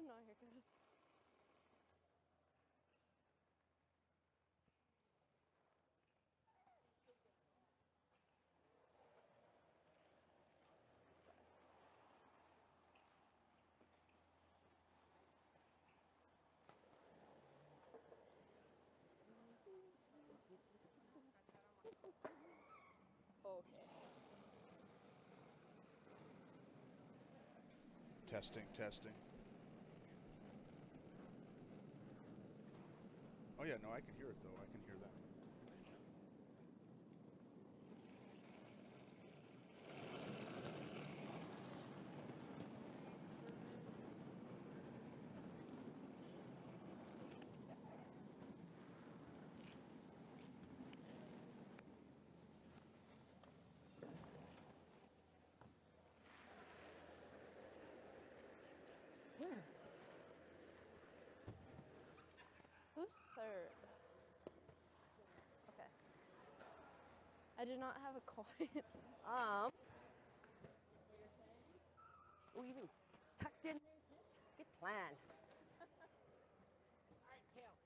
No, you're good. Okay. Testing, testing. Oh yeah, no, I can hear it though. I can hear that. Who's third? Okay. I do not have a coin. Oh, even tucked in. Good plan. All right, tails.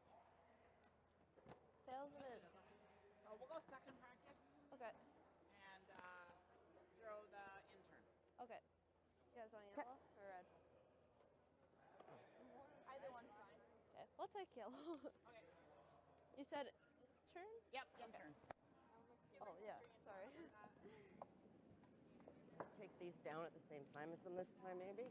Tails it is. So we'll go second practice Okay. and throw the intern. Okay. You guys want yellow or red? Either one's fine. Okay. We'll take yellow. Okay. You said turn? Yep, intern. Oh, yeah. Sorry. Take these down at the same time as them this time, maybe.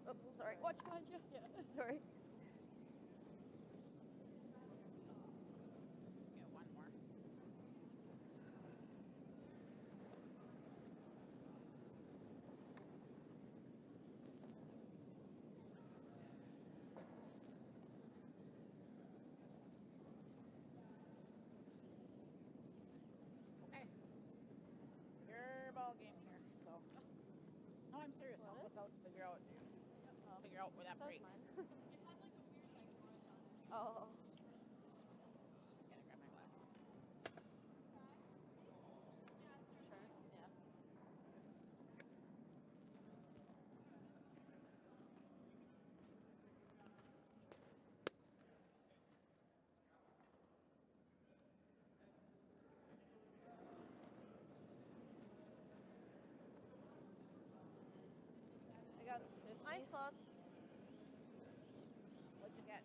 Oops, sorry. Watch behind you. Yeah, sorry. Get one more. Okay. Your ball game here. So. No, I'm serious. Help us out and figure out where that That's break. mine. Oh. Gotta grab my glasses. Sure. Yeah. I got 50. Nice plus. What'd you get?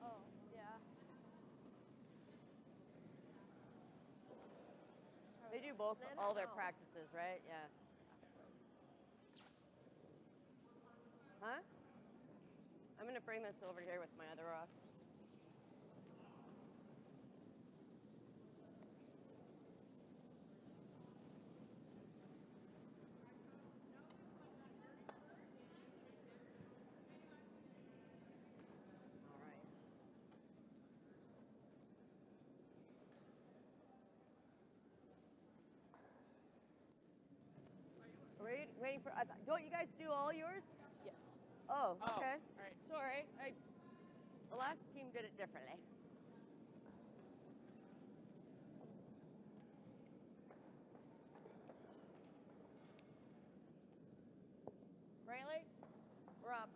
Oh, yeah. They do both, Then? all their Oh. practices, right? Yeah. Huh? I'm gonna bring this over here with my other rock. All right. Waiting for. Don't you guys do all yours? Yeah. Oh, Oh, okay. all right. Sorry, the last team did it differently. Riley, we're up.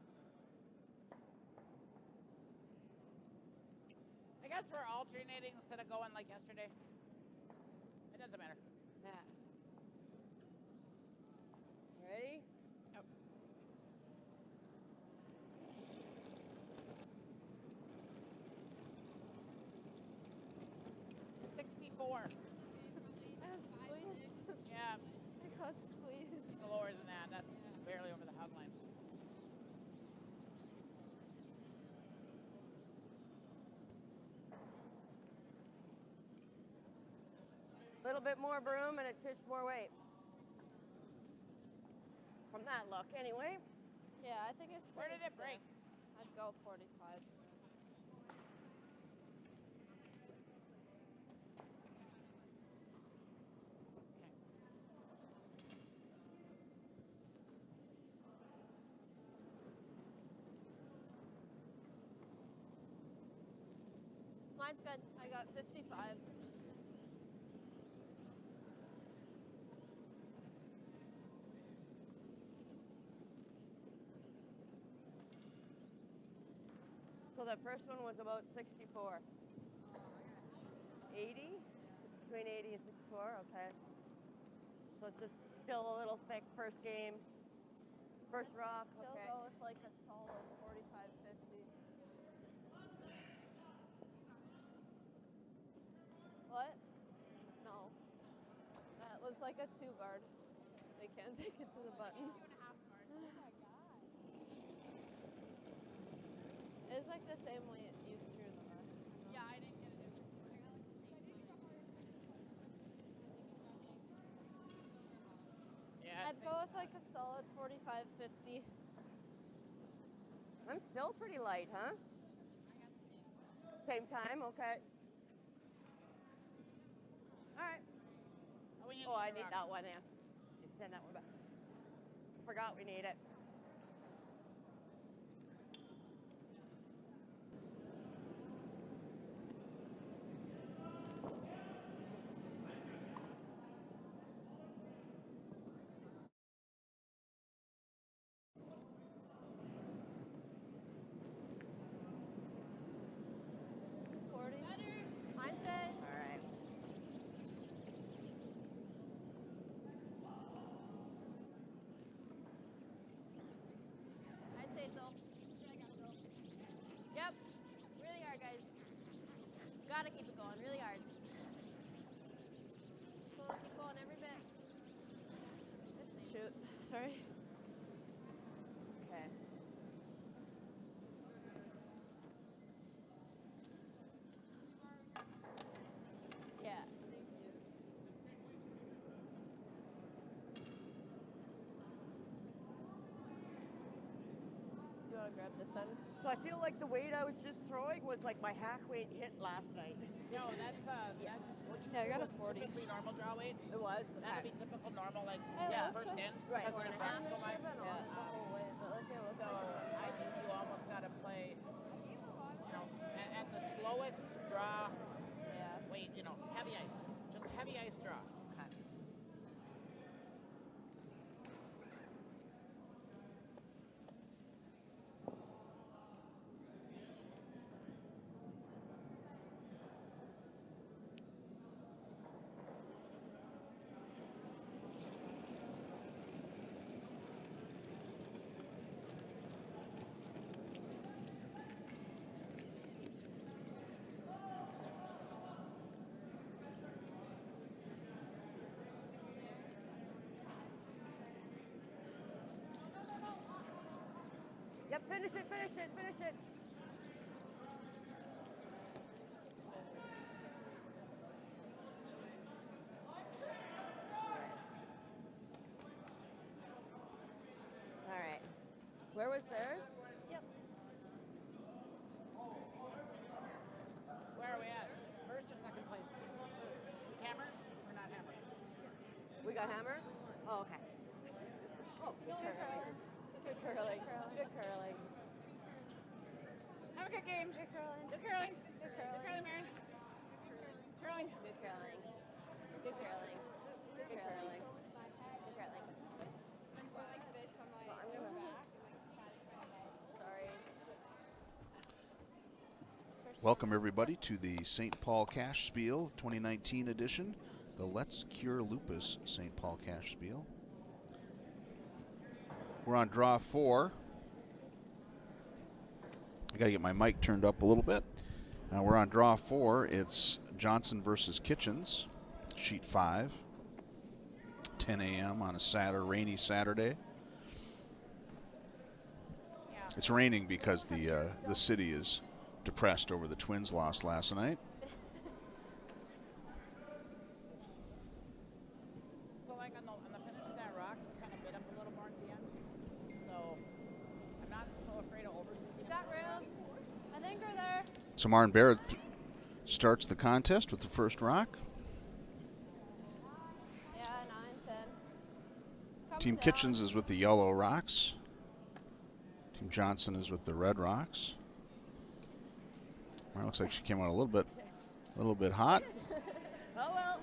I guess we're alternating instead of going like yesterday. It doesn't matter. Yeah. Ready? Yep. $64. I was squeezed. Yeah, I got squeezed. it's lower than that. That's barely over the hug line. A little bit more broom and a titch more weight. From that look, anyway. Yeah, I think it's Where pretty did it break? stiff. I'd go 45. Mine's good. I got 55. So the first one was about 64. 80? Between 80 and 64, okay. So it's just still a little thick first game. First rock, Still okay. go with like a solid 45, 50. What? No. That was like a 2 guard. They can't take it to the button. 2.5 guard. Oh my god. It's like the same way you drew the last. Yeah, I didn't get it. Yeah. I'd go with like a solid 45, 50. I'm still pretty light, huh? Same time, okay. All right. Oh, I need that one, yeah. Send that one back. Forgot we need it. Mine's good. All right. I'd say so. Yep. Really hard, guys. Gotta keep it going. Really hard. Keep going every bit. Shoot. Sorry. Okay. Yeah. Do you want to grab this end? So I feel like the weight I was just throwing was like my hack weight hit last night. No, that's what you Yeah, I got a was 40. typically normal draw weight. It was? That'd be typical normal, like Yeah. first in, Right. because when the fronts go by. Been on it the whole way, but like it was So I think you almost got to play, and the slowest draw yeah. weight, heavy ice, just a heavy ice draw. Okay. Yep, finish it, finish it, finish it. All right. Where was theirs? Yep. Where are we at? First or second place? Hammer or not hammer? We got hammer? Oh, okay. Oh, good curling. Good curling. Good curling. Have a good game. Good curling. Good curling. Good Good curling. curling, Maren. Curling. Good curling. Good curling. Good Good curling. Good curling. I'm so like this on my I'm gonna- back and like patting my head. Sorry. Welcome everybody to the St. Paul Cash Spiel 2019 edition, the Let's Cure Lupus St. Paul Cash Spiel. We're on draw 4. I gotta get my mic turned up a little bit. We're on draw 4. It's Johnson versus Kitchens, sheet 5. 10 a.m. on a rainy Saturday. Yeah. It's raining because the city is depressed over the Twins' loss last night. So like on the finish of that rock, you kind of bit up a little more at the end. So I'm not so afraid of oversweeping. You got room. I think we're there. So Martin Barrett starts the contest with the first rock. Yeah, 9, 10. Coming Team down. Kitchens is with the yellow rocks. Team Johnson is with the red rocks. Well, looks like she came out a little bit A little bit hot, Oh well.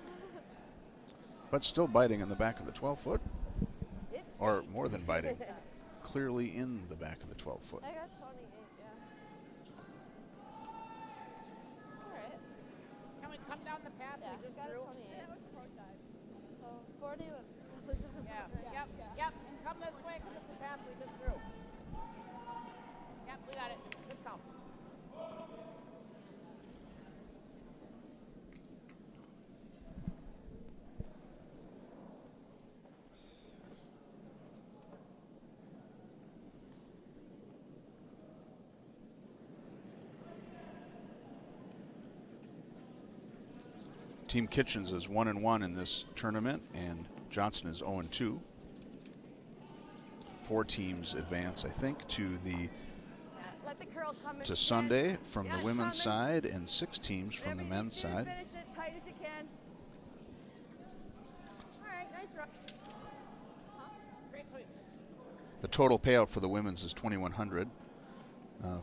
but still biting in the back of the 12-foot, It's or more than biting, clearly in the back of the 12-foot. I got 28, yeah. It's alright. Can we come down the path Yeah, we just got a drew? 28. That was the pro side. So 40 would probably be Yeah. Yep. And come this way because it's the path we just drew. Yep, we got it. Good count. Team Kitchens is 1-1 in this tournament, and Johnson is 0-2. 4 teams advance, I think, to the Let the curl come in. Sunday from Yeah, the women's coming. side, and 6 teams from Whatever the you men's need to do, side. Finish it tight as you can. All right, nice run. Great sweep. The total payout for the women's is $2,100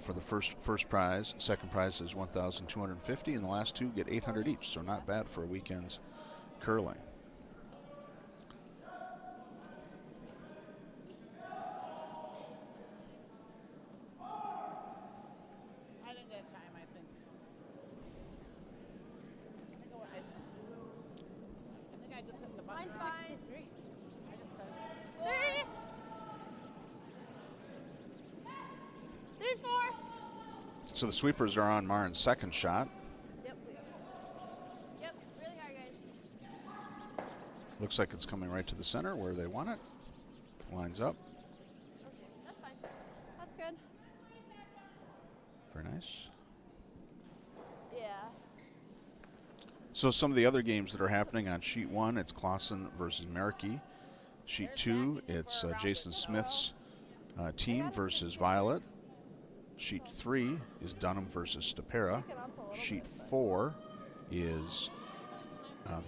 for the first prize. Second prize is $1,250, and the last 2 get $800 each. So not bad for a weekend's curling. I didn't get a time, I think. I think I just hit the button. Mine's fine. 63. I just pressed. 3! 3, 4! So the sweepers are on Marin's second shot. Yep, we are. Yep, really hard, guys. Looks like it's coming right to the center where they want it. Lines up. Okay, that's fine. That's good. Very nice. Yeah. So some of the other games that are happening on sheet 1, it's Clausen versus Meraki. Sheet 2, it's Jason Smith's team versus Violet. Sheet 3 is Dunham versus Stapera. Pick it up a little Sheet bit, but- 4 is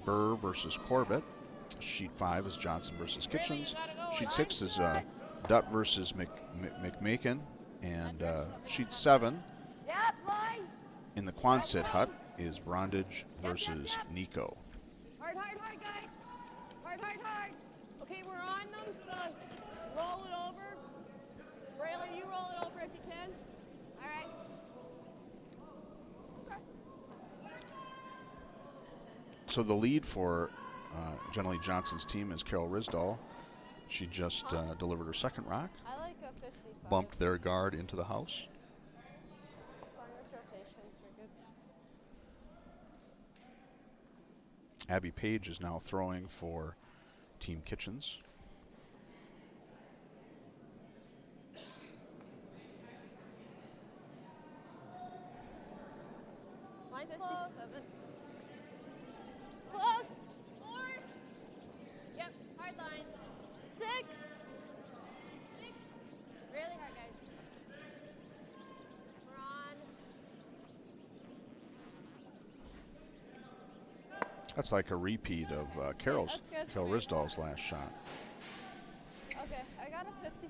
Burr versus Corbett. Sheet 5 is Johnson versus Kitchens. Sheet 6 is Dutt versus McMakin. And sheet 7 Yep, line. in the Quonset hut is Brondage versus Nico. Hard, guys. Hard. Okay, we're on them, so roll it over. Braylon, you roll it over if you can. All right. So the lead for Jenny Johnson's team is Carol Risdall. She just delivered her second rock, I like a 55. bumped their guard into the house. As long as rotations are good. Abby Page is now throwing for Team Kitchens. Mine's close. 7. Close. 4. Yep, hard line. 6. Really hard, guys. We're on. That's like a repeat of Carol Risdall's last shot. Okay, I got a 57.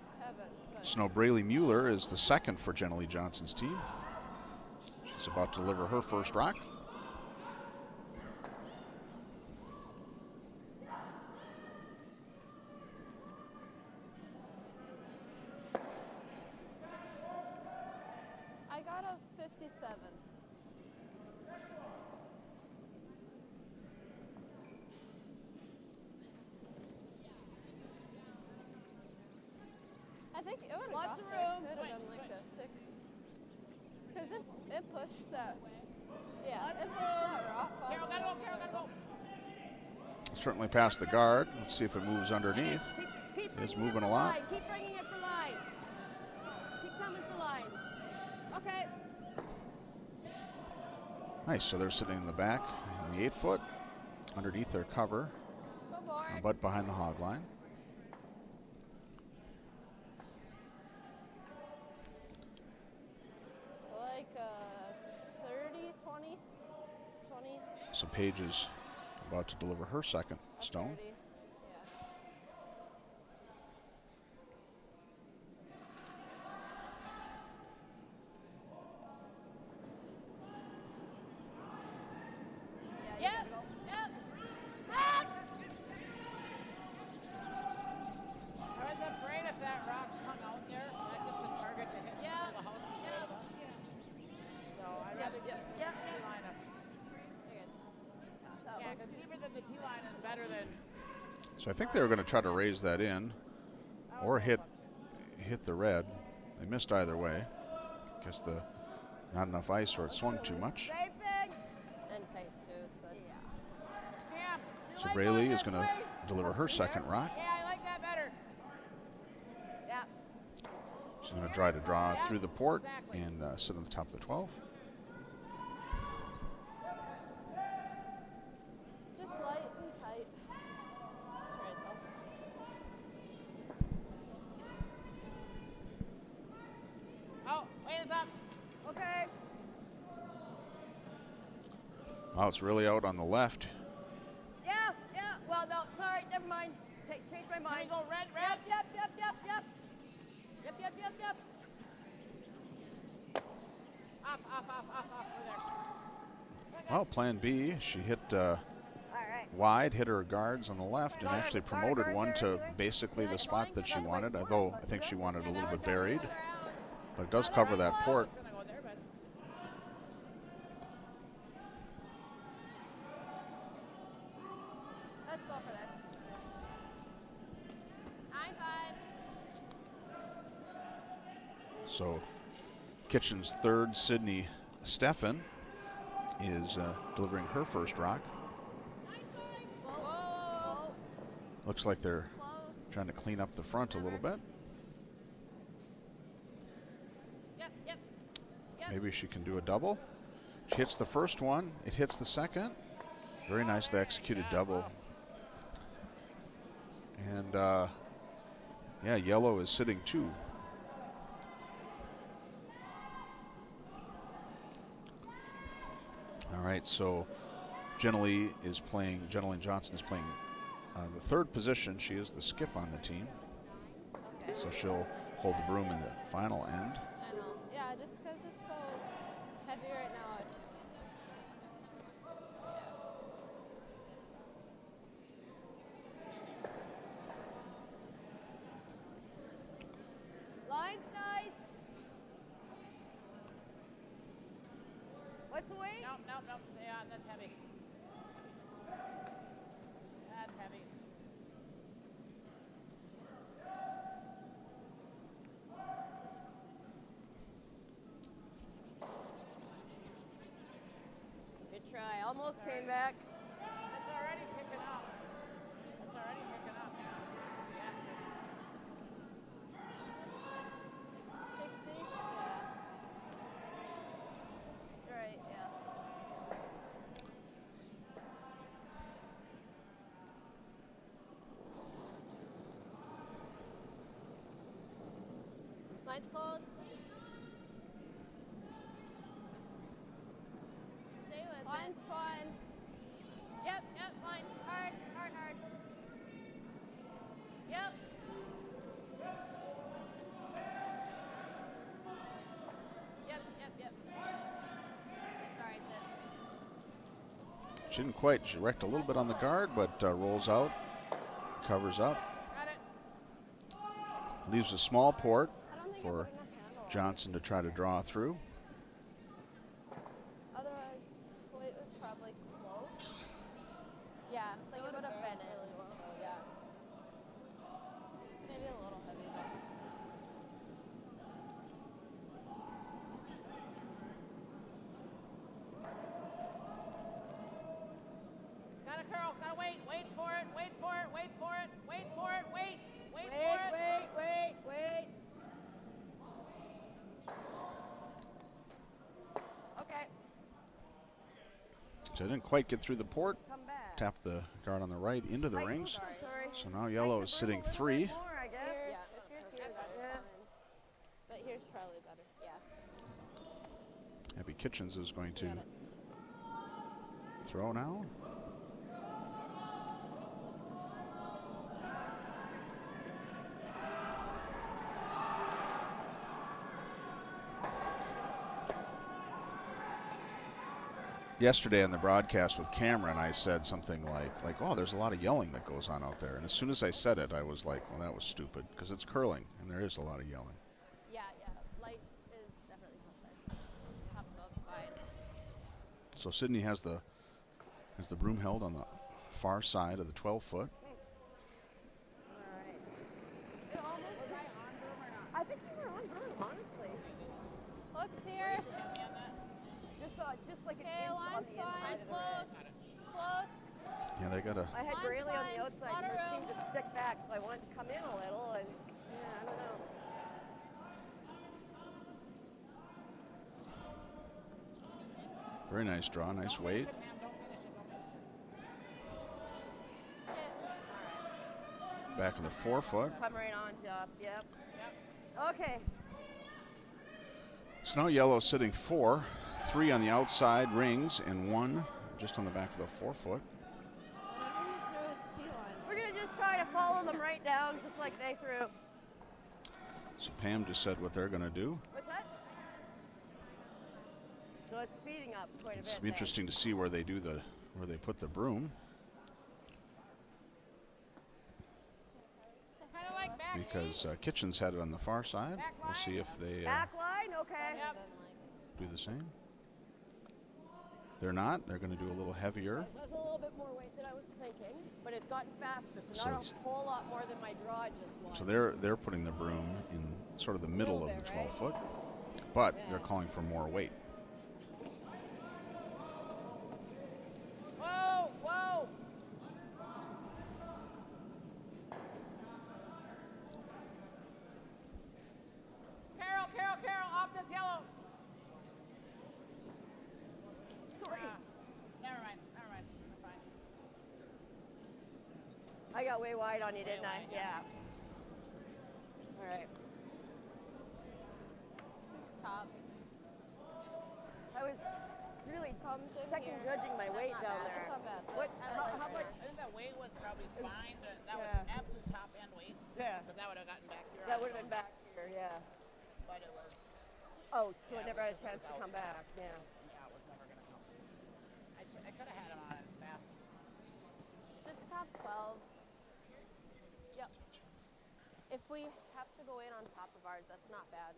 But Snow Braley Mueller is the second for Jenny Johnson's team. She's about to deliver her first rock. I got a 57. I think it would have Lots got of there. room. It would have been like a 6. Because it pushed that. Yeah, it pushed that rock all Carol, the way gotta go, over. Certainly past the guard. Let's see if it moves underneath. Keep It's bringing moving it a for lot. line. Keep bringing it for line. Keep coming for line. Okay. Nice. So they're sitting in the back in the 8-foot, underneath their cover, Go board. but behind the hog line. So like 30, 20, 20. So Paige is about to deliver her second a stone. 30. Yeah. the Yep. tee line. That Yeah, was because deeper than the tee line is better than. So I think they were going to try to raise that in or hit the red. They missed either way. Guess the not enough ice or it swung too much. Same thing. And tight too, so. Cam, do you So like Braley going is this going to way? deliver her second rock. Yeah, I like that better. Yeah. She's going to try to draw Yeah, through the port exactly. and sit on the top of the 12. just light and tight. That's right, though. Oh, weight is up. Okay. Oh, it's really out on the left. Yeah. Well, no, sorry, never mind. Change my Can we mind. go red? Yep. Off. Over there. Well, plan B, she hit All right. wide, hit her guards on the left, and actually promoted one to anyway. basically the spot that she wanted, although I think she wanted a little bit buried. But it does cover that port. It's gonna go there, but Let's go for this. 9-5. So Kitchen's third, Sydney Steffen, is delivering her first rock. Whoa. Looks like they're Close. trying to clean up the front a little bit. Yep. Maybe she can do a double. She hits the first one. It hits the second. Very nicely executed double. And yeah, yellow is sitting 2. All right, so Jenny Johnson is playing the third position. She is the skip on the team. Okay. So she'll hold the broom in the final end. I know. Yeah, just because it's so heavy right now. Line's nice. What's the weight? nope. Yeah, that's heavy. That's heavy. Good try. Almost came back. It's already picking up. Faster. 60? Yeah. You're right, yeah. Line's closed. Stay with Line's fine. Yep, line. Hard. Yep. Yep. Sorry, Sid. She didn't quite. She wrecked a little bit on the guard, but rolls out, covers up, Got it. leaves a small port I don't think for I put enough handle. Johnson to try to draw through. Otherwise, weight was probably close. Yeah, like it would have been it. Really well. So yeah. Maybe a little heavy though. Gotta curl. Gotta wait. Wait for it. Wait for it. Wait. Okay. So I didn't quite get through the port. Come back. Tapped the guard on the right into the rings. Sorry. So now yellow is sitting 3. More, I guess. Here, Yeah. if you're here, that's Yeah. fine. But here's probably better. Yeah. Abby Kitchens is going to Got it. throw now. Yesterday on the broadcast with Cameron, I said something like, oh, there's a lot of yelling that goes on out there. And as soon as I said it, I was like, well, that was stupid, because it's curling, and there is a lot of yelling. Yeah. Light is definitely outside. Top 12's fine. So Sydney has the broom held on the far side of the 12-foot. All right. It almost. Was I on broom or not? I think you were on broom, honestly. Looks here. Have me on that? Just like an Okay, inch on line's the inside fine. of the Close. ring. Close. Yeah, they got a. I had Line's Brayley on fine. the outside. Lot He of just room. seemed to stick back, so I wanted to come in a little, and yeah, I don't know. Very nice draw, nice Don't weight. finish it, Pam. Don't finish it. Don't finish it. Back of the 4-foot. Come right on top. Yep. Yep. Okay. So now yellow sitting 4, 3 on the outside rings, and 1 just on the back of the 4-foot. Whenever he threw his tee line. We're gonna just try to follow them right down, just like they threw. So Pam just said what they're going to do. What's that? So it's speeding up quite a bit. It's be interesting to see where they put the broom, Kind of like back because Kitchens had it on the far side. Back We'll see if they Back line, okay. Yep. do the same. They're not. They're going to do a little heavier. So that's a little bit more weight than I was thinking, but it's gotten faster, so So not it's- a whole lot more than my draw just was. So they're putting the broom in sort of the middle of Little the bit, right? 12-foot, but Yeah. they're calling for more weight. Whoa, whoa. Carol, off this yellow. Sorry. Never mind. I'm fine. I got way wide on you, Way didn't I? wide, yeah. All right. Just top. I was really Comes in second here. judging my weight not down bad. there. That's not bad. What? I How, like how it much? right I think that weight was probably fine. That was Yeah. absolute top end weight. Yeah. Because that would have gotten back here. That would have been back here, yeah. But it was, Oh, so Yeah, it never it had a was chance to out. come back. Yeah. yeah, it was never going to come. I could have had him on as fast. Just top 12. Yep. If we have to go in on top of ours, that's not bad.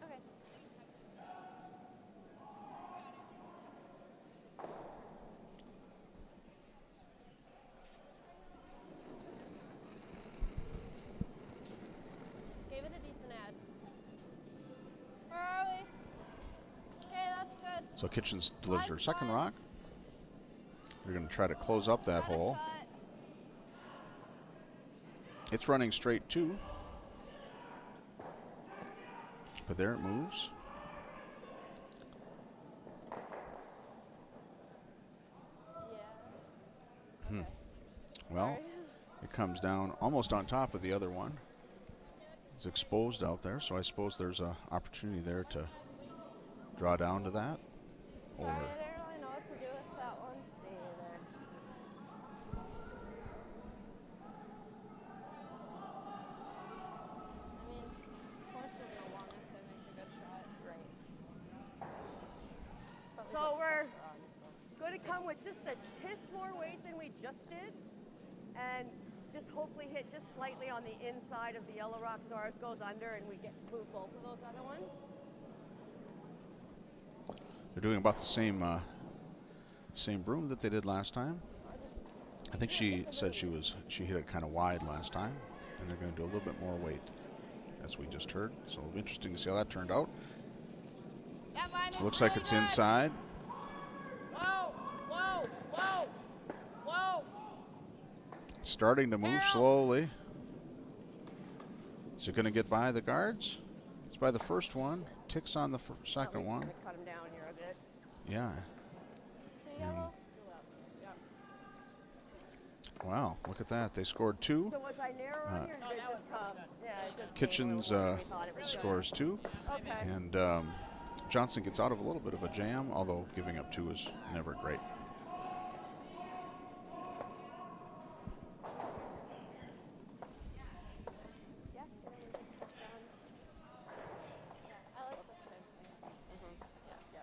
Okay. Okay. Gave it a decent ad. Where are we? Okay, that's good. So Kitchens delivers her Line's second fine. rock. They're going to try to close up that Got a hole. cut. It's running straight too. But there it moves. Yeah. Well, Sorry. it comes down almost on top of the other one. It's exposed out there, so I suppose there's an opportunity there to draw down to that. Sorry, Or I didn't really know what to do with that one. Me either. I mean, of course they're gonna want if they make a good shot. Right. But we So put the we're pressure on, so. going to come with just a tish more weight than we just did, and just hopefully hit just slightly on the inside of the yellow rock so ours goes under and we get move both of those other ones. they're doing about the same broom that they did last time. I think she said she hit it kind of wide last time, and they're going to do a little bit more weight, as we just heard. So it'll be interesting to see how that turned out. That line is Looks like really it's good. inside. Whoa, whoa, whoa, whoa. Starting to move Carol! slowly. Is it going to get by the guards? It's by the first one. Ticks on the second one. Gonna cut him down here a bit. Yeah. To yellow? Wow, look at that. They scored 2. So was I narrow on here? Or No, did it that just was come? pretty good. Yeah, it just Kitchens came where we thought it was going. scores 2. Okay. And Johnson gets out of a little bit of a jam, although giving up 2 is never great. Yeah. I like this too. Yeah.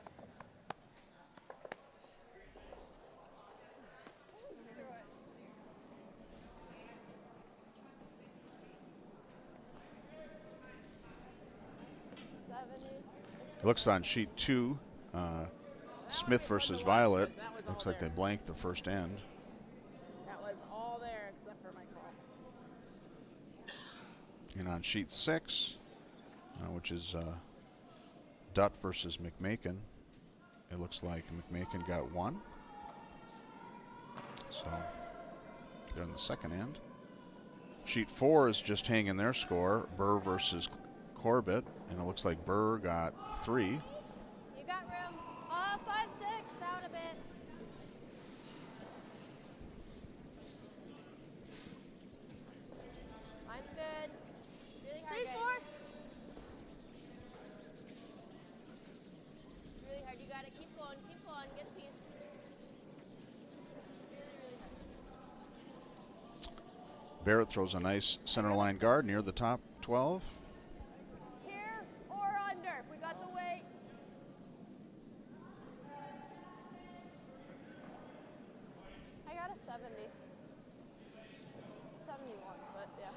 Looks on sheet 2, Smith versus Violet. Looks like they blanked the first end. That was all there except for my call. And on sheet 6, which is Dutt versus McMakin, it looks like McMakin got 1. So they're in the second end. Sheet 4 is just hanging their score, Burr versus Corbett, and it looks like Burr got 3. You got room. 5-6, down a bit. Mine's good. Really hard, 3-4. Really hard. You got it. Keep going. Keep going. Get a piece. Really, really hard. Barrett throws a nice center line guard near the top 12. Here or under. We got the weight. I got a 70. 71, but yeah.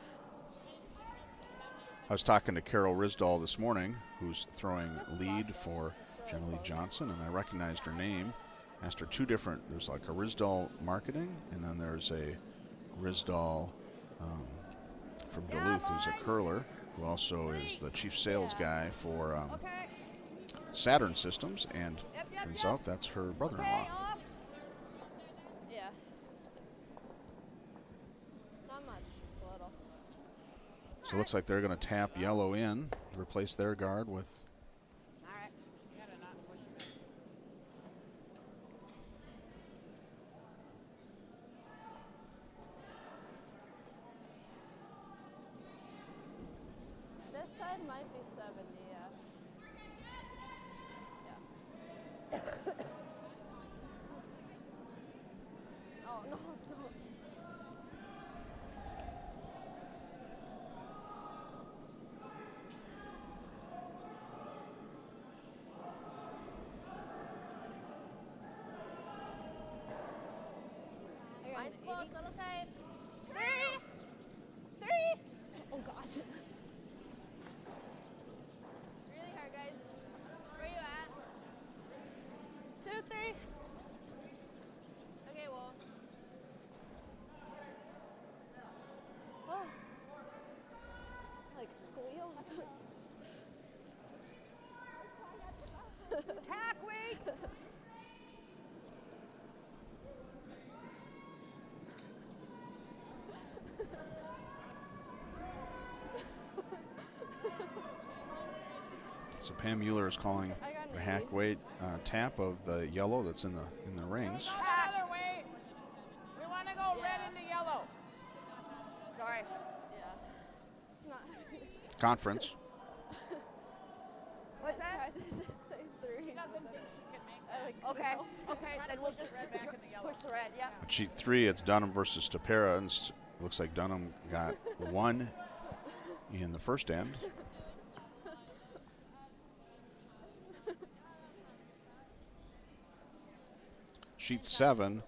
I was talking to Carol Risdall this morning, who's throwing lead for Jenna Lee Johnson, and I recognized her name. Asked her 2 different, there's like a Risdall marketing, and then there's a Risdall from Duluth, who's a curler, who also is the chief sales guy for Okay. Saturn Systems, and Yep, turns yep. out that's her brother-in-law. Okay, off. Yeah. Not much. A little. So it looks like they're going to tap yellow in, replace their guard with All right. You gotta not push him in. This side might be 70, yeah. Oh, no, don't. Mine's close, little tight. 3! Oh, gosh. Really hard, guys. Where you at? 2, 3. Okay, well. Oh. Like squealed. Tack weight. So Pam Mueller is calling I got an for 80. hack weight tap of the yellow that's in the rings. Go the other way. We want to go red into yellow. Sorry. Yeah. It's not. Conference. What's I that? tried to just say 3. She doesn't think she can make I that. like Okay. couldn't Okay. Try to Then we'll push the just red back in the yellow. push the red. Yeah. Sheet 3, it's Dunham versus Tapera, and it looks like Dunham got 1 in the first end. Sheet 7,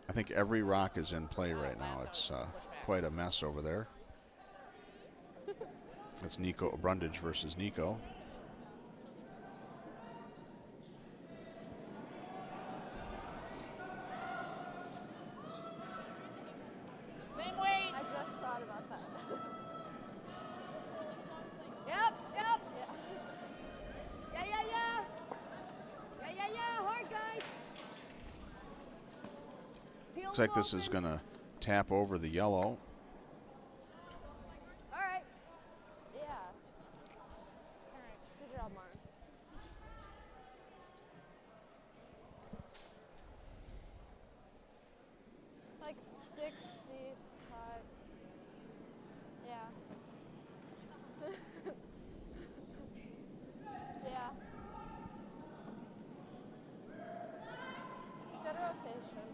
I think every rock is in play right now. It's quite a mess over there. It's Nico Brundage versus Nico. Same weight. I just thought about that. Yep. Yep. Yeah. Yeah. Hard, guys. Peels Looks like are this is open. going to tap over the yellow. All right. Yeah. Good job, Mark. Like 65. Yeah. Yeah. Good rotation.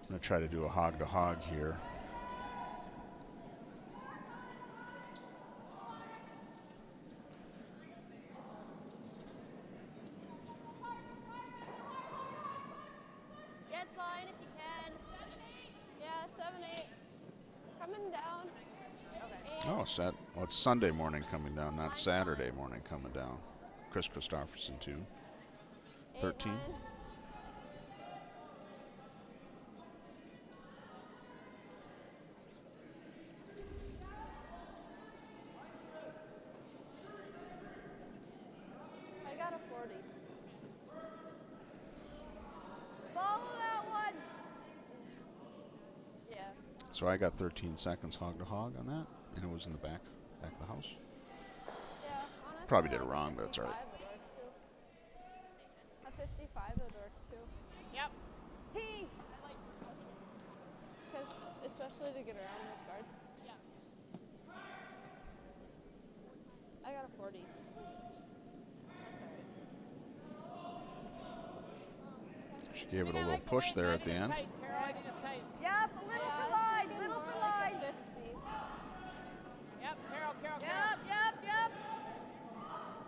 I'm going to try to do a hog to hog here. Yes, line if you can. Yeah, 7, 8. Coming down. Oh, it's Sunday morning coming down, not Saturday morning coming down. Chris Christopherson, 2. 13. 8-9. I got a 40. Follow that one. Yeah. So I got 13 seconds hog to hog on that, and it was in the back of the house. Yeah, honestly, Probably did it like wrong, but that's all right. 55 would work too. A 55 would work too. Yep. T. Because, especially to get around those guards. Yeah. I got a 40. That's alright. She gave it a little push there at the end. Tight, Carol. I think it's tight. Yep, a little for line, little for line. Like a 50. Yep, Carol. Yep, yep, yep.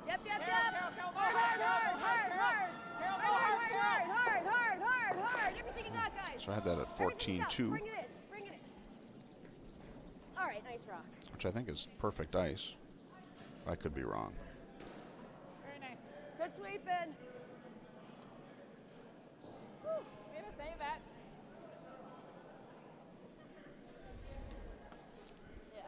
Yep, yep, Carol, yep. Carol, go Hard, hard, hard, Carol, hard, go hard, hard, Carol. hard. Carol, go hard, Hard, Carol. hard, hard, hard, hard. Everything you got, guys. So I had that at Everything you got. 14-2, Bring it in, bring it in. All right, nice rock. which I think is perfect ice. I could be wrong. Very nice. Good sweeping. Way to save that. Yeah.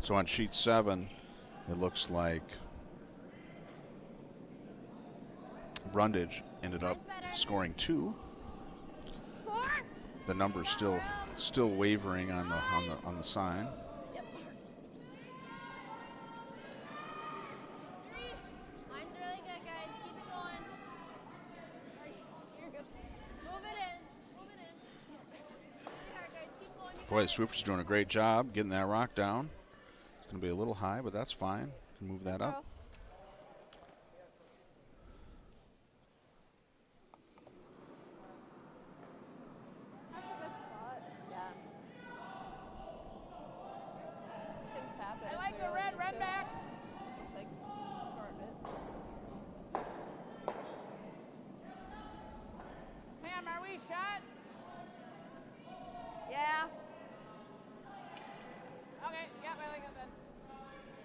So on sheet 7, it looks like Brundage ended up scoring 2. 4. The number's still wavering on the sign. Yep. Mine's really good, guys. Keep it going. You're good. Move it in. Move it in. Really hard, guys. Keep going. You Boy, the got it. Swoopers doing a great job getting that rock down. It's going to be a little high, but that's fine. Can move that up. That's a good spot. Yeah. Can tap it. I if like we the really red need to. back. Just like carve it. Pam, are we shot? Yeah. Okay, yep, I like it then.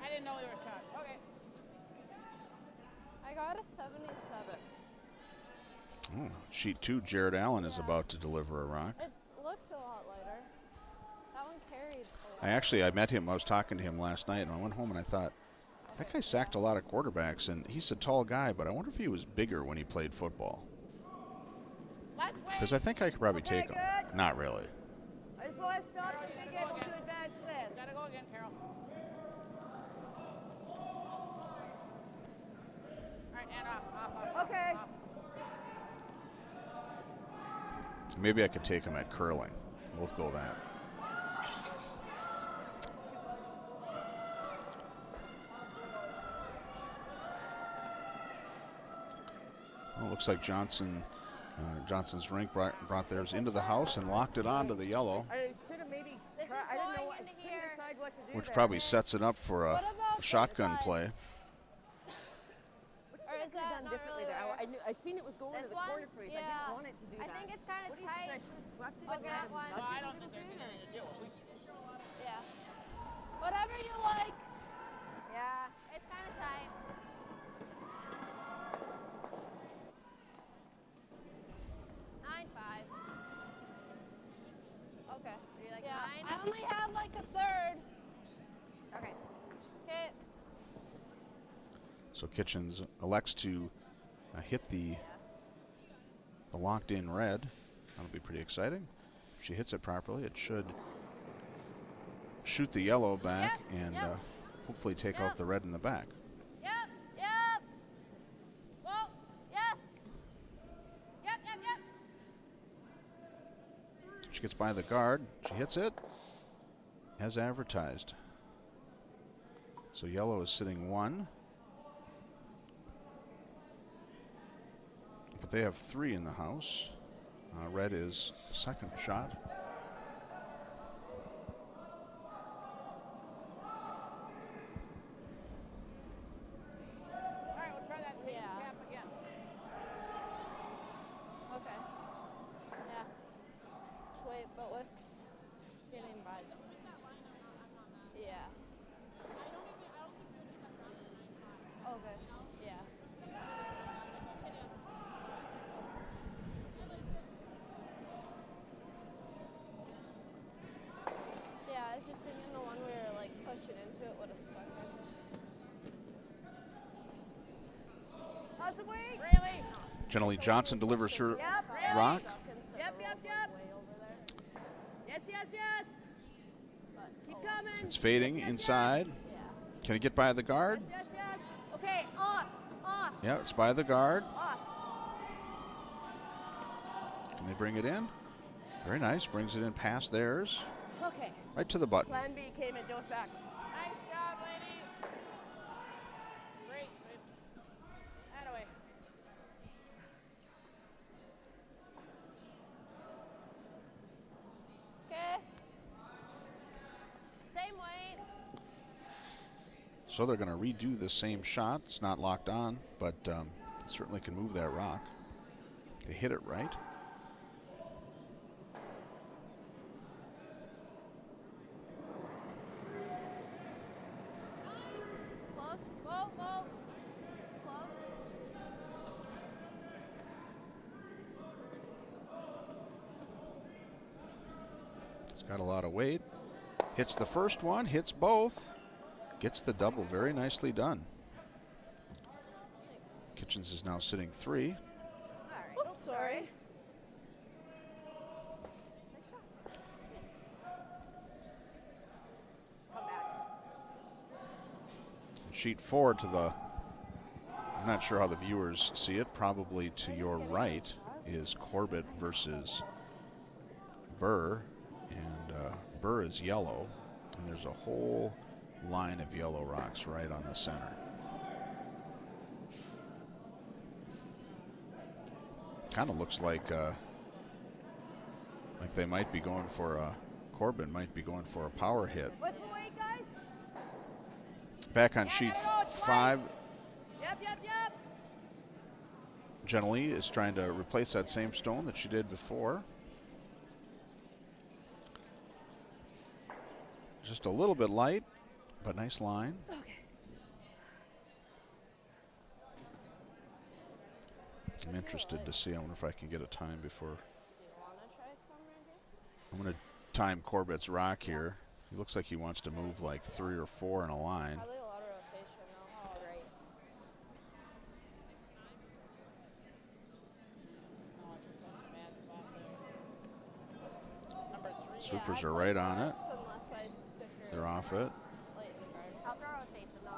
I didn't know we were shot. Okay. I got a 77. Oh, sheet 2, Jared Allen is about to deliver a rock. It looked a lot lighter. That one carried a lot. I met him. I was talking to him last night, and I went home and I thought, that guy sacked a lot of quarterbacks, and he's a tall guy, but I wonder if he was bigger when he played football. Let's wait. Because I think I could probably Okay, take him. good. Not really. I just want to stop Carol, them you being gotta able go to again. advance this. Gotta go again, Carol. All right, and off. Okay. Off. Maybe I could take him at curling. We'll go that. Well, looks like Johnson's rink brought theirs into the house and locked it onto the yellow, I should have maybe This tried. is I didn't know going what. I into couldn't here. decide what to do which there. probably sets it up for a What about this shotgun side? play. What do you Or think is I could have that done not differently really there? there? I knew. I seen it was going This to the one? corner freeze. I Yeah. didn't want it to do I that. think it's kind of What do you think? I tight. should have swept it. Look and at let that him one. nudge No, it I a don't little think there's bit, anything to do. Yeah. Whatever you like. Yeah. It's kind of tight. 9-5. Okay. Do you like Yeah. mine? I only have like a third. Okay. Okay. So Kitchens elects to hit the locked in red. That'll be pretty exciting. If she hits it properly, it should shoot the yellow back Yep, and yep. hopefully take Yep. out the red in the back. Yep. Yep. Whoa. Yes. Yep. She gets by the guard. She hits it as advertised. So yellow is sitting 1. But they have 3 in the house. Red is second shot. All right, we'll some weight. Really? Generally, Johnson delivers her Yep, really. rock. Yep. Yes. Keep coming. It's fading Yes. inside. Can it get by the guard? Yes. Okay, off. Yeah, it's by the guard. Off. Can they bring it in? Very nice. Brings it in past theirs. Okay. Right to the button. Plan B came into effect. Nice job, ladies. Great. That away. Okay. Same weight. So they're going to redo the same shot. It's not locked on, but certainly can move that rock. They hit it right. Close. Whoa. Close. It's got a lot of weight. Hits the first one, hits both. Gets the double. Very nicely done. Kitchens is now sitting 3. All right. Oh, sorry. Come back. Sheet 4 to the, I'm not sure how the viewers see it, probably to your right is Corbett versus Burr. And Burr is yellow, and there's a whole line of yellow rocks right on the center. Kind of looks like they might be going for a, Corbin might be going for a power hit. What's the weight, guys? Back on sheet 5, Yep. Jenny is trying to replace that same stone that she did before. Just a little bit light, but nice line. Okay. I'm interested to see. I wonder if I can get a time before. Do you want to try some right here? I'm going to time Corbett's rock here. He looks like he wants to move like 3 or 4 in a line. Probably a lot of rotation though. Oh, right. Oh, it just looks a bad spot there. Number 3. Supers are right on it. Unless I They're off it. light the guard. I'll throw rotation though.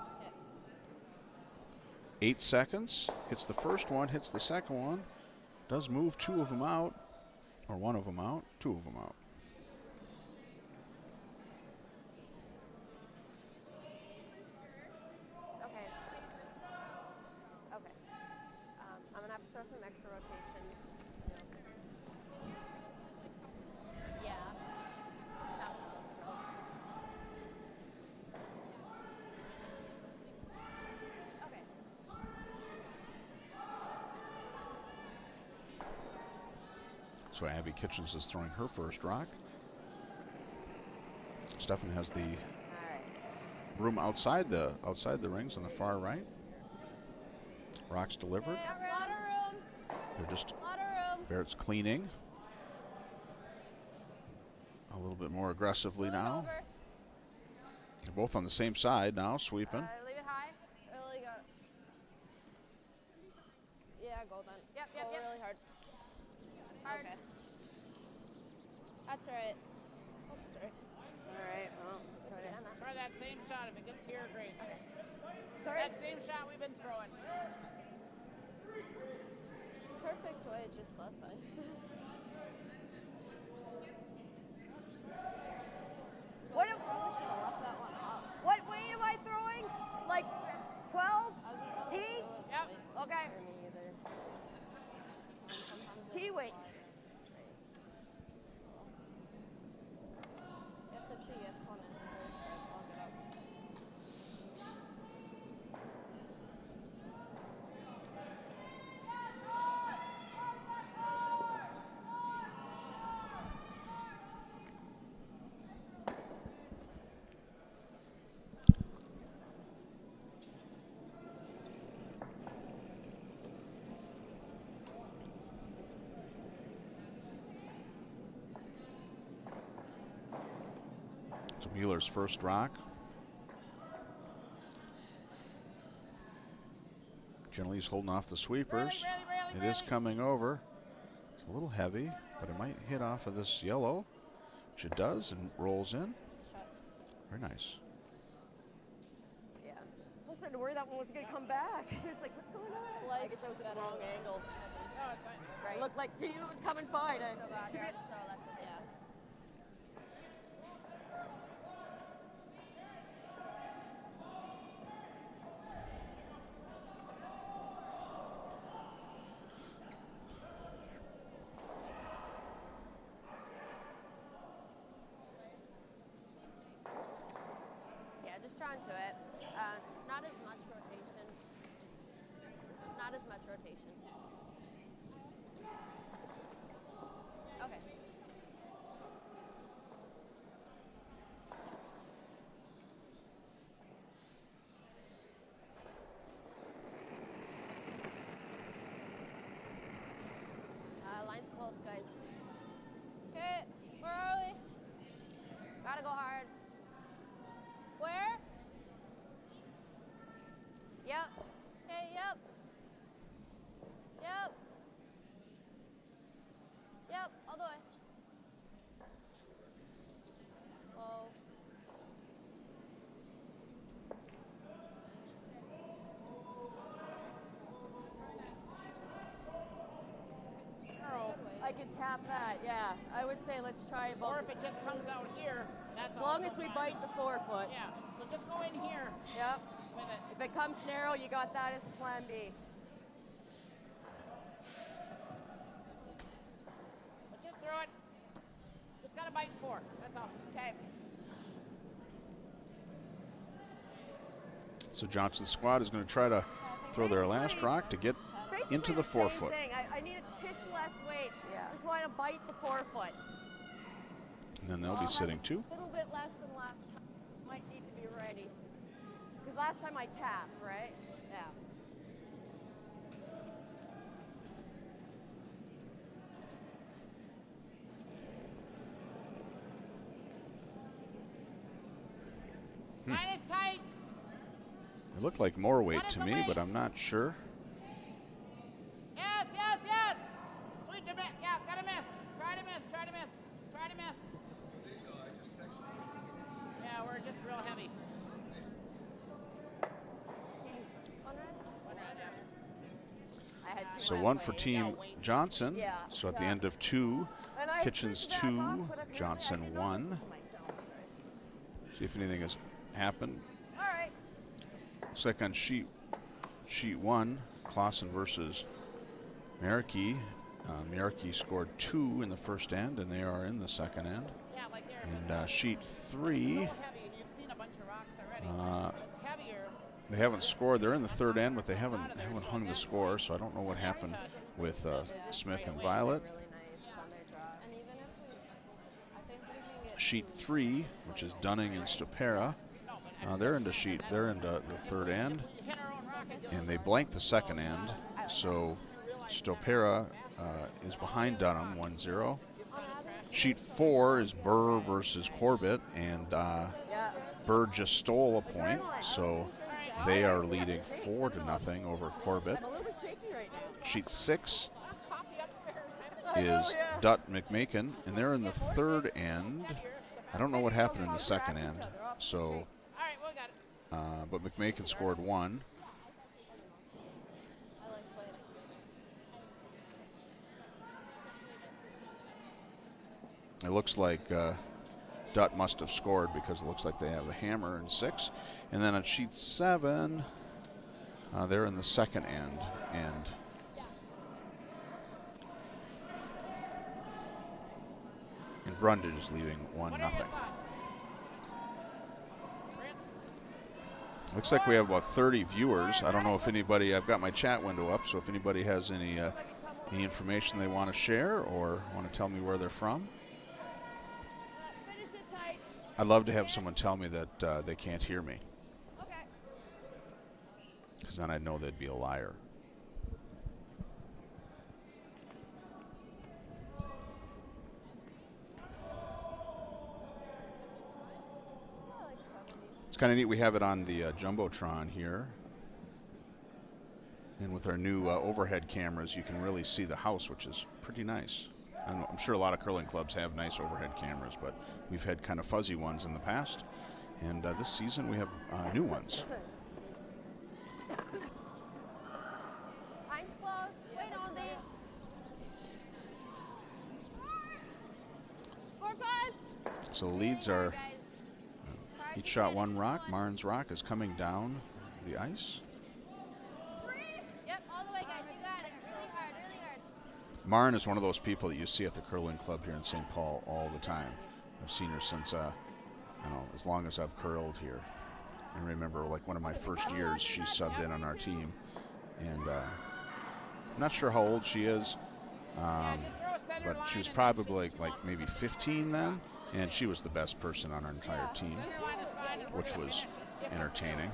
8 seconds. Hits the first one, hits the second one. Does move 2 of them out. Or 1 of them out. 2 of them out. Okay. I'm gonna have to throw some extra rotation. Yeah. That was real. Okay. So Abby Kitchens is throwing her first rock. Stefan has the All right. room outside the rings on the far right. Rocks delivered. A lot of room. They're just Lot of room. Barrett's cleaning. A little bit more aggressively now. Over. They're both on the same side now, sweeping. Leave it high. Really got. Yeah, go then. Yep. Go really hard. Hard. Okay. That's right. Oops, sorry. All right. Well, try to. Try that same shot. If it gets here, great. Sorry. That same shot we've been throwing. Perfect way, just less ice. What? Probably should have left that one up. What weight am I throwing? Like 12? T? Yep. Okay. For me either. T weight. Guess if she gets one in her, I'll get up. So Mueller's first rock. Generally, he's holding off the sweepers. It is coming over. It's a little heavy, but it might hit off of this yellow, which it does, and rolls in. Very nice. Yeah. I was starting to worry that one wasn't going to come back. It was like, what's going on? I guess that was at the wrong angle. No, it's fine. It looked like to you it was coming fine. Still got here. So that's yeah. Yeah, just trying to it. Not as much rotation. Not as much rotation. Okay. Line's close, guys. Okay, where are we? Gotta go hard. Where? Yep. Okay, yep. Yep. Yep, all the way. Whoa. I could tap that, yeah. I would say let's try both. Or if it just comes out here, that's As long also as we fine. bite the forefoot. Yeah, so just go in here Yep. with it. If it comes narrow, you got that as plan B. But just throw it. Just gotta bite 4, that's all. Okay. So Johnson's squad is going to try to throw their last rock to get Basically into the same forefoot. thing. I need a tish less weight. Yeah. Just want to bite the forefoot. And then they'll be sitting 2. A little bit less than last time. Might need to be ready. Because last time I tapped, right? Yeah. Line is tight. It looked like more weight What is to the me, weight? but I'm not sure. Yes, yes, yes. Sweep to miss. Yeah, gotta miss. Try to miss, try to miss, try to miss. Yeah, we're just real heavy. One round, yeah. I had too So much 1 for weight. Team Johnson. Yeah, So at the yeah. end of 2, And I Kitchens switched back 2, off, but apparently I Johnson did not 1. listen to myself. See if anything has happened. All right. Looks like on sheet 1, Clausen versus Meraki. Meraki scored 2 in the first end, and they are in the second end. Yeah, like there. And sheet It's 3, so heavy, and you've seen a bunch of rocks already. It's heavier. they haven't scored. They're in the third end, but they haven't hung the score, so I don't know what happened with Smith and Violet. Really nice on their draw. And even if we, I think we can get Sheet 3, which is Dunning and Stopera, they're into the third end, Hit our own rock and just and they blanked the second end. So Stopera is behind Dunham 1-0. Sheet 4 is Burr versus Corbett, and Yeah. Burr just stole a point, so they are leading 4-0 over Corbett. I'm a little bit shaky right now. Sheet 6 coffee upstairs. I know, is yeah. Dutt McMakin, and they're in the third end. I don't know what happened in the second end, so All right, we got it. but McMakin scored 1. I like playing. It looks like Dutt must have scored because it looks like they have the hammer in 6. And then on sheet 7, they're in the second end. And Brundage is leading 1-0. What are your thoughts? Brent? Looks like we have about 30 viewers. I don't know if anybody, I've got my chat window up, so if anybody has any information they want to share or want to tell me where they're from. Finish it tight. I'd love to have someone tell me that they can't hear me, Okay. because then I'd know they'd be a liar. I like 70. It's kind of neat. We have it on the Jumbotron here. And with our new overhead cameras, you can really see the house, which is pretty nice. And I'm sure a lot of curling clubs have nice overhead cameras, but we've had kind of fuzzy ones in the past. And this season we have new ones. Line's close. Wait, Aldi. 4-5. So the leads are each shot one rock. Marn's rock is coming down the ice. Yep, all the way, guys. You got it. Really hard, really hard. Marn is one of those people that you see at the curling club here in St. Paul all the time. I've seen her since, as long as I've curled here. I remember, like, one of my first years, she subbed in on our team. And I'm not sure how old she is, but she was probably like maybe 15 then, and she was the best person on our entire team, which was entertaining.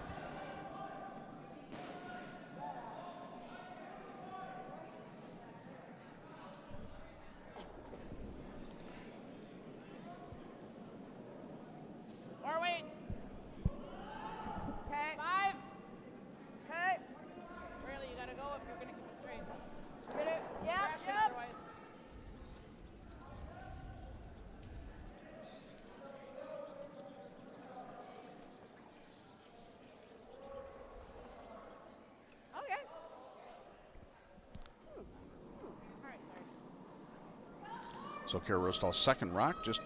More weight. Okay. 5. Okay. Really, you gotta go if you're gonna keep it straight. Yep, Crash it yep. otherwise. Okay. All right, sorry. So Kara Rostall's second rock just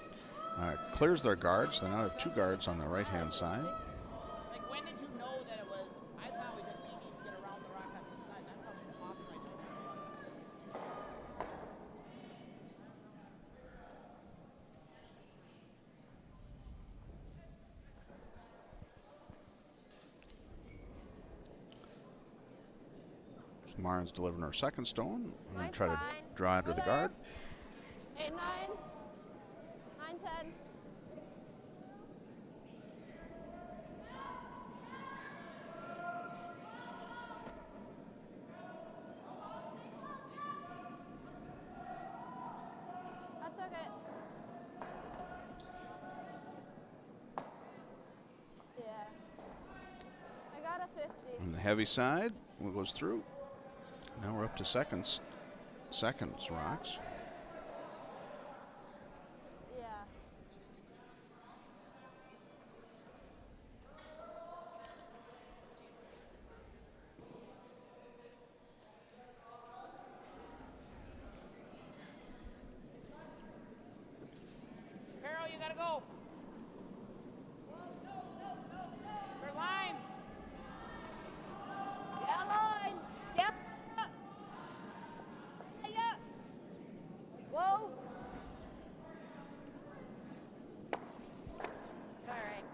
clears their guards. They now have two guards on the right-hand side. Like, when did you know that it was? I thought we could maybe even get around the rock on this side. That's how awesome my judgment was. Marn's delivering her second stone. I'm going Line's to try to fine. draw under the Over. guard. 8-9. 9-10. That's okay. Yeah. I got a 50. On the heavy side, what goes through. Now we're up to seconds rocks. Yeah. Carol, you gotta go. For line. Yeah, line. Yep. Yeah. Whoa. All right.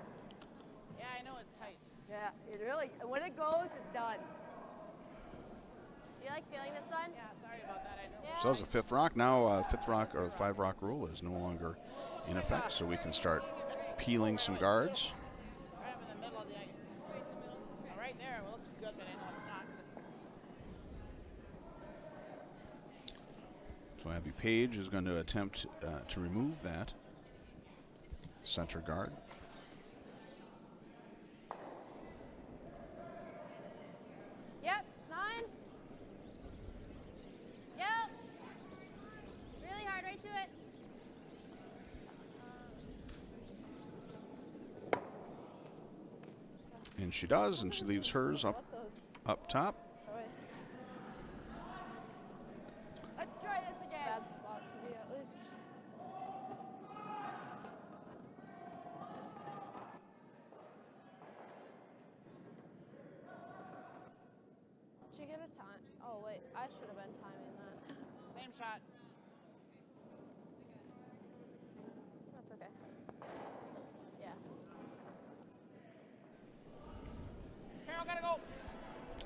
Yeah, I know it's tight. Yeah, it really, when it goes, it's done. Do you like feeling this one? Yeah, sorry about that. I know. Yeah. So that was the fifth rock. Now fifth rock or the 5 rock rule is no longer in effect, so we can start peeling some guards. Right up in the middle of the ice. Now, right there, it looks good, but I know it's not. So Abby Page is going to attempt to remove that center guard. Yep. 9. Yep. Really hard, right to it. And she does, and she leaves hers up top. Let's try this again. Bad spot to be at least. Did you get a time? Oh wait, I should have been timing that. Same shot. That's okay. Yeah. Carol, gotta go.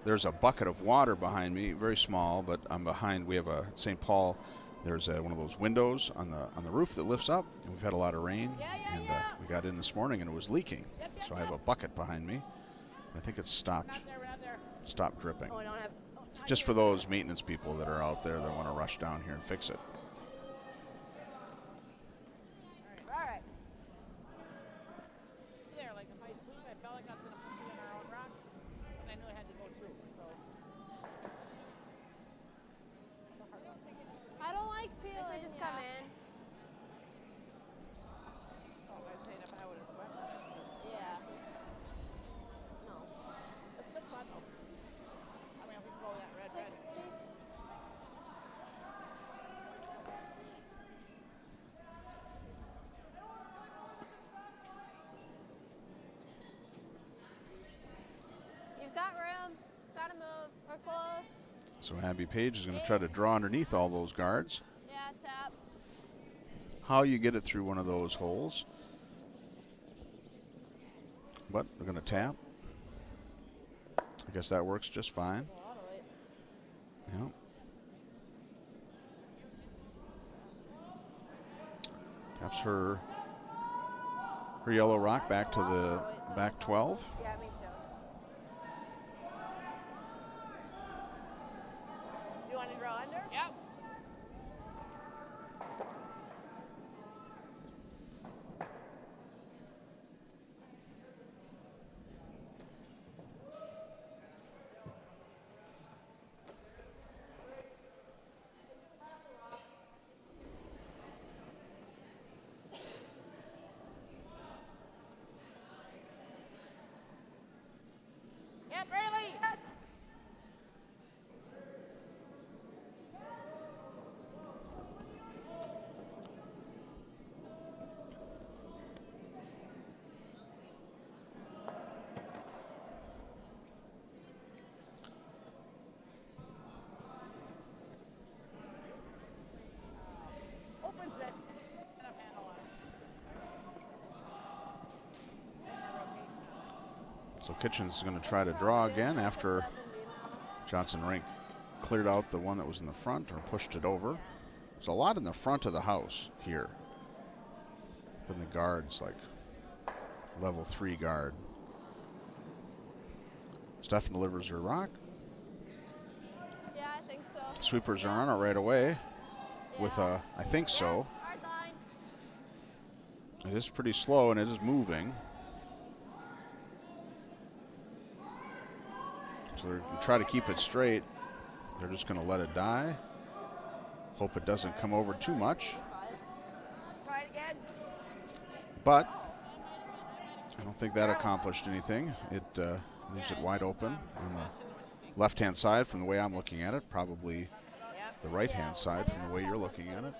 There's a bucket of water behind me, very small, but I'm behind. We have a St. Paul. There's one of those windows on the roof that lifts up, and we've had a lot of rain. And we got in this morning, and it was leaking. So I have a bucket behind me. I think it's stopped We're not there. stopped dripping. Oh, I don't have. Just for those maintenance people that are out there that want to rush down here and fix it. All right. There, like if I sweep, I felt like I was gonna push it in our own rock, and I knew I had to go too. So So Abby Page is going to try to draw underneath all those guards. Yeah, tap. How you get it through one of those holes. But they're going to tap. I guess that works just fine. That's a lot of weight. Yeah. Taps her yellow rock back to the back 12. Yeah, me too. You want to draw under? Yep. Yep, really. Opens it. Enough handle on it. So Kitchen's going to try to draw again after Johnson Rink cleared out the one that was in the front or pushed it over. There's a lot in the front of the house here. And the guard's like level 3 guard. Stefan delivers her rock. Yeah, I think so. Sweepers are on it right away with a, I think so. Hard line. It is pretty slow and it is moving. So they're going to try to keep it straight. They're just going to let it die. Hope it doesn't come over too much. Try it again. But I don't think that accomplished anything. It leaves it wide open on the left-hand side from the way I'm looking at it. Probably Yep. the right-hand side from the way you're looking at it.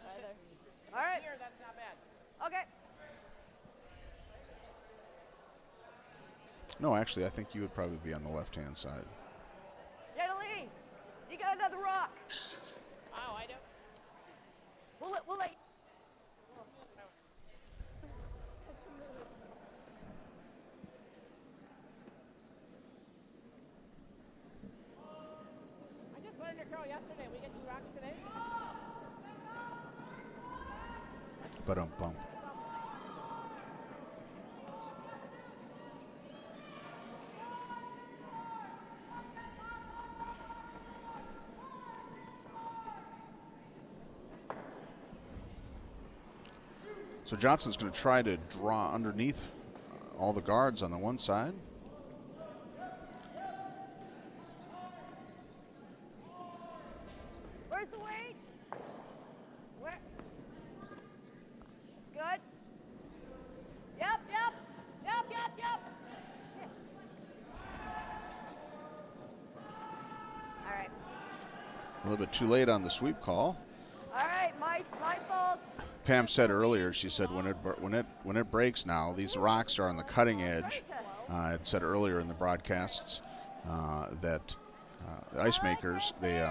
All right. Here, that's not bad. Okay. No, actually, I think you would probably be on the left-hand side. Jenny, you got another rock. Oh, I do. We'll let I just learned your curl yesterday. We get 2 rocks today. But bump. So Johnson's going to try to draw underneath all the guards on the one side. Where's the weight? Where? Good. Yep. Shit. All right. A little bit too late on the sweep call. All right, my fault. Pam said earlier, she said when it breaks now, these rocks are on the cutting edge. I had said earlier in the broadcasts that the ice makers, they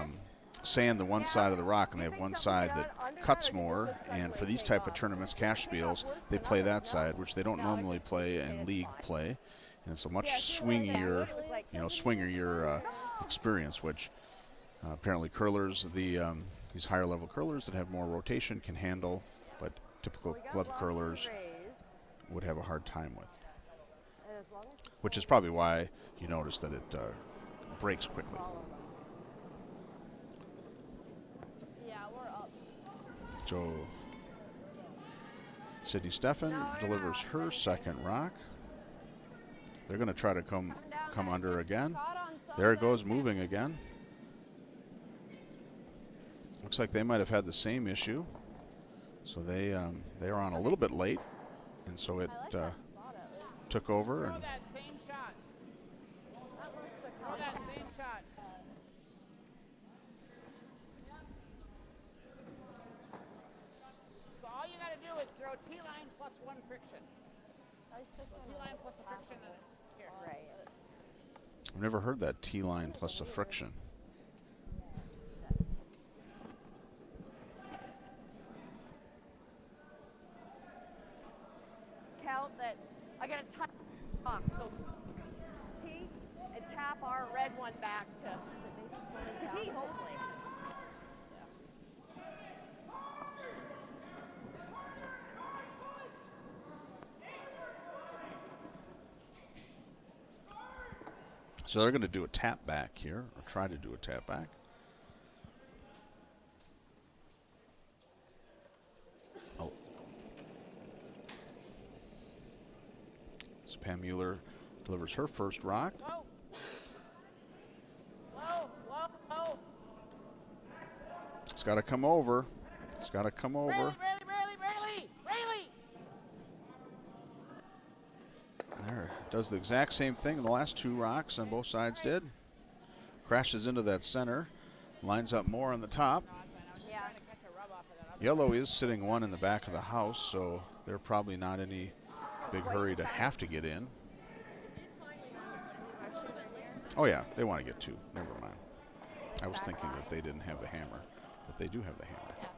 sand the one side of the rock and they have one side that cuts more. And for these type of tournaments, cash spiels, they play that side, which they don't normally play in league play. And it's a much swingier experience, which apparently curlers, these higher level curlers that have more rotation can handle, but typical club curlers would have a hard time with. Which is probably why you notice that it breaks quickly. Yeah, we're up. So Sydney Stefan delivers her second rock. They're going to try to come under again. There it goes, moving again. Looks like they might have had the same issue. So they are on a little bit late, and so it took over. Throw And that same shot. Throw that same shot. So all you got to do is throw T-line plus 1 friction. So T-line plus a friction here. Right. I've never heard that T-line plus a friction. out that I got to top, so T and tap our red one back to T, hopefully. So they're going to do a tap back here, or try to do a tap back. Oh. So Pam Mueller delivers her first rock. Whoa. Whoa, whoa, whoa. It's got to come over. It's got to come over. Rayleigh. There, does the exact same thing in the last two rocks on both sides did. Crashes into that center, lines up more on the top. Yeah. Yellow is sitting one in the back of the house, so they're probably not in any big hurry to have to get in. Oh yeah, they want to get two. Never mind. I was thinking that they didn't have the hammer, but they do have the hammer. Yeah.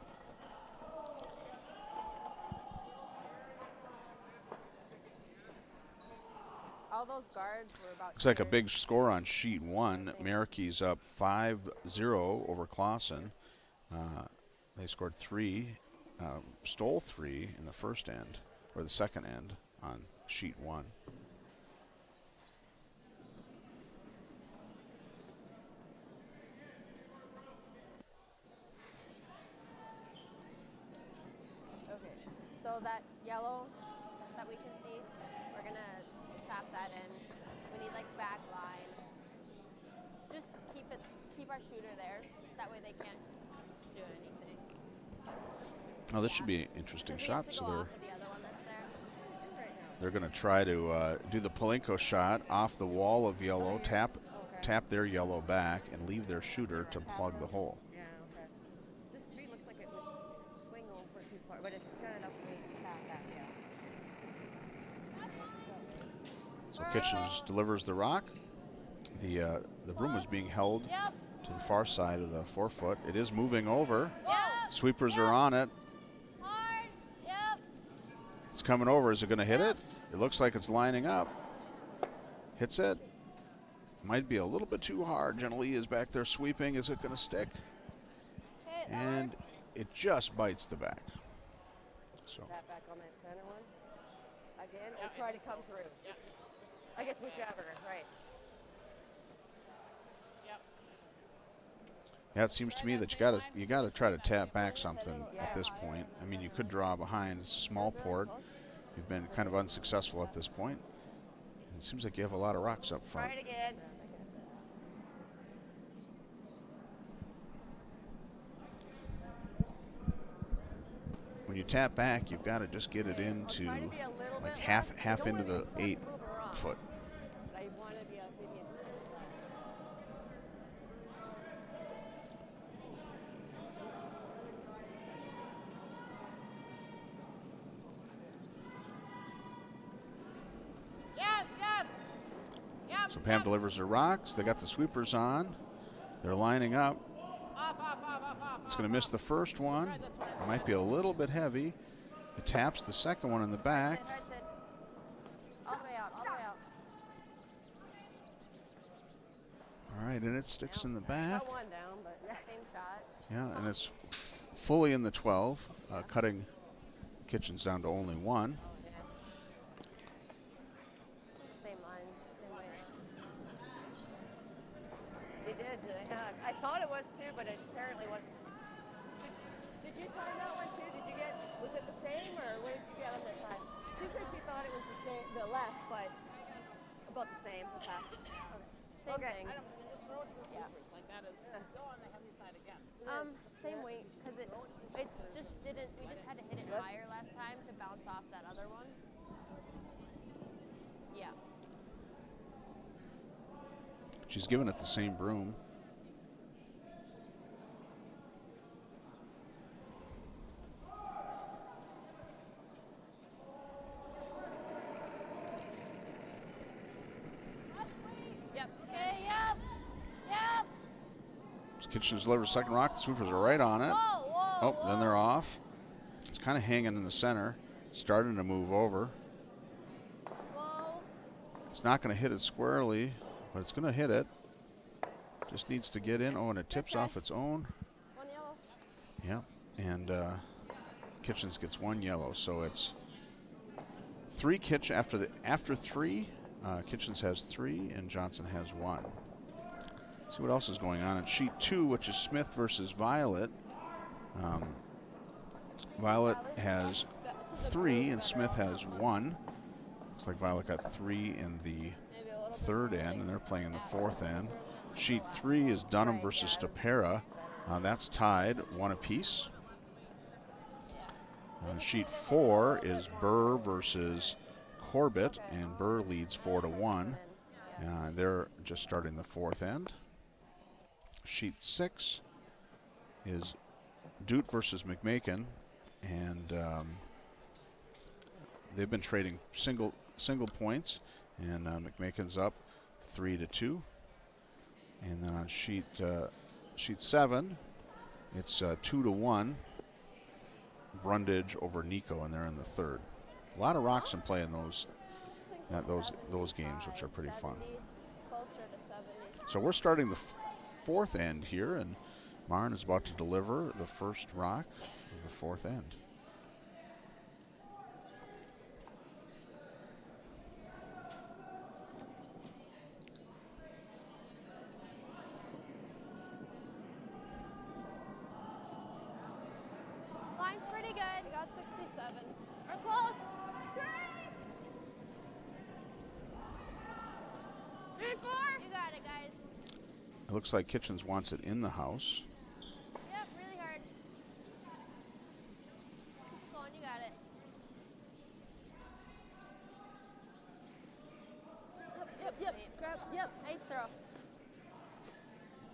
All those guards were about. Looks like a big score on sheet one. Mariky's up 5-0 over Clausen. They scored three, stole three in the first end, or the second end on sheet one. Okay. So that yellow that we can see, we're gonna tap that in. We need like back line. Just keep our shooter there. That way they can't do anything. Oh, this should be an interesting Does he have shot. to So go off of the other one that's there? they're going to try to do the Palenko shot off the wall of yellow, tap their yellow back, and leave their shooter to plug the hole. Yeah, okay. This to me looks like it would swing over too far, but it's got enough weight to tap that, yeah. So Kitchens delivers the rock. The broom is being held to the far side of the forefoot. It is moving over. Sweepers are on it. Hard. Yep. It's coming over. Is it going to hit it? It looks like it's lining up. Hits it. Might be a little bit too hard. Gentilly is back there sweeping. Is it going to stick? Okay, that And works. it just bites the back. So Tap back on that center one. Again, or try to come through. I guess whichever, right. yeah, it seems to me that you gotta try to tap back something at this point. I mean, you could draw behind. It's a small port. You've been kind of unsuccessful at this point. It seems like you have a lot of rocks up front. Try it again. When you tap back, you've got to just get it into Try to be a little like bit half less. half Don't into wanna the be 8 moving around. foot. I want to be maybe Yes. Yep. So Pam delivers her rocks. They got the sweepers on. They're lining up. Off. It's going to miss the first one. It might be a little bit heavy. It taps the second one in the back. Right, Sid. All the way out. All the way out. All right, and it sticks in the back. got one down, but Same shot. Yeah, and it's fully in the 12, cutting Kitchens down to only one. Same line. Same way. they did. I thought it was too, but it apparently wasn't. Did you time that one too? Did you get? Was it the same, or what did you get on the time? She said she thought it was the same, the less, but about the same. Okay. Same Okay. thing. I don't just throw it to the sweepers like that. It's still on the heavy side again. Same weight, because it just didn't. We just had to hit it higher last time to bounce off that other one. Yeah. She's given it the same broom. Yep. Okay, yep. Kitchens delivers second rock. The sweepers are right on it. Whoa. Oh, then they're off. It's kind of hanging in the center, starting to move over. It's not going to hit it squarely, but it's going to hit it. Just needs to get in. Oh, and it tips off its own. One yellow. Yeah, and Kitchens gets 1 yellow, so it's 3 after 3. Kitchens has 3 and Johnson has 1. See what else is going on in sheet 2, which is Smith versus Violet. Violet has 3 and Smith has 1. Looks like Violet got 3 in the third end, and they're playing in the fourth end. Sheet 3 is Dunham versus Stapera. That's tied 1 apiece. Sheet 4 is Burr versus Corbett, and Burr leads 4-1. They're just starting the fourth end. Sheet 6 is Doot versus McMakin, and they've been trading single points, and McMakin's up 3-2. And then on sheet 7, it's 2-1. Brundage over Nico, and they're in the third. A lot of rocks in play in those games, which are pretty fun. Closer to 70. So we're starting the fourth end here, and Marn is about to deliver the first rock of the fourth end. Line's pretty good. You got 67. We're close. 3-4. You got it, guys. It looks like Kitchens wants it in the house. Yep, really hard. Keep going, you got it. Yep. Grab, yep, ace throw.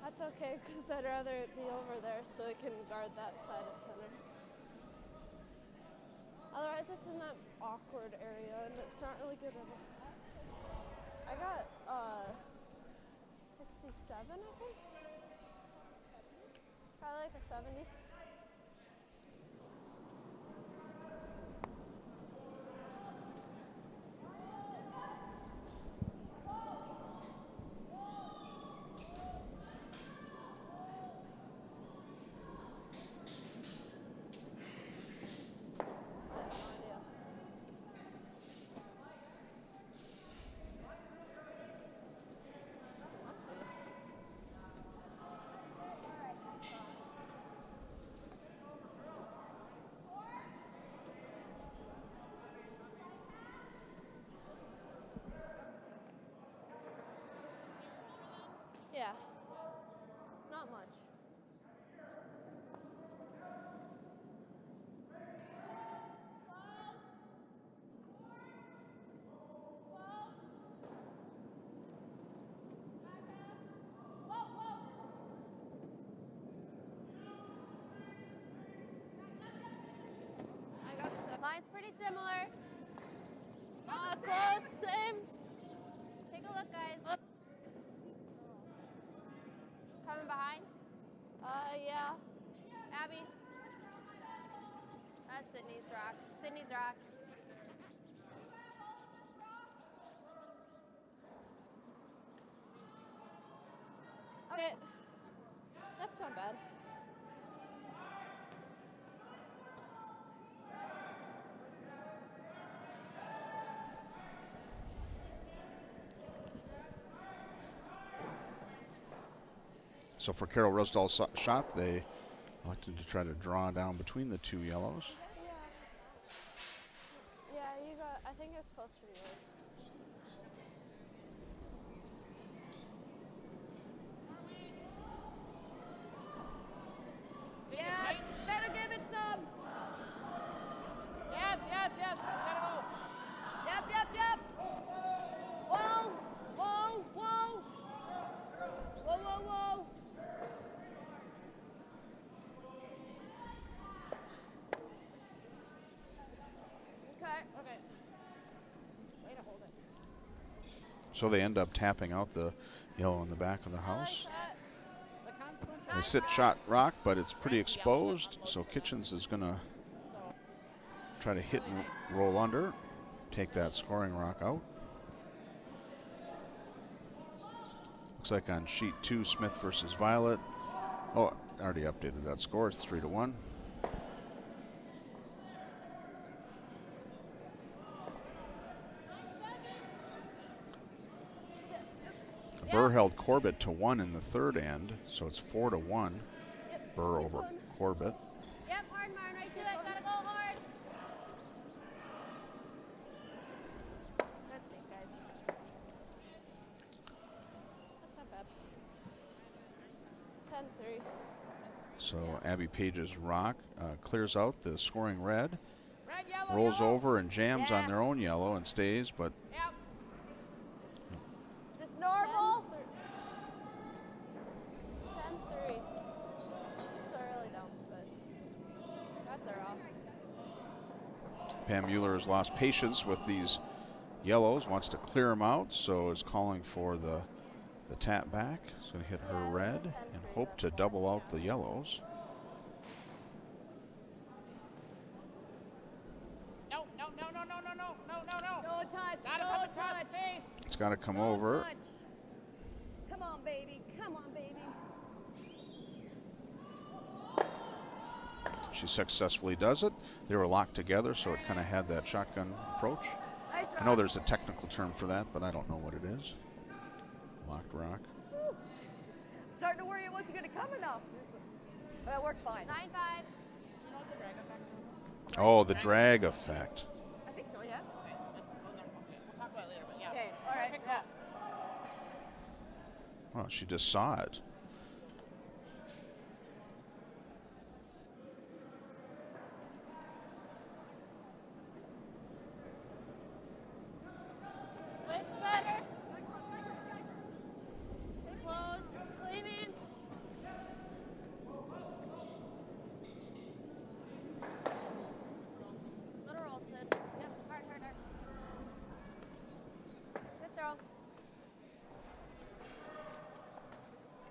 That's okay, because I'd rather it be over there so it can guard that side of center. Otherwise, it's in that awkward area, and it's not really good at it. I got 67, I think. Probably like a 70. Yeah. Not much. I got some. Mine's pretty similar. Close, same. Take a look, guys. Coming behind? Yeah. Abby? That's Sydney's rock. Sydney's rock. Okay. That's not bad. So for Carol Rusdahl's shot, they elected to try to draw down between the 2 yellows. Yeah, you got, I think it's supposed to be yours. Yeah, better give it some. Yes. We gotta go. Yep. Whoa. Okay. Way to hold it. So they end up tapping out the yellow in the back of the house. The consequence They is sit shot rock, but it's pretty exposed, so Kitchens is going to try to hit and roll under, take that scoring rock out. Looks like on sheet 2, Smith versus Violet. Oh, I already updated that score. It's 3-1. Burr held Corbett to 1 in the third end, so it's 4-1. Burr over Corbett. Yep, hard, Martin, right to it. Gotta go hard. That's it, guys. That's not bad. 10-3. So Abby Page's rock clears out the scoring red, Red, yellow, rolls yellow. over and jams on their own yellow and stays, but Yep. Just normal. 10-3. So early down, but got there off. Pam Mueller has lost patience with these yellows, wants to clear them out, so is calling for the tap back. She's going to hit her red and hope to double out the yellows. No, no, no, no, no, no, no, no, no, no. No touch. Gotta no come across touch. the face. It's got to come No over. touch. Come on, baby. Come on, baby. She successfully does it. They were locked together, so it kind of had that shotgun approach. Nice I know rock. there's a technical term for that, but I don't know what it is. Locked rock. Woo. Starting to worry it wasn't going to come enough. But it worked fine. 9-5. Do you know what the drag effect is? Oh, the drag effect. I think so, yeah. Okay, we'll talk about it later, but yeah. Okay, all right, Perfect yeah. call. Oh, she just saw it. It's better. Stay close. Cleaning. Let her roll, Sid. Yep, hard, hard, hard. Good throw.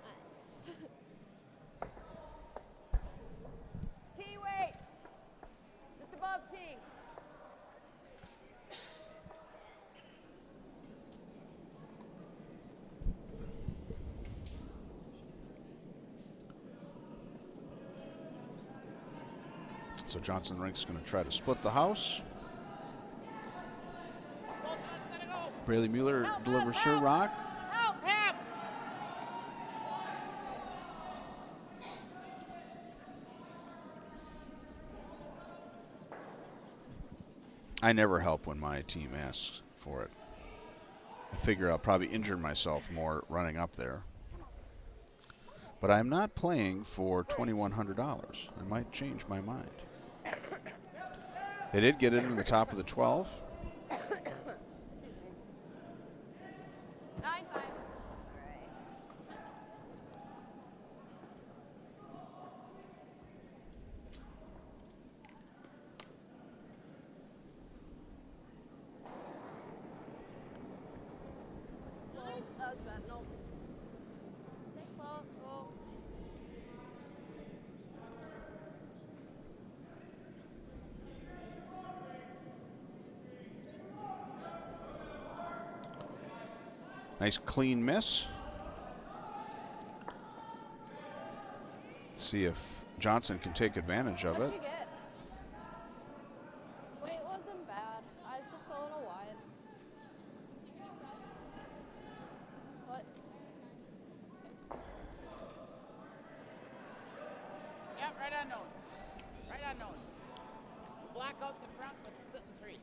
Nice. Tee weight. Just above tee. So Johnson Rink's going to try to split the house. Both of us gotta go. Braylee Mueller Help, delivers help, her help. rock. Help him! I never help when my team asks for it. I figure I'll probably injure myself more running up there. But I'm not playing for $2,100. I might change my mind. They did get it in the top of the 12. 9-5. That was bad. Nope. Stay close. Go. Nice clean miss. See if Johnson can take advantage of it. What'd you get? Weight wasn't bad. I was just a little wide. What? Yep, right on nose. Right on nose. Black out the front with sitting three.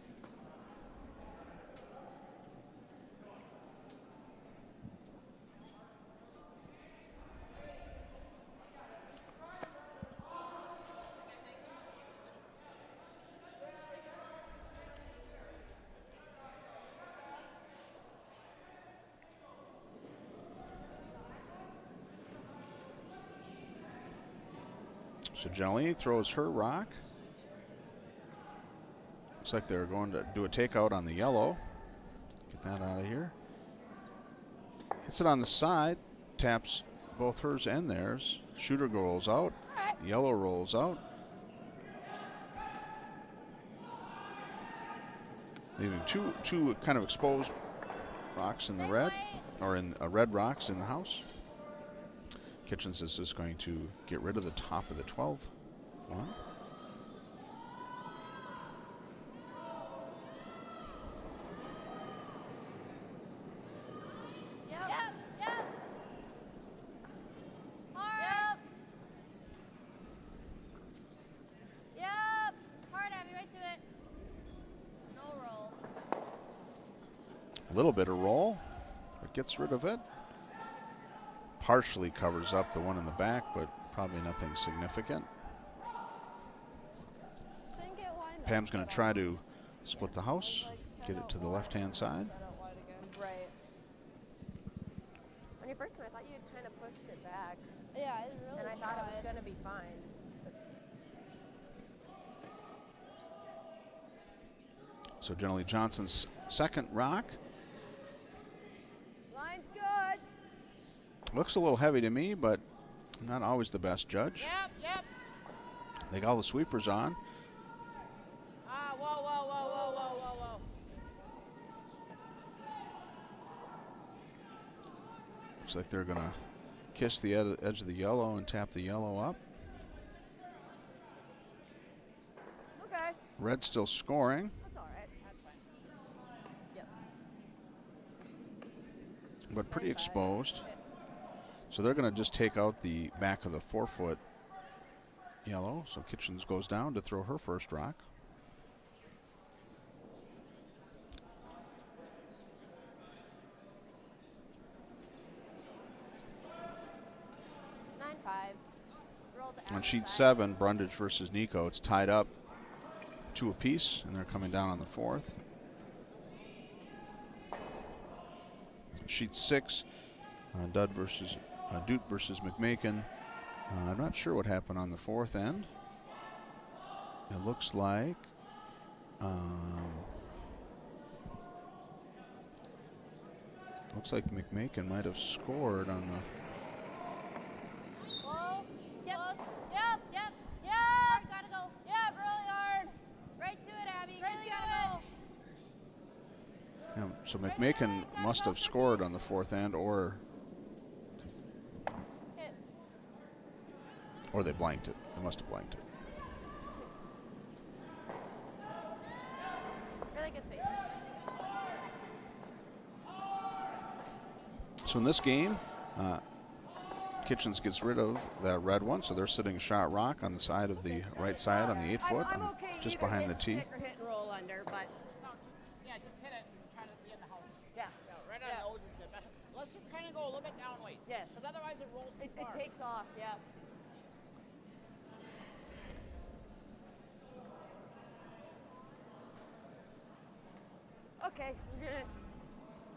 So Janelle throws her rock. Looks like they're going to do a takeout on the yellow. Get that out of here. Hits it on the side. Taps both hers and theirs. Shooter rolls out. Yellow rolls out. Leaving two kind of exposed rocks in the red. or in red rocks in the house. Kitchens is just going to get rid of the top of the 12 one. Yep. Hard. Yep. Hard, Abby, right to it. No roll. A little bit of roll, but gets rid of it. Partially covers up the one in the back, but probably nothing significant. Didn't get lined up. Pam's going to try to split the house, get it to the left-hand side. Right. When you first went, I thought you had kind of pushed it back. Yeah, I really And I thought it was going to be fine. So generally Johnson's second rock. Line's good. Looks a little heavy to me, but I'm not always the best judge. Yep. They got all the sweepers on. Ah, whoa. Looks like they're going to kiss the edge of the yellow and tap the yellow up. Okay. Red still scoring, That's all right. That's fine. Yep. but pretty exposed. So they're going to just take out the back of the 4-foot yellow. So Kitchens goes down to throw her first rock. On sheet 7, Brundage versus Nico, it's tied up 2 apiece, and they're coming down on the 4th. Sheet 6, Dutt versus McMakin. I'm not sure what happened on the 4th end. It looks like McMakin might have scored on the. Whoa. Yep. Yep. Hard, gotta go. Yep, really hard. Right to it, Abby. Really gotta go. Yeah, so McMakin must have scored on the 4th end, or Hit. they blanked it. They must have blanked it. Really good save. So in this game, Kitchens gets rid of that red one, so they're sitting shot rock on the side of the right side on the 8-foot, I'm okay just either behind the hit tee. stick or hit and roll under, but No, just hit it and try to be in the house. yeah. Right on nose is good. But let's just kind of go a little bit down weight. Yes. Because otherwise it rolls too It far. takes off, yeah. Okay,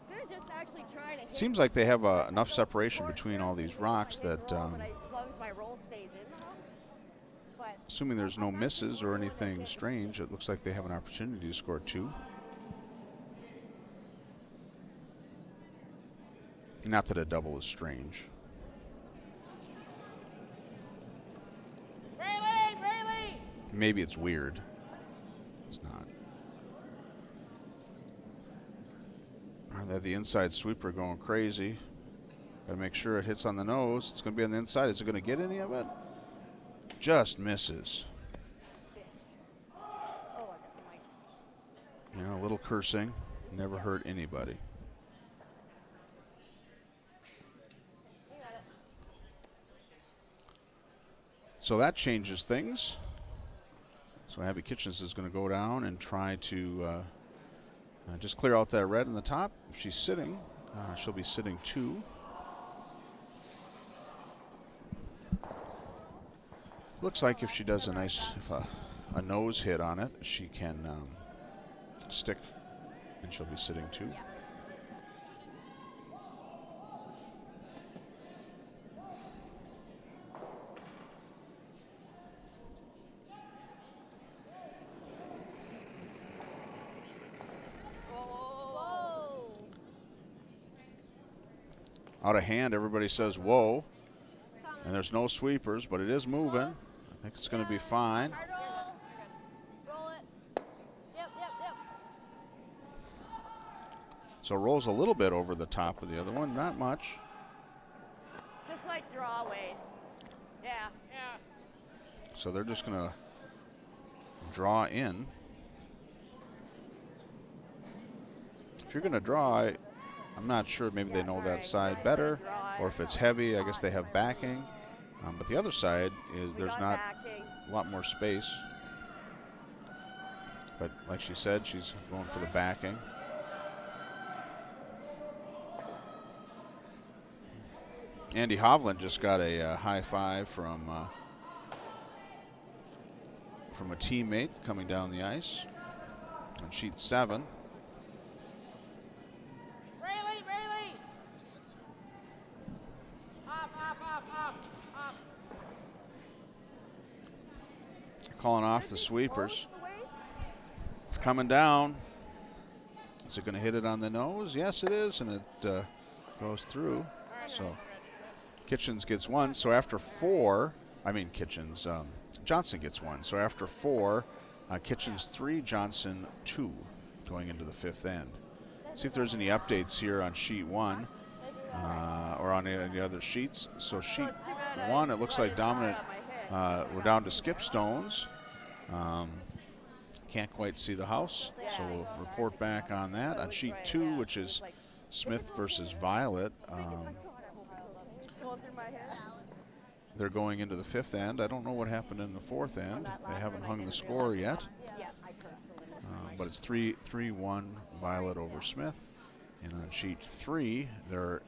they're just actually trying to hit. Seems like they have enough separation between all these rocks that, as long as my roll stays in the house. But assuming there's no misses or anything strange, it looks like they have an opportunity to score 2. Not that a double is strange. Rayleigh! Maybe it's weird. It's not. They have the inside sweeper going crazy. Got to make sure it hits on the nose. It's going to be on the inside. Is it going to get any of it? Just misses. oh, I got the mic. You know, a little cursing. Never hurt anybody. So that changes things. So Abby Kitchens is going to go down and try to just clear out that red in the top. If she's sitting, she'll be sitting 2. Looks like if she does a nose hit on it, she can stick, and she'll be sitting 2. Yeah. Whoa. Out of hand, everybody says whoa, and there's no sweepers, but it is moving. I think it's going to be fine. Hard roll. Roll it. Yep. So rolls a little bit over the top of the other one, not much. Just like draw, Wade. Yeah. Yeah. So they're just going to draw in. If you're going to draw, I'm not sure. Maybe they know that side better, or if it's heavy, I guess they have backing. But the other side is there's not a lot more space. But like she said, she's going for the backing. Andy Hovland just got a high five from a teammate coming down the ice on sheet 7. Rayleigh! Off. Calling off the sweepers. It's coming down. Is it going to hit it on the nose? Yes, it is, and it goes through. So Kitchens gets 1. So after 4, Johnson gets 1. So after 4, Kitchens 3, Johnson 2, going into the 5th end. See if there's any updates here on sheet 1 or on any of the other sheets. So sheet 1, it looks like dominant. We're down to skip stones. Can't quite see the house, so we'll report back on that. On sheet 2, which is Smith versus Violet, they're going into the 5th end. I don't know what happened in the 4th end. They haven't hung the score yet. But it's 3-1 Violet over Smith. And on sheet 3, they're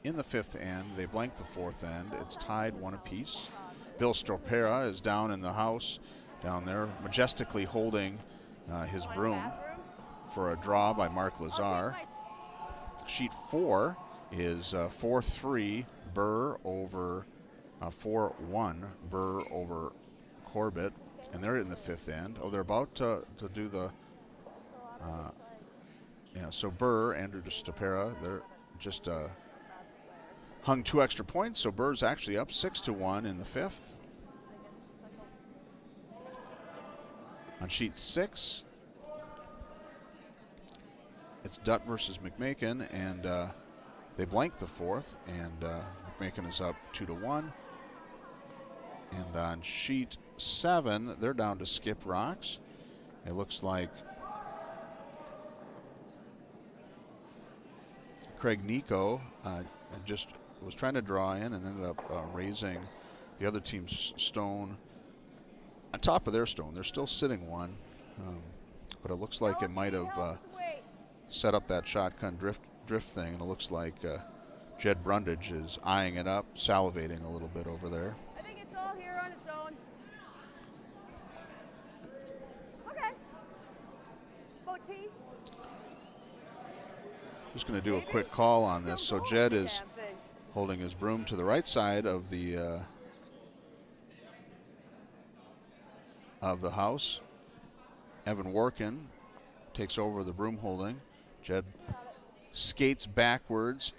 in the 5th end. They blanked the 4th end. It's tied 1 apiece. Bill Stopera is down in the house, down there, majestically holding his broom for a draw by Mark Lazar. Sheet 4 is 4-3 Burr over 4-1 Burr over Corbett, and they're in the 5th end. Oh, they're about to do the so Burr, Andrew Stopera, they're just hung 2 extra points, so Burr's actually up 6-1 in the 5th. On sheet 6, it's Dutt versus McMakin, and they blanked the 4th, and McMakin is up 2-1. And on sheet 7, they're down to skip rocks. It looks like Craig Nico just was trying to draw in and ended up raising the other team's stone on top of their stone. They're still sitting 1, but it looks like it might have set up that shotgun drift thing, and it looks like Jed Brundage is eyeing it up, salivating a little bit over there. I think it's all here on its own. Okay. Boti. Just going to do a quick call on this. So Jed is holding his broom to the right side of the house. Evan Workin takes over the broom holding. Jed skates backwards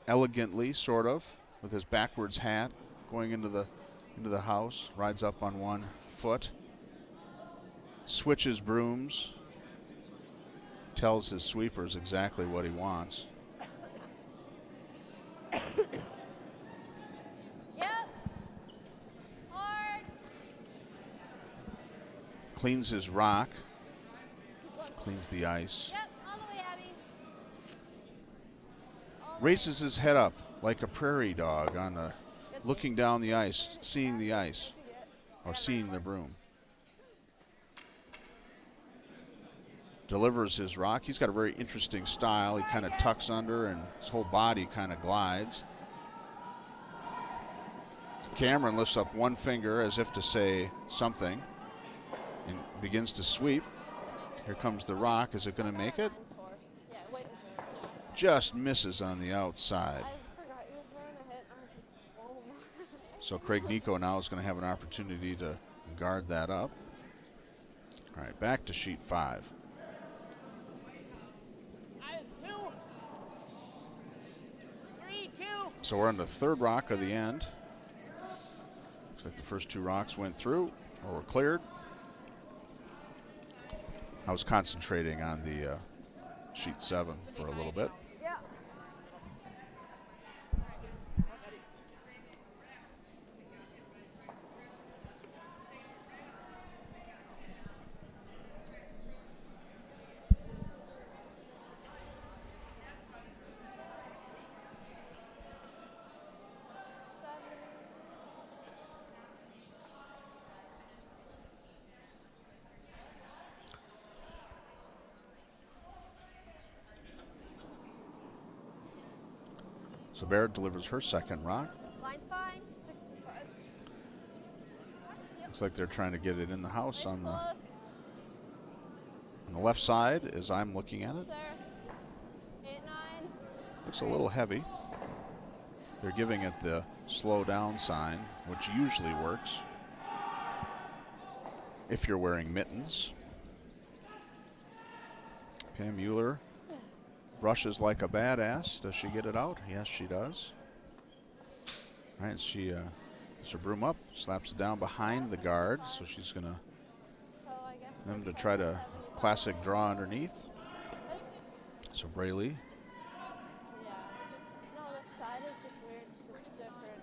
elegantly, sort of, with his backwards hat, going into the house. Rides up on 1 foot. Switches brooms. Tells his sweepers exactly what he wants. Yep. Hard. Cleans his rock. Cleans the ice. Yep. All the way, Abby. Raises his head up like a prairie dog looking down the ice, seeing the ice, or seeing the broom. Delivers his rock. He's got a very interesting style. He kind of tucks under and his whole body kind of glides. Cameron lifts up 1 finger as if to say something and begins to sweep. Here comes the rock. Is it going to make it? Yeah, wait. Just misses on the outside. I forgot you were throwing a hit. I was like, oh my. So Craig Nico now is going to have an opportunity to guard that up. All right, back to sheet 5. So we're on the 3rd rock of the end. Looks like the first 2 rocks went through or were cleared. I was concentrating on the sheet 7 for a little bit. Yeah. So Barrett delivers her second rock. Line's fine. 65. Looks like they're trying to get it in the house on the Close. left side as I'm looking at it. Sir. 8, 9. Looks a little heavy. They're giving it the slow down sign, which usually works if you're wearing mittens. Pam Mueller brushes like a badass. Does she get it out? Yes, she does. All right, she puts her broom up, slaps it down behind the guard, so she's going to So I guess them to try to classic draw underneath. So Braley, yeah. No, this side is just weird. It's different.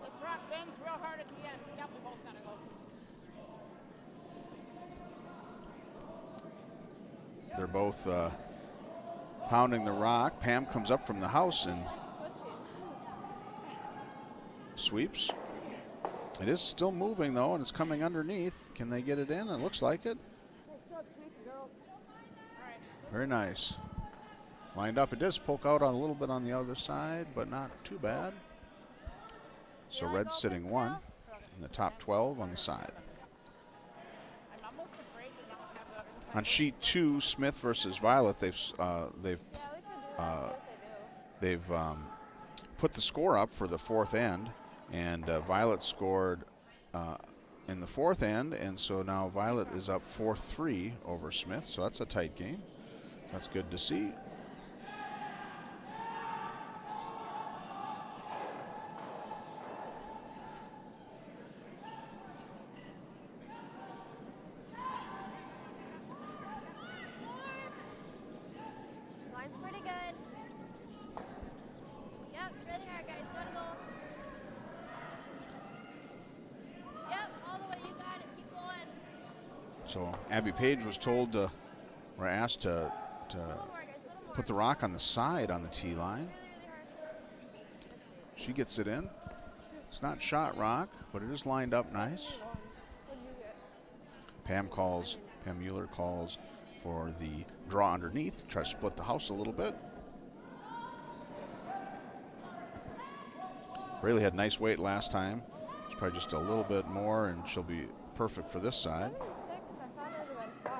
Let's rock bends real hard at the end. Yep, we both gotta go. they're both pounding the rock. Pam comes up from the house and sweeps. It is still moving though, and it's coming underneath. Can they get it in? It looks like it. Nice job sweeping, girls. Very nice. Lined up. It does poke out on a little bit on the other side, but not too bad. So red's sitting 1 in the top 12 on the side. I'm almost afraid we don't have the other On sheet 2, Smith versus Violet, they've Yeah, we could do that. See what they do. they've put the score up for the 4th end, and Violet scored in the 4th end, and so now Violet is up 4-3 over Smith. So that's a tight game. That's good to see. Line's pretty good. Yep, really hard, guys. Gotta go. Yep, all the way. You got it. Keep going. So Abby Page was told to, or asked to Little more, guys. Little more. put the rock on the side on the tee line. Really hard. She gets it in. It's not shot rock, but it is lined up nice. What'd you get? Pam Mueller calls for the draw underneath, try to split the house a little bit. Braley had nice weight last time. It's probably just a little bit more, and she'll be perfect for this side. 76. I thought it would have been fine.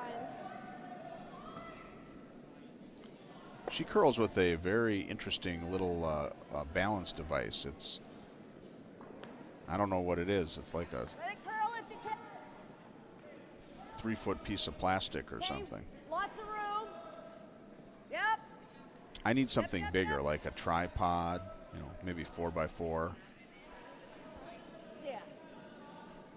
She curls with a very interesting little balance device. I don't know what it is. It's like a Let it curl if you can. 3-foot piece of plastic or Okay, something. Lots of room. Yep. I need something yep, bigger, yep. like a tripod, maybe 4x4. Yeah.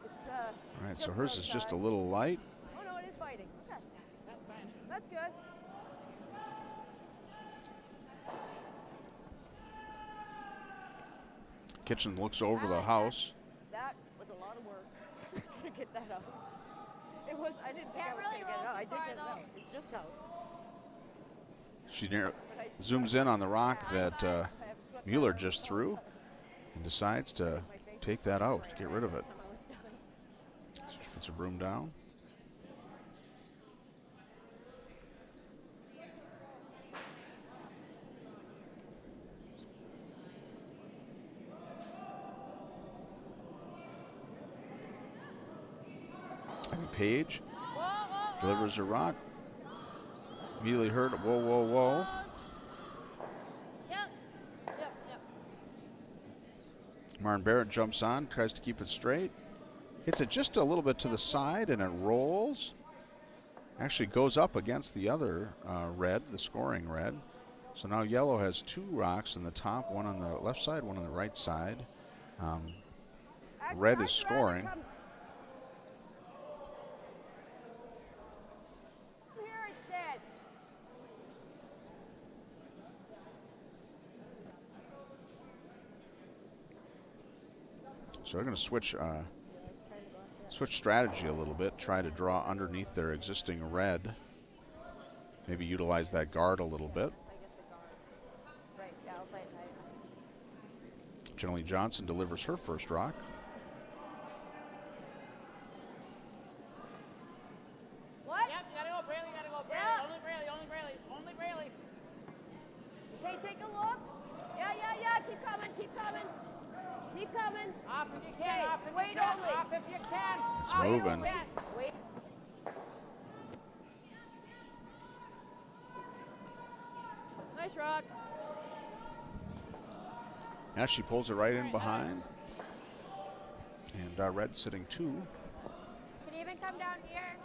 It's All right, so just hers is just a outside. little light. Oh no, it is biting. Okay. That's fine. That's good. Kitchen looks over the house. That was a lot of work to get that out. It was. I didn't think Can't I was really gonna get it roll out. I too did far, get it out. though. It's just out. She But I zooms in on the rock that I haven't swept Mueller that just out. threw and decides to take that out, get rid of it. Time I was done. So she puts her broom down. Abby Page Whoa, whoa, whoa. delivers her rock. Immediately heard, whoa, whoa, whoa. Yep. Yep, yep. Martin Barrett jumps on, tries to keep it straight. Hits it just a little bit to the side, and it rolls. Actually goes up against the other red, the scoring red. So now yellow has 2 rocks in the top, one on the left side, one on the right side. Actually, Red I'd is rather scoring. So they're going to switch strategy a little bit, try to draw underneath their existing red. Maybe utilize that guard a little bit. If I get the guard. Right, yeah, I'll play it tight. Generally, Johnson delivers her first rock. What? Yep, you gotta go, Braley, you gotta go, Braley. Yeah. Only Braley, only Braley, only Braley. Okay, take a look. Yeah. Keep coming, keep coming. Keep coming. Off if you Okay, can, off if wait you can, only. off if you can. It's off if you moving. can. Wait. Nice rock. Now she pulls it right in behind. And red sitting 2. Can you even come down here?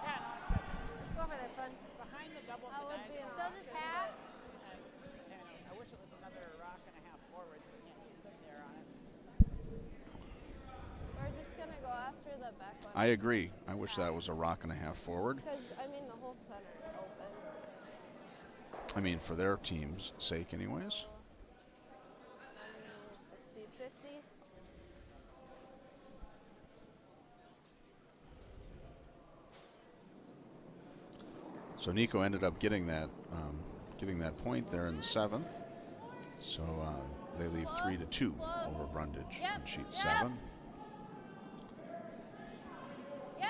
Yeah, no, it's good. Let's go for this one. Behind the double. That would be diagonal. still just half. I wish it was another rock and a half forward, so you can't just sit there on it. We're just gonna go after the back one. I agree. I wish that was a rock and a half forward. Because I mean the whole center is open. I mean, for their team's sake anyways. 60-50. So Nico ended up getting that point there in the 7th. So they leave 3-2 over Brundage Yep, in sheet yep. 7. Yep.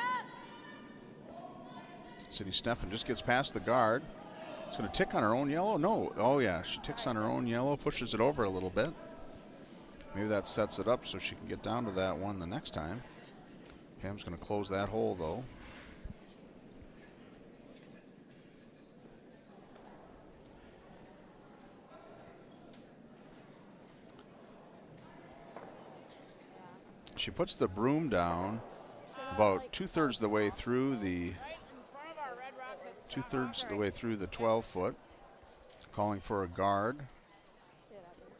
Cindy Steffen just gets past the guard. It's going to tick on her own yellow. No. Oh, yeah. She ticks on her own yellow, pushes it over a little bit. Maybe that sets it up so she can get down to that one the next time. Pam's going to close that hole, though. She puts the broom down about 2/3 the way through the Right in front of our red rock. That's 2/3 of the way through the 12-foot, calling for a guard. See what happens.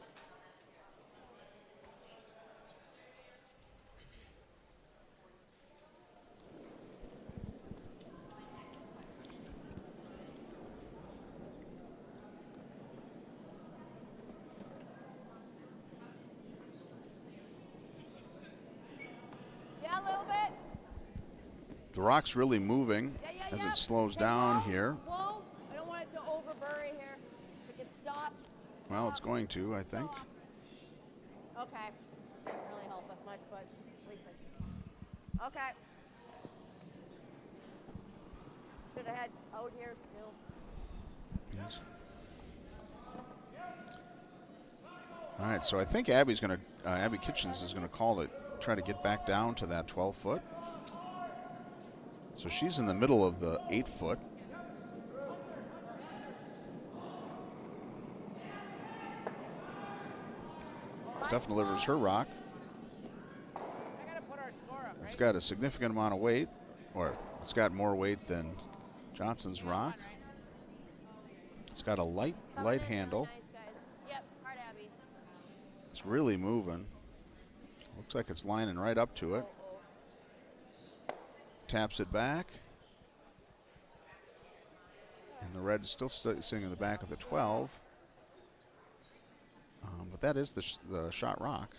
Yeah, a little bit. The rock's really moving as Yeah. it slows Okay, down whoa, here. Whoa. I don't want it to overbury here. If it gets stopped. Well, it's going to, I think. Okay. Didn't really help us much, but at least I. Okay. Should have had out here still. Yes. All right, so I think Abby's going to, Abby Kitchens is going to call it, try to get back down to that 12-foot. So she's in the middle of the 8-foot. Steffen delivers her rock. I gotta put our score up, It's right? got a significant amount of weight, or it's got more weight than Johnson's rock. It's got a light Coming in handle. Really nice, guys. Yep, hard Abby. It's really moving. Looks like it's lining right up to it. Taps it back. And the red is still sitting in the back of the 12. But that is the shot rock.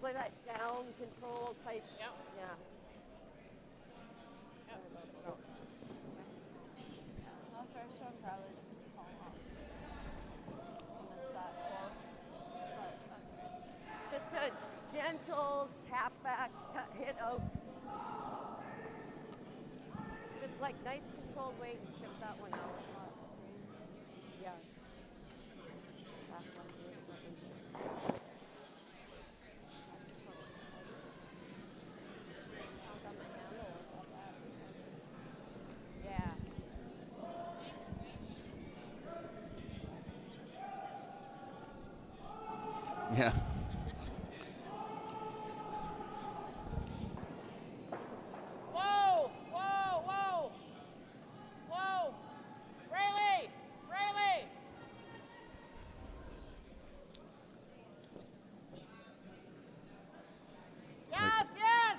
Play that down control type. Yep. Yeah. Well, first one probably just fall off. And it's that close. But that's right. Just a gentle tap back, hit out. Just like nice controlled ways to ship that one out. Yeah. Back one here, that was it. It's not that my handle is up that. Yeah. Yeah. Whoa! Whoa! Whoa! Whoa! Rayleigh! Rayleigh! Yes! Yes!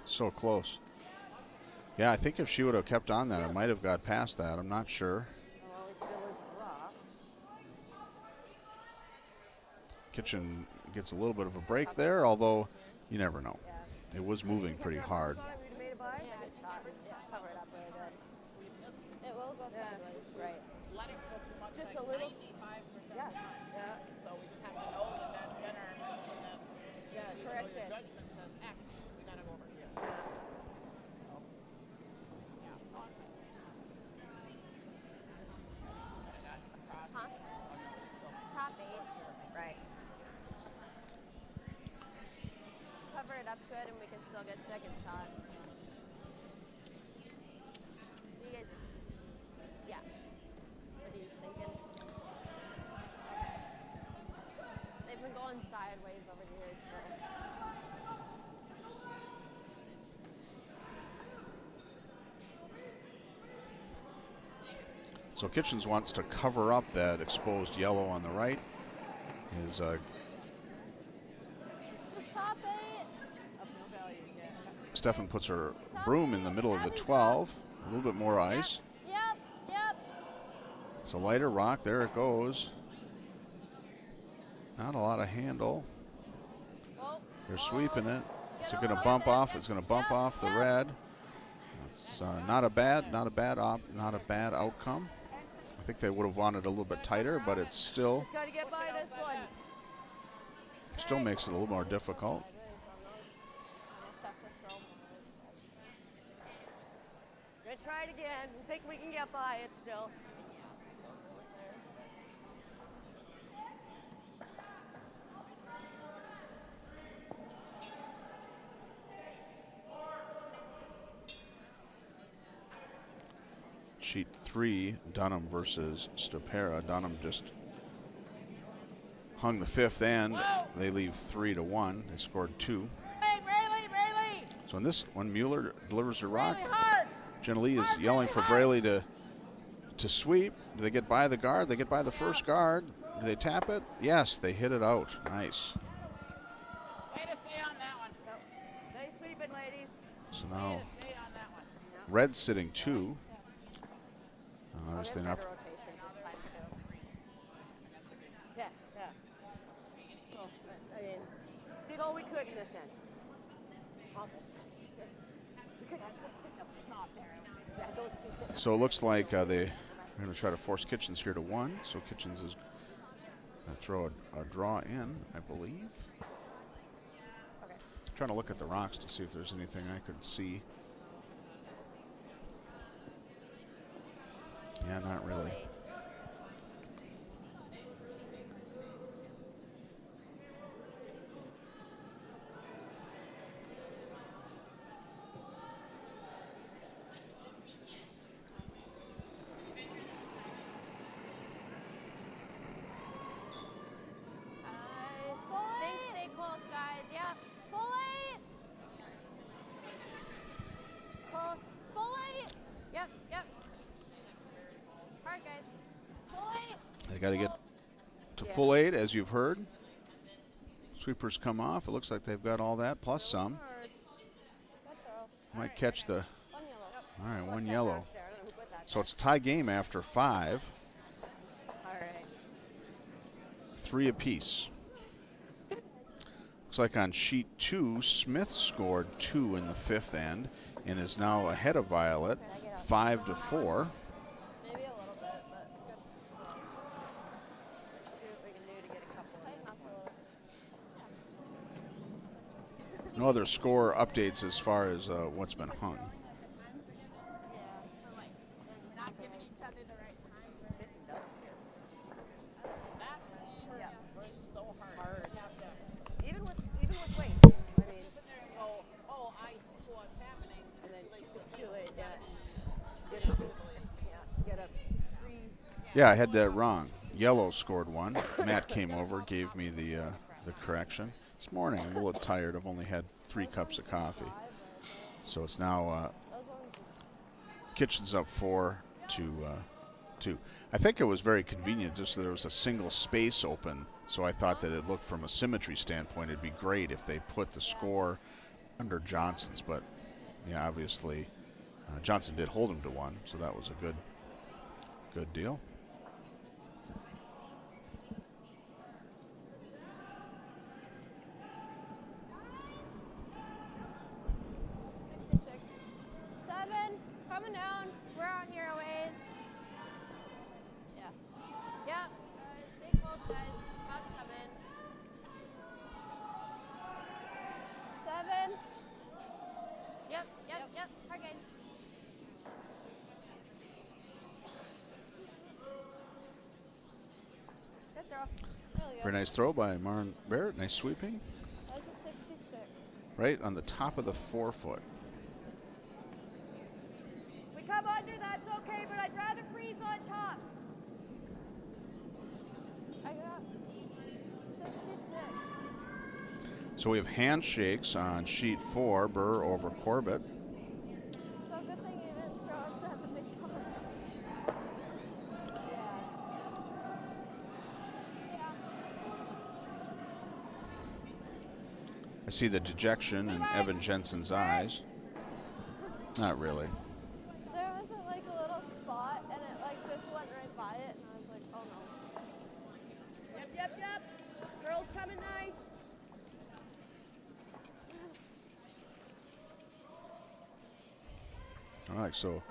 So close. Yeah, I think if she would have kept on that, I might have got past that. I'm not sure. Well, Spiel is rough. Kitchen gets a little bit of a break there, although you never know. Yeah. It was moving pretty hard. We'd have made a buy. Yeah, good shot. Yeah, cover it up really good. It will go sideways. Right. Let it go too much. Just like a little. 95% Yeah. of the time. Yeah. So we just have to know that that's better. And then, Yeah. even though Correct your it. judgment says X, we gotta go over here. Yeah. So, yeah. No, it's fine. Huh? Top 8. Right. Cover it up good and we can still get second shot. You guys, yeah. What are you thinking? They've been going sideways over the years, so. So Kitchens wants to cover up that exposed yellow on the right. His Just top 8. Of no value yet. Stefan puts her broom in the middle of the 12. A little bit more ice. Yep. It's a lighter rock. There it goes. Not a lot of handle. Whoa. They're sweeping it. Is it going to bump off? It's going to bump off the red. It's not a bad outcome. I think they would have wanted a little bit tighter, but it's still Just got to get by this one. still makes it a little more difficult. Gonna try it again. We think we can get by it still. Sheet 3, Dunham versus Stopera. Dunham just hung the 5th end. They leave 3-1. They scored 2. Rayleigh! So in this one, Mueller delivers a rock. Really hard! Jenna Lee is yelling for Braley to sweep. Do they get by the guard? They get by the first guard. Do they tap it? Yes, they hit it out. Nice. Way to stay on that one. Nice sweeping, ladies. So Way now to stay on that one. Red's sitting 2. Obviously Better not. rotations this time too. Yeah. So, I mean, did all we could in this end. Almost. We could have sitting up the top there. Yeah, those two sitting. So it looks like they're going to try to force Kitchens here to 1. So Kitchens is going to throw a draw in, I believe. Okay. Trying to look at the rocks to see if there's anything I could see. Yeah, not really. Think stay close, guys. Yeah. Fully. Close. Fully. Yep. Hard, guys. Fully. They got to get to full 8, as you've heard. Sweepers come off. It looks like they've got all that, plus some. Hard. Good throw. Might catch the... One yellow. All right, 1 yellow. There, I don't know who put that So it's tie game after 5. there. All right. 3 apiece. Looks like on sheet 2, Smith scored 2 in the 5th end and is now ahead of Violet, 5-4. Maybe a little bit, but good. See what we can do to get a couple Tighten of up a little. No other score updates as far as what's been hung. Not giving each other the right time. spitting dust here. That Yeah. works so hard. Hard. You have to Even with weight. I mean, sit there and go, oh, I see what's happening. and then Like, it's too late. Yeah. Get up. Get a free. Yeah, I had that wrong. Yellow scored 1. Matt came over, gave me the correction. This morning, I'm a little tired. I've only had 3 cups of coffee. So it's now Those ones. Kitchens up 4-2. I think it was very convenient just that there was a single space open. So I thought that it looked from a symmetry standpoint, it'd be great if they put the score under Johnson's, but yeah, obviously Johnson did hold him to 1, so that was a good deal. Coming down. We're out here a ways. Yeah. Yep. Stay close, guys. About to come in. 7. Yep. Okay. Good throw. There we go. Very nice throw by Marn Barrett. Nice sweeping. That's a 66. Right on the top of the forefoot. If we come under, that's okay, but I'd rather freeze on top. I got 66. So we have handshakes on sheet 4, Burr over Corbett. So good thing you didn't throw a 75. Yeah. I see the dejection in Evan Jensen's eyes. Not really. There was like a little spot and it like just went right by it and I was like, oh no. Yep. Girls coming nice. All right, so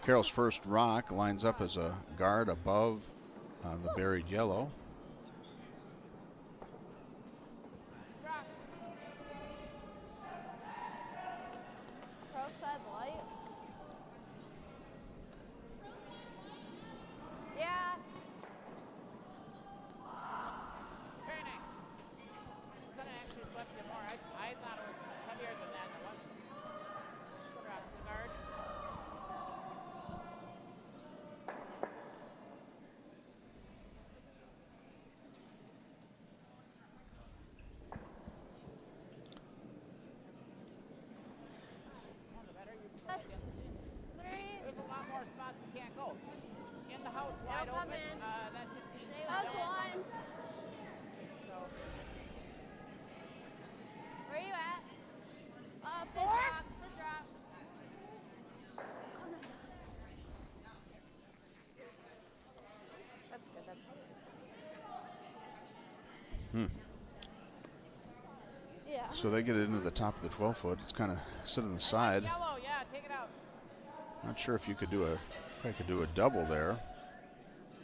Carol's first rock lines up as a guard above the buried yellow. Pro side light. Yeah. Very nice. Could have actually swept it more. I thought it was heavier than that. It wasn't. Put her out to the guard. Yeah, the better you play That's against the team. 3. There's a lot more spots you can't go. In the house wide They'll come open, in. that just needs to That's go. 1. So, Where are you at? 4. Good drop. That's good. That's good. Yeah. So they get it into the top of the 12 foot. It's kind of sit on the side. yellow, yeah, take it out. Not sure if you could do a double there.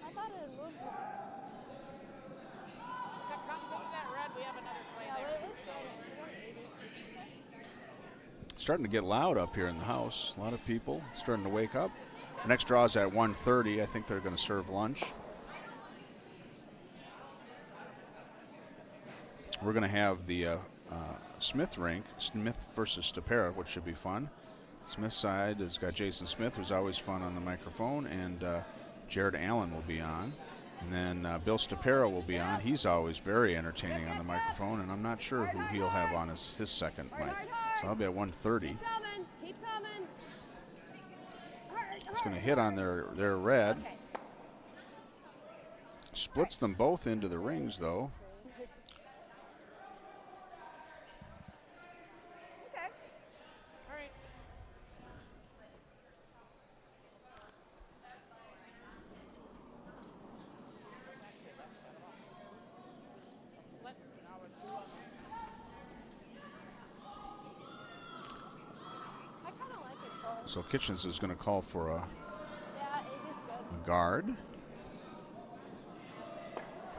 I thought it moved. If it comes into that red, we have another play Yeah, there. it was fine. Starting to get loud up here in the house. A lot of people starting to wake up. Next draw is at 1:30. I think they're going to serve lunch. We're going to have the Smith rink, Smith versus Stapera, which should be fun. Smith side has got Jason Smith, who's always fun on the microphone, and Jared Allen will be on. And then Bill Stapera will be on. He's always very entertaining on the microphone, and I'm not sure who he'll have on his second mic. So I'll be at 1:30. Keep coming. It's going to hit on their red. Okay. Splits them both into the rings, though. Okay. All right. Split, so now we're 2 on them. I kind of like it close. So Kitchens is going to call for a Yeah, 8 is good. guard.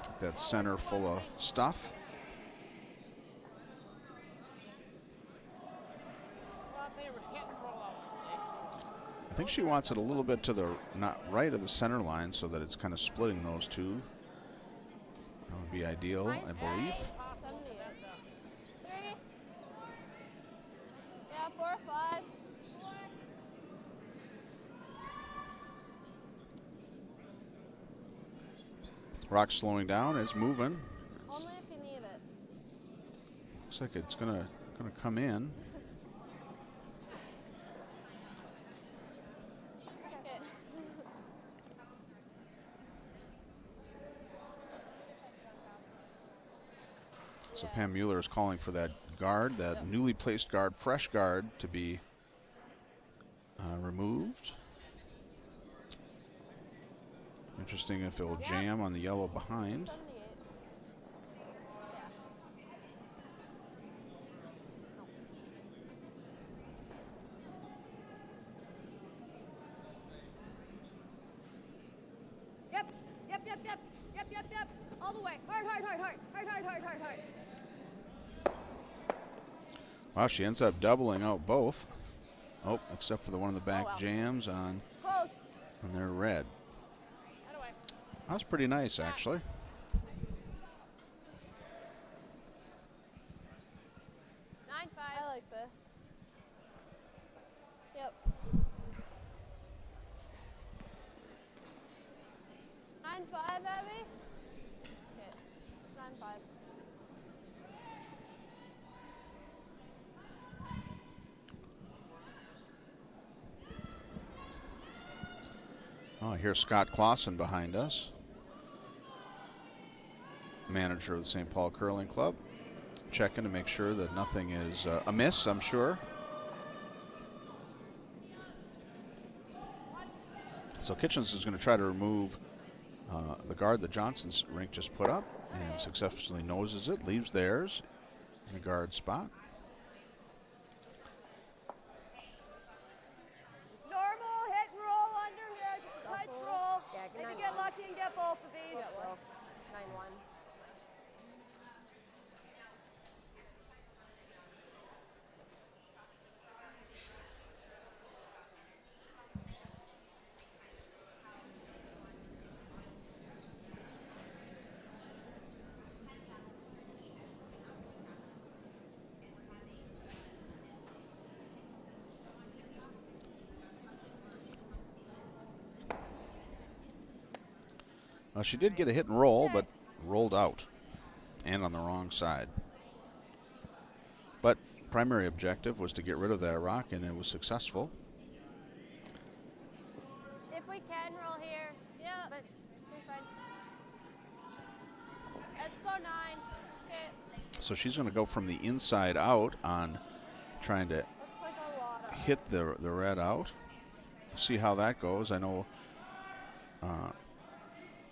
Get that center full of stuff. Well, if they were hit and roll out, let's say. I think she wants it a little bit to the not right of the center line so that it's kind of splitting those two. That would be ideal, I believe. 78. 3. Yeah, 4 or 5. Rock slowing down, it's moving. It's, Only if you need it. looks like it's gonna come in. Okay. So Pam Mueller is calling for that guard, that newly placed guard, fresh guard, to be removed. Interesting if it'll jam on the yellow behind. 78. Yep. All the way. Hard. Wow, she ends up doubling out both. Oh, except for the one in the back jams on, Close. on their red. That away. That was pretty nice, actually. 9-5. I like this. Yep. 9-5, Abby? Okay. 9-5. Oh, here's Scott Clausen behind us, manager of the St. Paul Curling Club, checking to make sure that nothing is amiss, I'm sure. So Kitchens is going to try to remove the guard that Johnson's rink just put up and successfully noses it, leaves theirs in the guard spot. Normal hit and roll under here. Just a touch roll. Yeah, Maybe get lucky and get both of these. 9-1. She did get a hit and roll, but rolled out and on the wrong side. But primary objective was to get rid of that rock, and it was successful. If we can roll here. Yeah. But it's fine. Let's go 9. Okay. So she's going to go from the inside out on trying to Looks like a lot of hit the red out. See how that goes. I know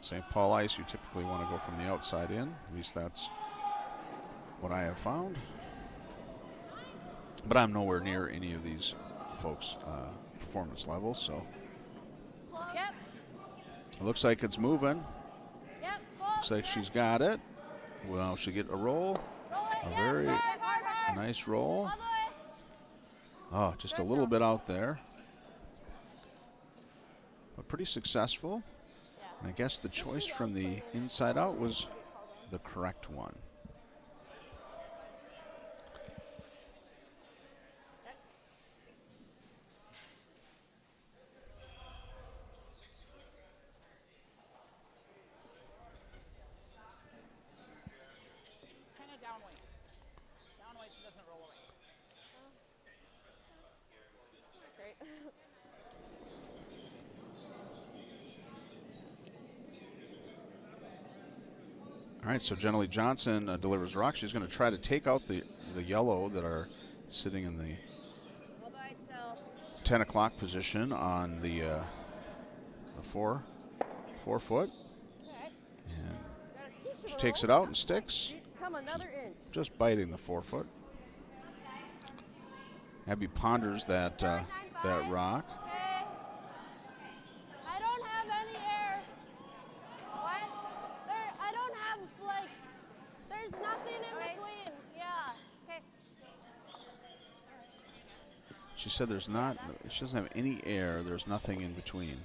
St. Paul ice, you typically want to go from the outside in. At least that's what I have found. But I'm nowhere near any of these folks' performance levels, so Yep. it looks like it's moving. Yep. Looks like she's got it. Well, she get a roll, a very nice roll. Oh, just a little bit out there, but pretty successful. And I guess the choice from the inside out was the correct one. Kind of downweight. Downweight so it doesn't roll away. Great. All right, so Jenny Johnson delivers rock. She's going to try to take out the yellow that are sitting in the All by itself. 10 o'clock position on the 4 foot. And she takes it out and sticks, Come another inch. just biting the 4 foot. Abby ponders that rock. Okay. I don't have any air. What? I don't have, like, there's nothing in between. Yeah. Okay. She said she doesn't have any air. There's nothing in between.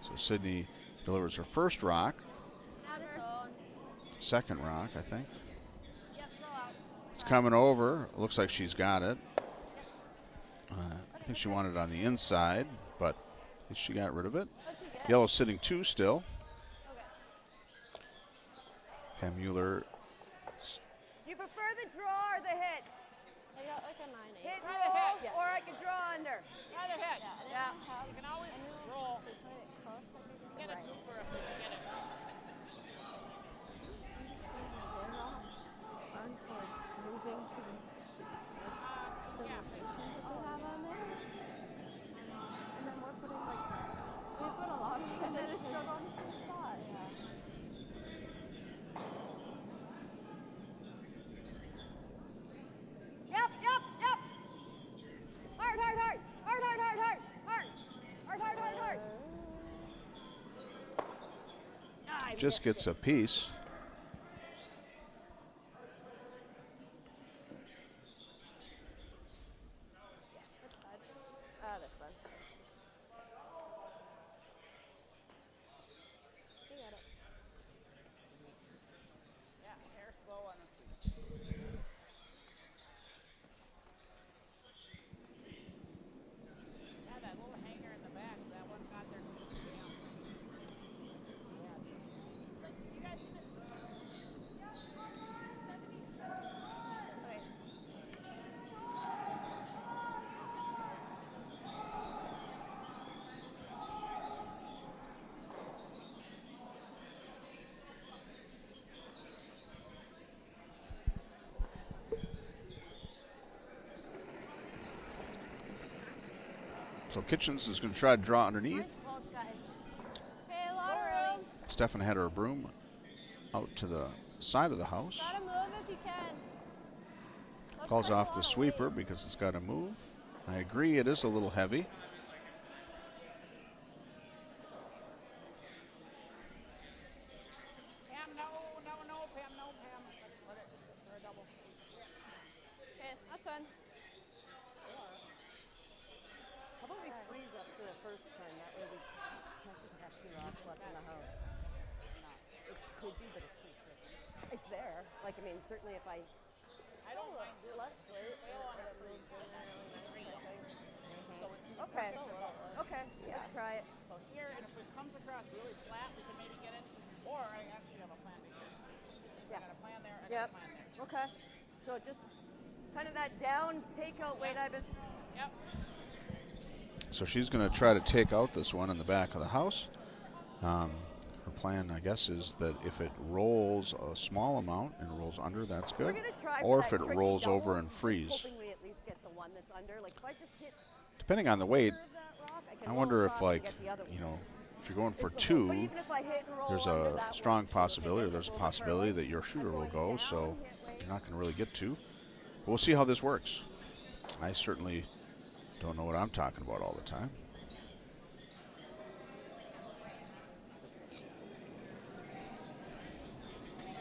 So Sydney delivers her first rock, second rock, I think. Yep, go out. It's coming over. It looks like she's got it. I think she wanted it on the inside, but at least she got rid of it. What'd you get? Yellow's sitting 2 still. Okay. Pam Mueller. Do you prefer the draw or the hit? I got like a 9-8. Hit and Try the roll, hit. or I can draw under. Try the hit. Yeah. You can always roll. Get a 2 for if you can get it. Aren't like moving to the Yeah. locations that we have on there. And then we're putting like, we put a lot of it and then it's still on the same spot. Yeah. Yep, yep, yep. Hard, hard, hard. Hard, hard, hard, hard. Hard. Hard, hard, hard, hard. Ah, I Just missed gets it. a piece. This one. You got it. Yeah, hair slow on the feet. Yeah, that little hanger in the back, that one got there because of the jam. You guys see this? Okay. So Kitchens is going to try to draw underneath. Close, guys. Okay, a lot of room. Stefan had her broom out to the side of the house. Gotta move if you can. Looks Calls like a off lot the of sweeper weight. because it's got to move. I agree, it is a little heavy. Pam, no, Pam, no, Pam. Let it, for a double. Okay, that's fine. How about we freeze up to the first turn? That way we potentially have 2 rocks left in the house. It could be, but it's pretty tricky. It's there. Like, I mean, certainly if I... I don't mind this. Less weight. Fail on a freeze. Okay. Okay, let's try it. So here, and if it comes across really flat, we can maybe get it. Or I actually have a plan to get it. I got a plan there, I got Yep. a plan there. Okay. So just kind of that down takeout weight I've been... Yep. So she's going to try to take out this one in the back of the house. Her plan, I guess, is that if it rolls a small amount and rolls under, that's We're good. going to try Or for if that it tricky rolls double, over and just freeze. hoping we at least get the one that's under. Like, if I just hit Depending on the weight, under that rock, I can I roll wonder if, across and like, get the other you one. know, if you're going for Is the hook. But 2, even if I hit and roll there's under, a that strong works too. If it possibility, or gets there's a little bit possibility further, that your shooter I'm will going go, down, so hit weight. you're not going to really get 2. But we'll see how this works. I certainly don't know what I'm talking about all the time.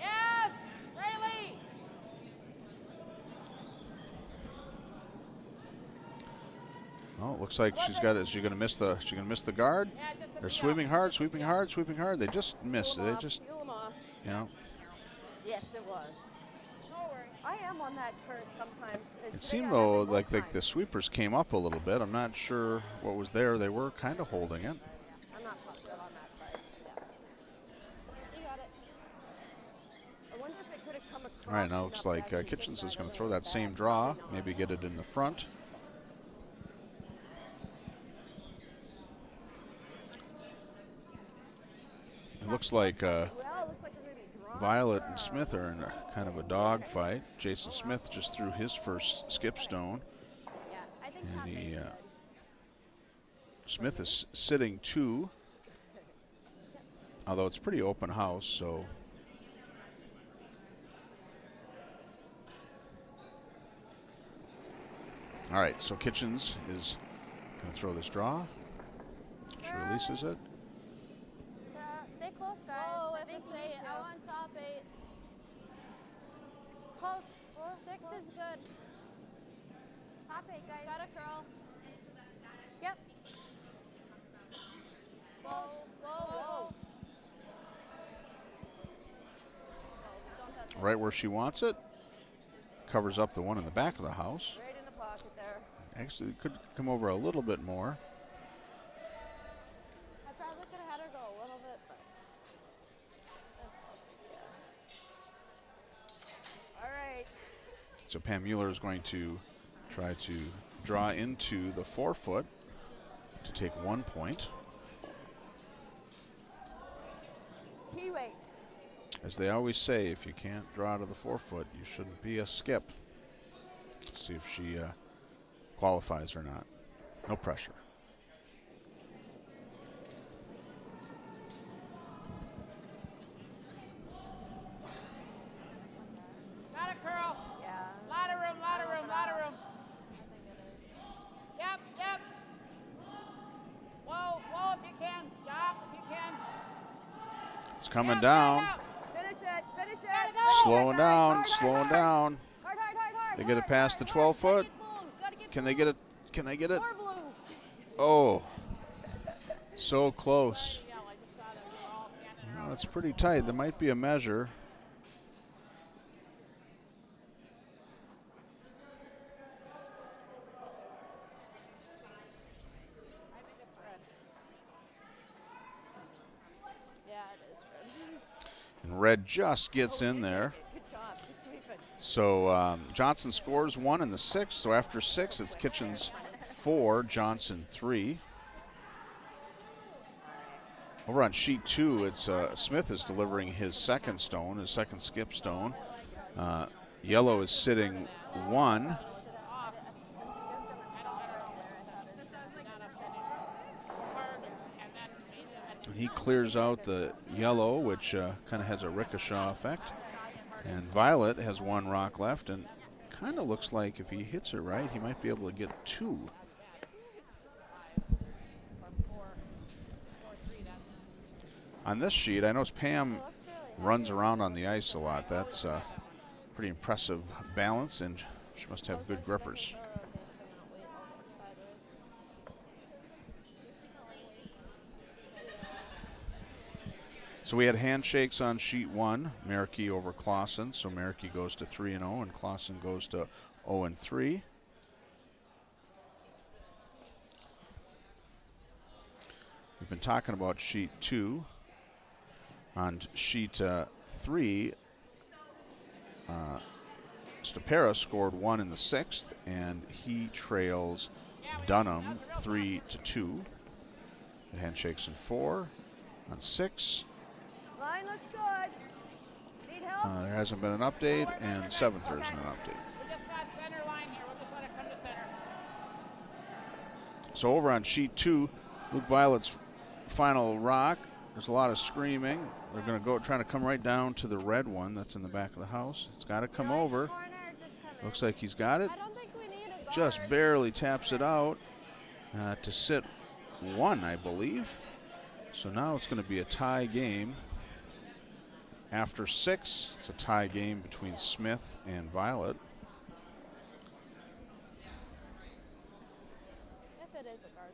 Yes! Rayleigh! Oh, it looks like she's got it. She's going to miss the guard. Yeah, just They're sweeping hard, sweeping hard, sweeping hard. They just missed. Feel They 'em off, just, feel 'em off. you know. Yes, it was. No worries. I am on that turn sometimes. and It today seemed I though haven't like both the times. sweepers came up a little bit. I'm not sure what was there. They were kind of holding it. I'm not positive on that side. Yeah. You got it. I wonder if it could have come across. All right, now enough looks to like actually hit Kitchens is that going to other throw one that back. same draw. Probably not. Maybe get it in the front. It looks like Well, it looks like we're going to be drawing. Violet and Smith are in a kind of a dog fight. Jason Smith just threw his first skip stone. Yeah, I think And top he, eight's good. Smith is sitting 2, although it's pretty open house, so. All right, so Kitchens is going to throw this draw. She releases it. Stay close, guys. Oh, I if think it's we need 8, to. I want top 8. Close. 6 is good. Top 8, guys. Got a curl. Yep. Whoa, whoa, whoa. Right where she wants it. Covers up the one in the back of the house. Right in the pocket there. Actually, it could come over a little bit more. I probably could have had her go a little bit, but. So Pam Mueller is going to try to draw into the 4-foot to take 1 point. T-weight. As they always say, if you can't draw to the 4-foot, you shouldn't be a skip. See if she qualifies or not. No pressure. Got it, Curl. Yeah. Lot of room, lot of room, lot of room. Yep, yep. Whoa, whoa, if you can. Stop if you can. It's coming Yep, down. get it out. Finish it. Finish it. Gotta go. Finish it, Slowing guys. down, Hard, hard, slowing hard. down. Hard, hard, hard, hard. They get it hard, past hard, the hard. 12-foot. Gotta get blue. Gotta get Can blue. they get it? Can they get it? More blue. Oh, so close. Yeah, I just thought they were all standing around. Well, it's pretty tight. There might be a measure. I think it's red. Yeah, it is red. And red just gets in there. Good job. Good sweeping. So Johnson scores 1 in the 6th. So after 6, it's Kitchens 4, Johnson 3. Over on sheet 2, it's Smith is delivering his second stone, his second skip stone. Yellow is sitting 1. He clears out the yellow, which kind of has a ricochet effect. And Violet has 1 rock left, and kind of looks like if he hits it right, he might be able to get 2. On this sheet, I notice Pam runs around on the ice a lot. That's pretty impressive balance, and she must have good grippers. So we had handshakes on sheet 1, Merricky over Clausen. So Merricky goes to 3-0, and Clausen goes to 0-3. We've been talking about sheet 2. On sheet 3, Stopera scored 1 in the 6th, and he trails Dunham 3-2. The handshakes in 4. On 6, Line looks good. Need help? there hasn't been an update, and 7th there isn't an update. We just got center line here. We'll just let it come to center. So over on sheet 2, Luke Violet's final rock. There's a lot of screaming. They're going to go trying to come right down to the red one that's in the back of the house. It's got to come over. Looks like he's got it. I don't think we need a guard. Just barely taps it out to sit 1, I believe. So now it's going to be a tie game. After 6, it's a tie game between Smith and Violet. If it is a guard.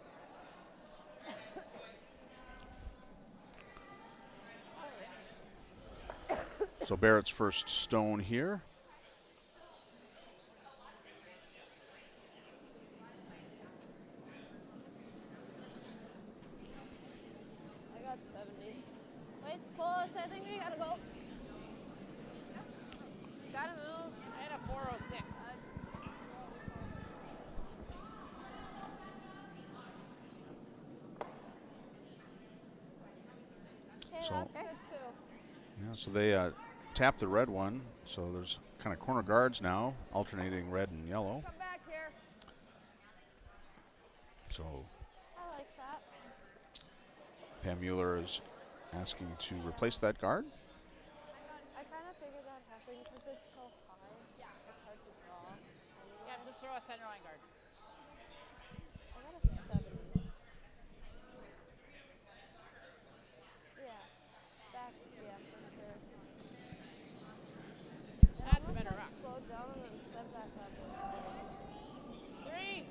So Barrett's first stone here. I got 70. Wait, it's close. I think we gotta go. Gotta move. I had a 406. Okay, So- that's good too. Yeah, so they tap the red one. So there's kind of corner guards now, alternating red and yellow. Come back here. So I like that. Pam Mueller is asking to replace that guard. I kind of figured that happened because it's so high. Yeah. It's hard to draw. Yeah, just throw a center line guard. I got a 70. Yeah. Back, yeah, for sure. That's a better rock. Slow down and then step back up. 3.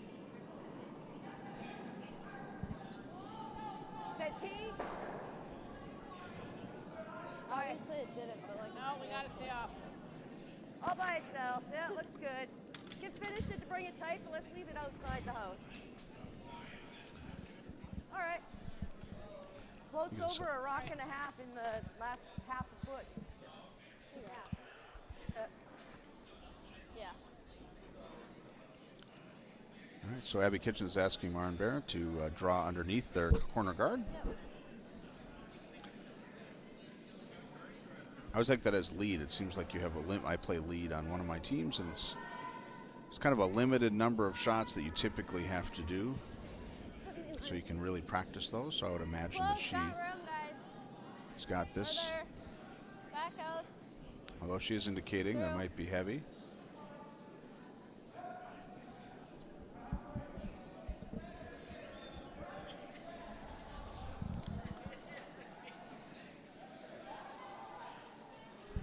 Said T. Obviously it didn't, but like. No, we got to stay off. All by itself. Yeah, it looks good. Can finish it to bring it tight, but let's leave it outside the house. All right. Floats Yes, over a rock and a half in the last half a foot. Yeah. Uh, Yeah. So Abby Kitchens is asking Maren Barrett to draw underneath their corner guard. Yep. I always like that as lead. It seems like you have I play lead on one of my teams, and it's kind of a limited number of shots that you typically have to do, so you can really practice those. So I would imagine that Close, got room, guys. she's got this. Further. Back house. Although she is indicating that it might be heavy.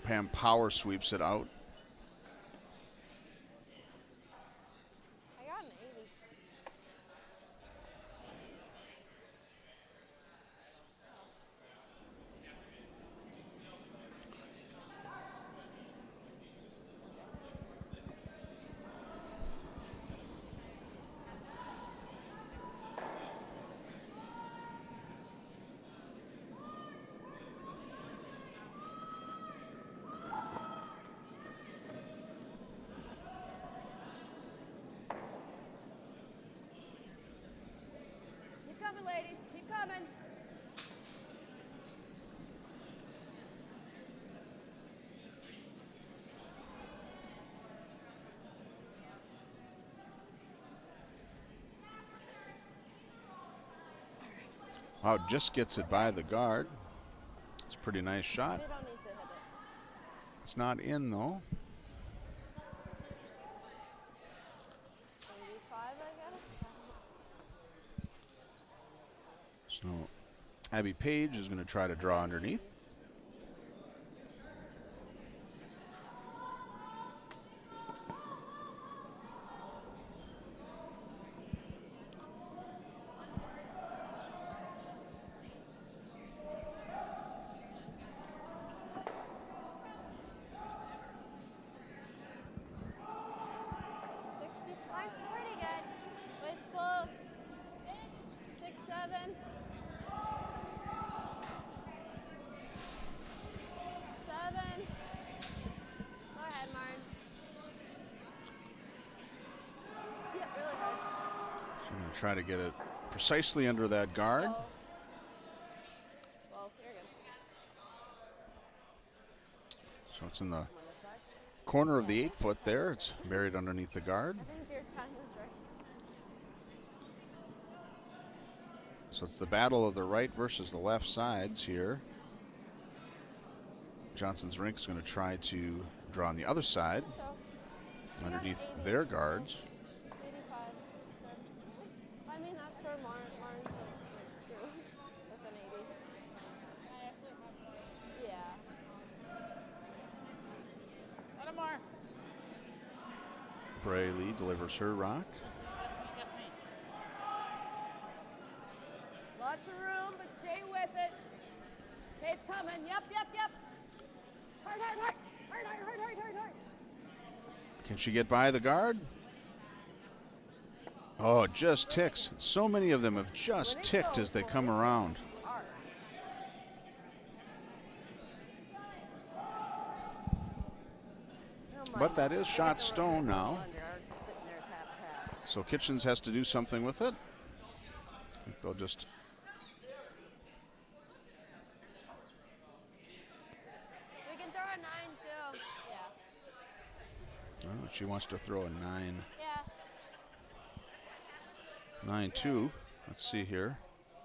Pam power sweeps it out. I got an 80. Keep coming, ladies. Keep coming. Wow, just gets it by the guard. It's a pretty nice shot. We don't need to hit it. It's not in though. 85, I guess. So Abby Page is going to try to draw underneath. Line's pretty good. Wait's close. 6, 7. 7. Go ahead, Martin. Yep, really hard. So I'm going to try to get it precisely under that guard. Oh. Well, you're good. So it's in the corner of the 8-foot there. It's buried underneath the guard. I think your time was right. So it's the battle of the right versus the left sides here. Johnson's Rink is going to try to draw on the other side So, underneath their guards. 85. I mean, that's where Martin's going to do with an 80. Yeah. Let him more. Braley delivers her rock. Just me. Lots of room, but stay with it. Kate's coming. Yep, yep, yep. Hard, hard, hard. Hard, hard, hard, hard, hard, hard. Can she get by the guard? Oh, it just ticks. So many of them have just ticked as they come around. Hard. But that is shot stone now. Sitting there, tap, tap. So Kitchens has to do something with it. I think they'll just. We can throw a 9 too. Yeah. Oh, she wants to throw a 9. Yeah. 9-2. Let's see here.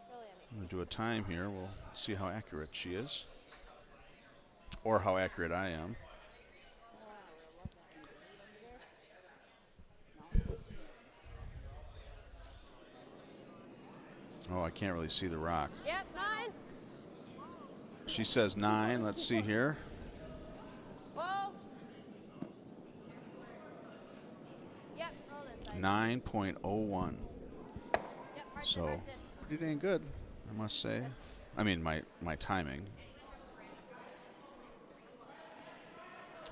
Really I'm going to do a time here. We'll see how accurate she is. Or how accurate I am. Oh, I can't really see the rock. Yep, 9. She says 9. Let's see here. Whoa. Yep, roll this side. 9.01. Yep, parts So it. pretty dang good, I must say. I mean, my timing.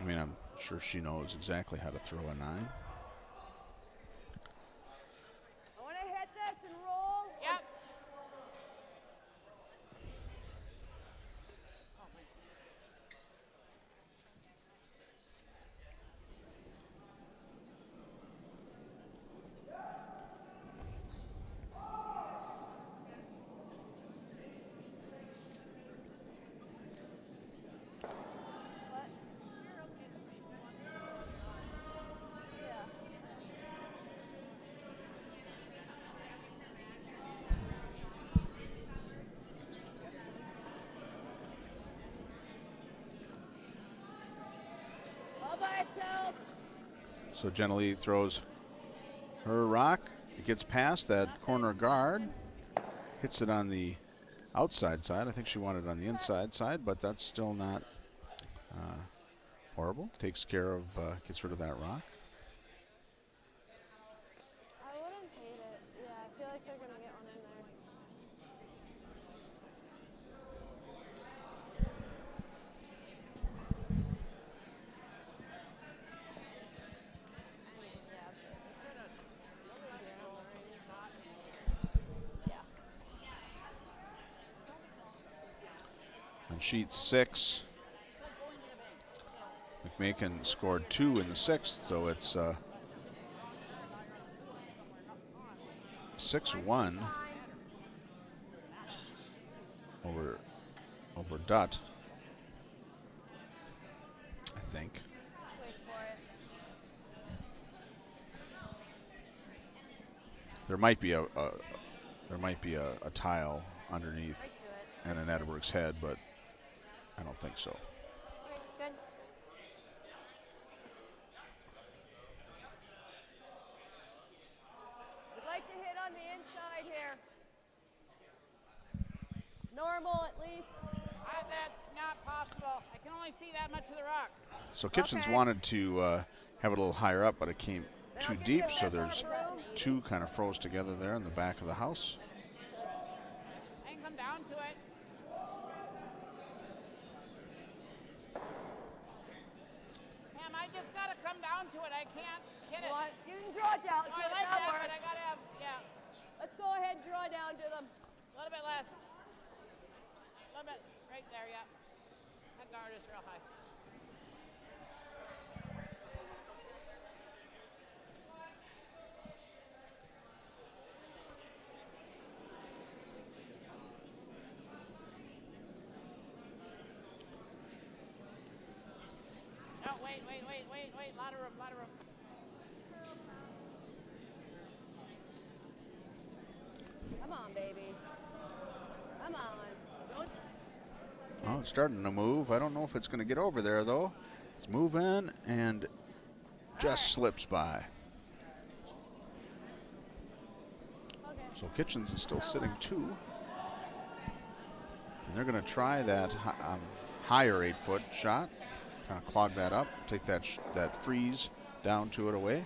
I mean, I'm sure she knows exactly how to throw a 9. I want to hit this and roll. Yep. So Jenny throws her rock. It gets past that corner guard. Hits it on the outside side. I think she wanted it on the inside side, but that's still not horrible. Takes care of, gets rid of that rock. I wouldn't hate it. Yeah, I feel like they're going to get one in there. On sheet 6, McMakin scored 2 in the 6th, so it's 6-1 over Dutt, I think. Wait for it. There might be a tile underneath Right to it. and an Edwards head, but I don't think so. Okay, good. We'd like to hit on the inside here. Normal at least. That's not possible. I can only see that much of the rock. So Kitchens Okay. wanted to have it a little higher up, but it came Then too I'll give you deep, a so bit more there's room. 2 kind of froze together there in the back of the house. I can come down to it. Ma'am, I just gotta come down to it. I can't hit it. Well, you can draw down No, to I it. like That that, works. but I gotta have, yeah, Let's go ahead and draw down to them. a little bit less. A little bit, right there, yeah. That guard is real high. No, wait, lot of room, lot of room. Come on, baby. Come on. Don't. Oh, it's starting to move. I don't know if it's going to get over there, though. It's moving and just slips by. Okay. So Kitchens is still sitting 2. And they're going to try that higher 8-foot shot. Kind of clog that up. Take that freeze down to it away.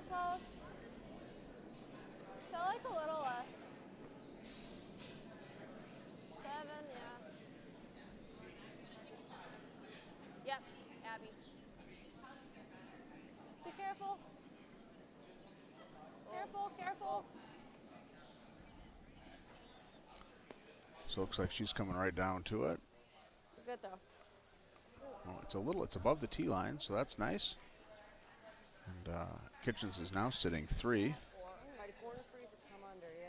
Close. So like a little less. 7, yeah. Yep, Abby. Be careful. Careful, careful. So it looks like she's coming right down to it. Good though. Oh, it's above the tee line, so that's nice. And Kitchens is now sitting 3. Right, a corner freeze would come under, yeah.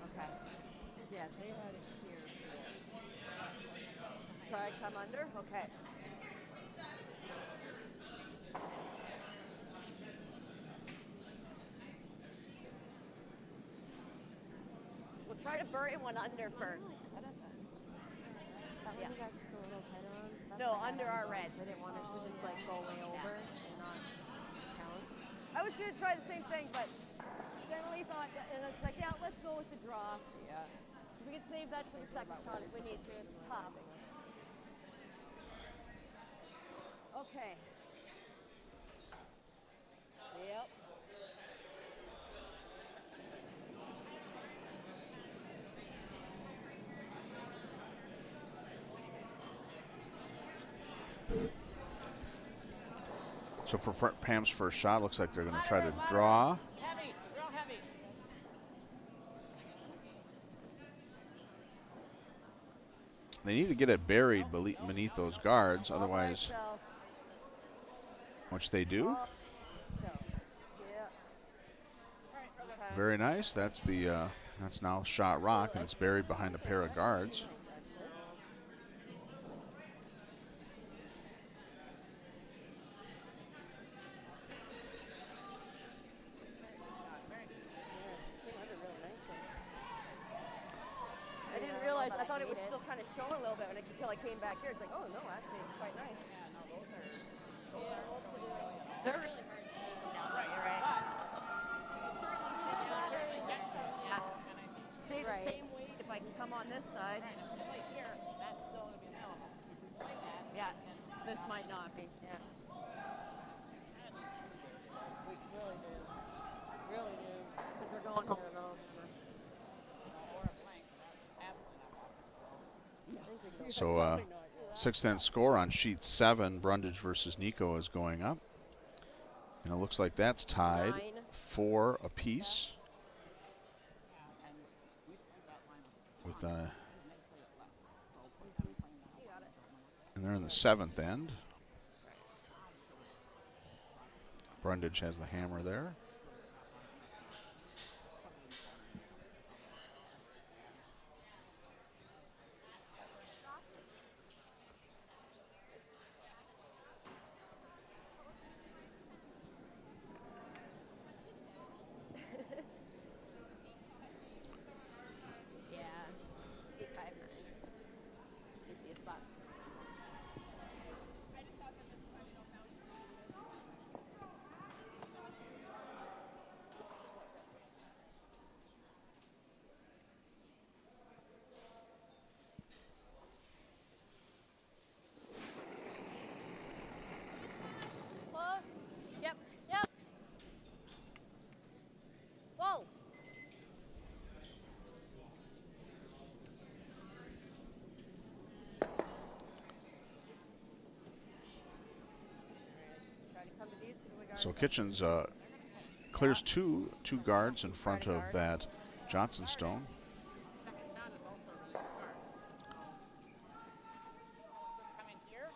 Okay. Yeah, they had it here. Try come under? Okay. We'll try to bury one under first. That one you got just a little tighter on? That's No, what I under had our red. I didn't want it to just like go way over and not count. I was gonna try the same thing, but generally thought, and it's like, yeah, let's go with the draw. Yeah. We can save that for the second shot if we need to. It's tough. Okay. Yep. So for Pam's first shot, looks like they're going to try to draw. Heavy, real heavy. They need to get it buried beneath those guards, otherwise, So, which they do. yeah. Okay. Very nice. That's now shot rock, and it's buried behind a pair of guards. was still kind of showing a little bit, and until I came back here, it's like, oh no, actually, it's quite nice. Yeah, no, those are They're really hard to see down right. here, right? But certainly get to it. Yeah. And I think See, the Right. same weight, if I can come on this side. right, if we play here, that's still going to be available. If we play that, Yeah, then this might not be. Yeah. We really do. Really do. Because they're going home. or a blank, that's absolutely not possible. So 6-10 score on sheet 7. Brundage versus Nico is going up. And it looks like that's tied 9. 4 apiece And we played that line with and they played it less. So put them playing that You got it. and they're in the 7th end. Brundage has the hammer there. Yeah. 859. You see a spot. Close. Yep. Yep. Whoa. Try to come to these. What do we got? So Kitchens clears two guards in front of that Johnson stone. second shot is also really smart. Just come in here,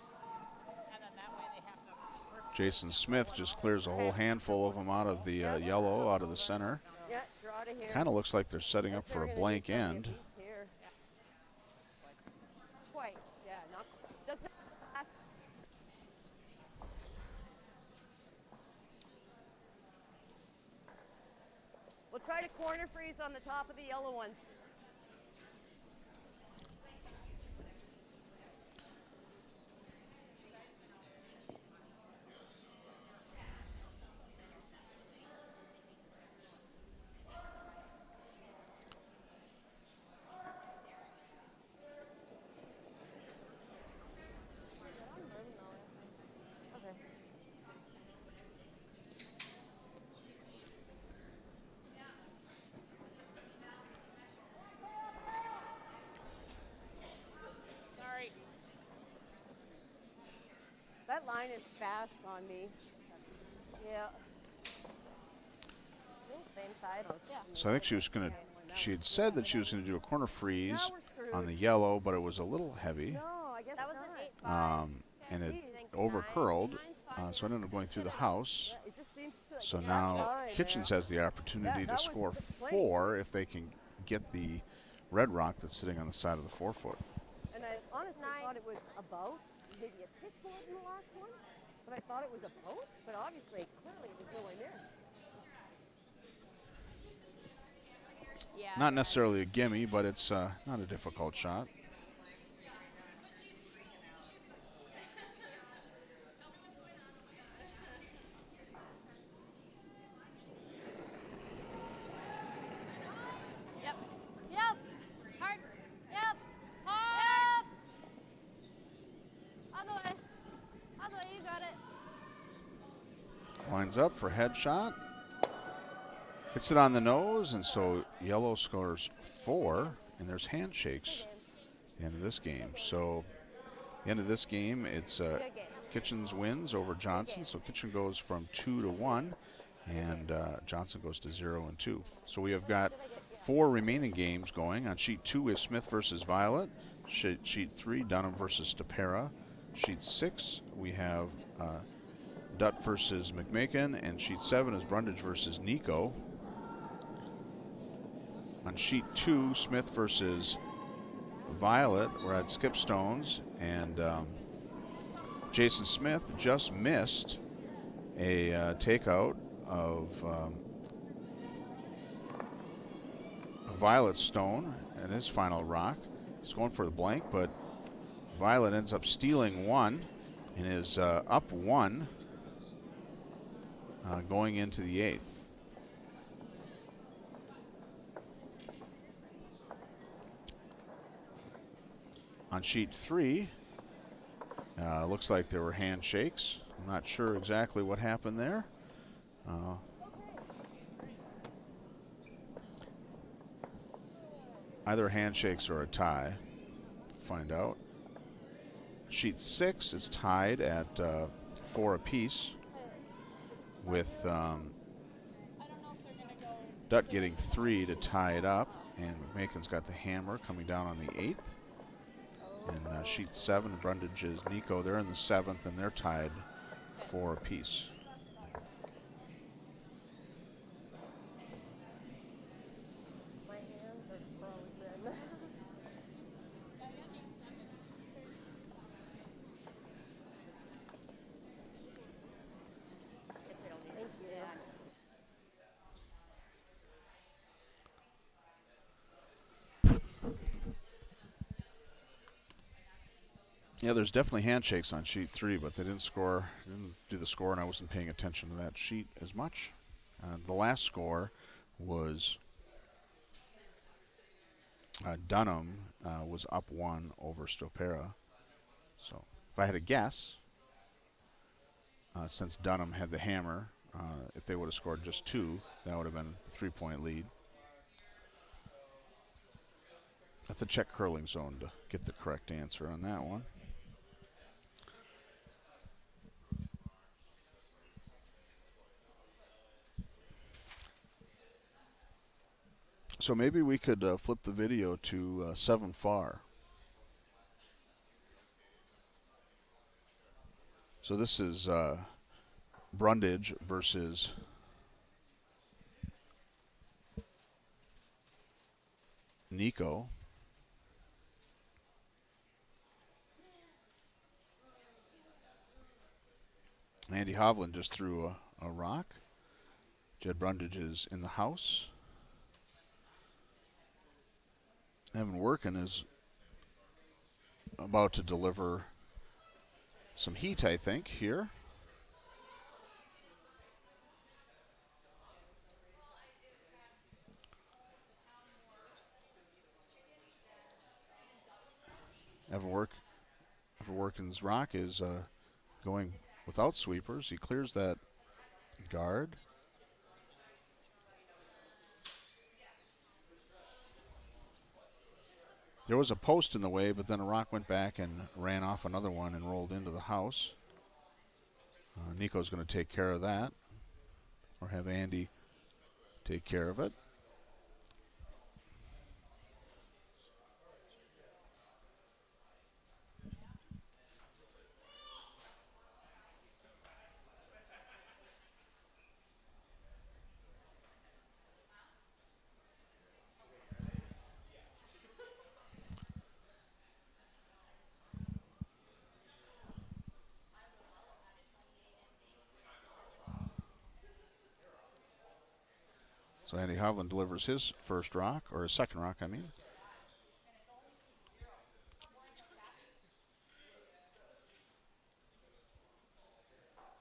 and then that way they have to work. Jason Smith just clears a whole handful of them out of the yellow, out of the center. Yeah, draw to here. Kind of looks like they're setting up That's for how a we're gonna blank do plenty of end. these here. Quite. Yeah, not doesn't pass. We'll try to corner freeze on the top of the yellow ones. Okay. Sorry. That line is fast on me. Yeah. Same side. Yeah. So I think she was going to, she had said that she was going to do a corner freeze Now we're screwed. on the yellow, but it was a little heavy. No, I guess That was not. an 8-5. And it Thank over you. curled, Mine's fine. so it ended up going through the house. Yeah, it just seems to So that now line Kitchens there. has the opportunity Yeah, to that was score the play. 4 if they can get the red rock that's sitting on the side of the 4-foot. And I honestly 9. thought it was about maybe a pitch board in the last one, but I thought it was a boat. But obviously, clearly, it was nowhere near. Yeah. Not necessarily a gimme, but it's not a difficult shot. Yep. Yep. Hard. Yep. Hard. On the way. On the way. You got it. Lines up for headshot. Hits it on the nose, and so yellow scores 4, and there's handshakes at the end of this game. So the end of this game, it's Good game. Kitchens wins over Johnson. So Kitchen goes from 2 to 1, and Johnson goes to 0 and 2. So we have got 4 remaining games going. On sheet 2 is Smith versus Violet. Sheet 3, Dunham versus Stapera. Sheet 6, we have Dutt versus McMakin, and sheet 7 is Brundage versus Nico. On sheet 2, Smith versus Violet, we're at Skipstones, and Jason Smith just missed a takeout of a Violet stone and his final rock. He's going for the blank, but Violet ends up stealing one and is up one going into the 8th. On sheet 3, looks like there were handshakes. I'm not sure exactly what happened there. Either handshakes or a tie. Find out. Sheet 6 is tied at 4 apiece, with Dutt getting 3 to tie it up, and McMakin's got the hammer coming down on the 8th. And sheet 7, Brundage is Nico. They're in the 7th, and they're tied 4 apiece. My hands are frozen. Guess they don't need Thank to. you. Yeah. Yeah, there's definitely handshakes on sheet 3, but they didn't score, didn't do the score, and I wasn't paying attention to that sheet as much. The last score was Dunham was up 1 over Stopera. So if I had a guess, since Dunham had the hammer, if they would have scored just 2, that would have been a 3-point lead. At the check curling zone to get the correct answer on that one. So maybe we could flip the video to 7 far. So this is Brundage versus Nico. Andy Hovland just threw a rock. Jed Brundage is in the house. Evan Workin is about to deliver some heat, I think, here. Evan Workin's rock is going without sweepers. He clears that guard. There was a post in the way, but then a rock went back and ran off another one and rolled into the house. Nico's going to take care of that, or have Andy take care of it. So Andy Hovland delivers his first rock, or his second rock, I mean.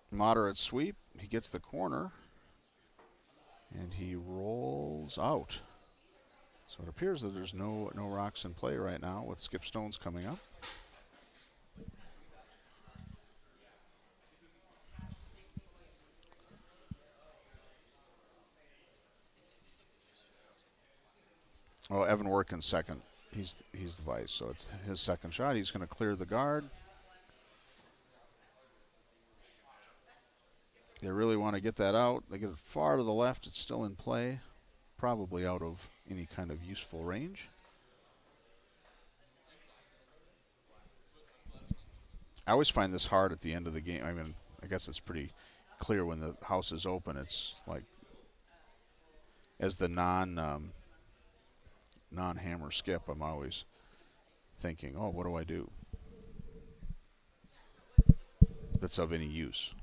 Moderate sweep. He gets the corner, and he rolls out. So it appears that there's no rocks in play right now with Skip Stones coming up. Oh, Evan Workin's second. He's the vice, so it's his second shot. He's going to clear the guard. They really want to get that out. They get it far to the left. It's still in play, probably out of any kind of useful range. I always find this hard at the end of the game. I mean, I guess it's pretty clear when the house is open. It's like, as the non-hammer skip, I'm always thinking, oh, what do I do that's of any use?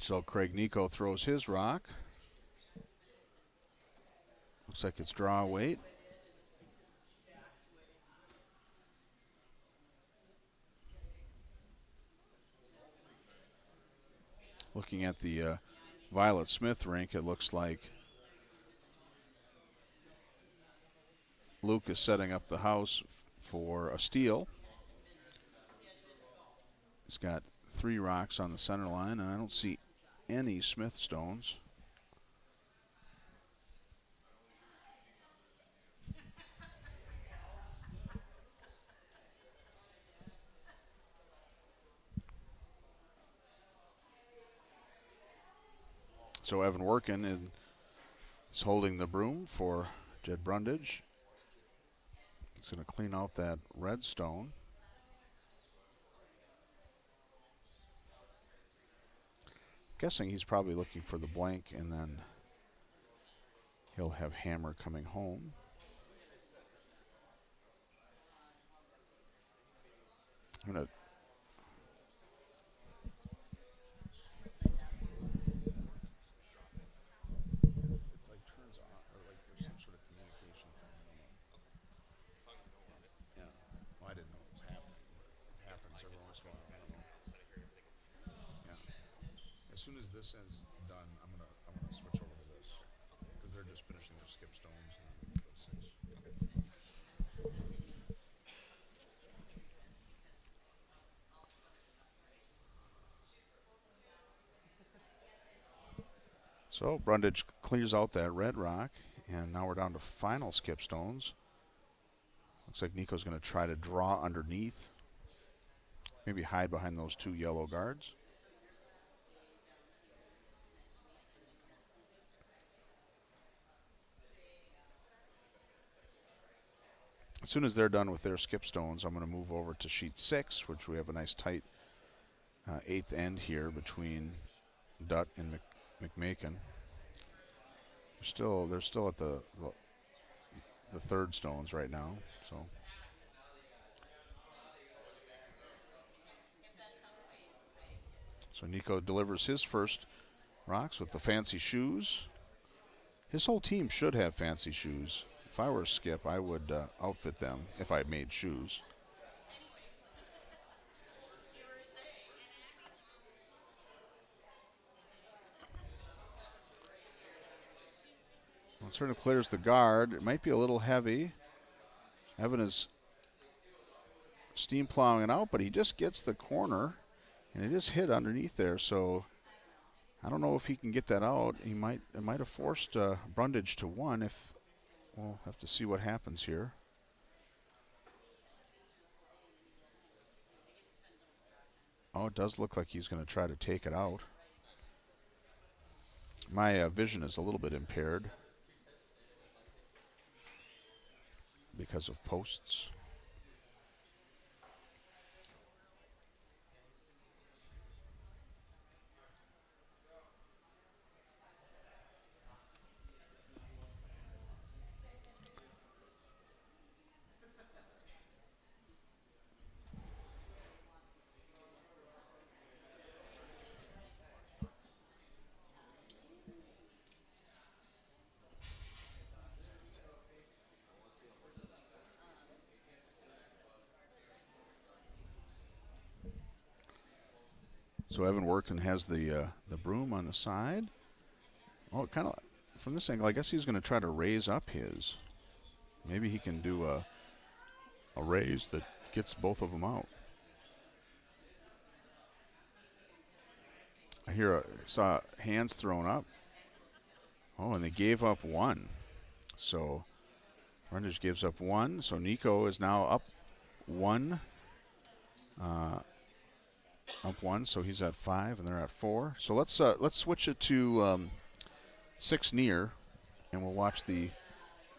So Craig Nico throws his rock. Looks like it's draw weight. Looking at the Violet Smith rink, it looks like Luke is setting up the house for a steal. He's got 3 rocks on the center line, and I don't see any Smith stones. So Evan Workin is holding the broom for Jed Brundage. He's going to clean out that red stone. Guessing he's probably looking for the blank, and then he'll have hammer coming home. I'm going to as soon as this ends done, I'm gonna switch over to this because they're just finishing their skip stones and those things. So Brundage clears out that red rock, and now we're down to final skip stones. Looks like Nico's going to try to draw underneath, maybe hide behind those 2 yellow guards. As soon as they're done with their skip stones, I'm going to move over to sheet 6, which we have a nice tight 8th end here between Dutt and McMakin. They're still at the 3rd stones right now. So Nico delivers his first rocks with the fancy shoes. His whole team should have fancy shoes. If I were a skip, I would outfit them if I made shoes. Well, it sort of clears the guard. It might be a little heavy. Evan is steam plowing it out, but he just gets the corner, and it is hit underneath there. So I don't know if he can get that out. It might have forced Brundage to 1. We'll have to see what happens here. Oh, it does look like he's going to try to take it out. My vision is a little bit impaired because of posts. So Evan Workin has the broom on the side. Oh, kind of from this angle, I guess he's going to try to raise up his. Maybe he can do a raise that gets both of them out. I saw hands thrown up. Oh, and they gave up 1. So Brundage gives up 1. So Nico is now up 1. Up 1, so he's at 5, and they're at 4. So let's switch it to 6 near, and we'll watch the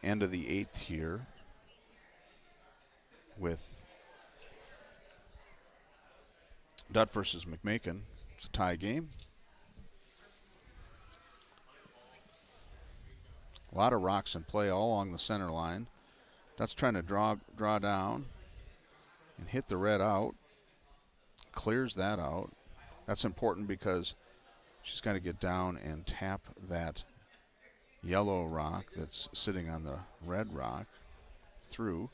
end of the 8th here with Dutt versus McMakin. It's a tie game. A lot of rocks in play all along the center line. Dutt's trying to draw down and hit the red out. Clears that out. That's important because She's got to get down and tap that yellow rock that's sitting on the red rock through.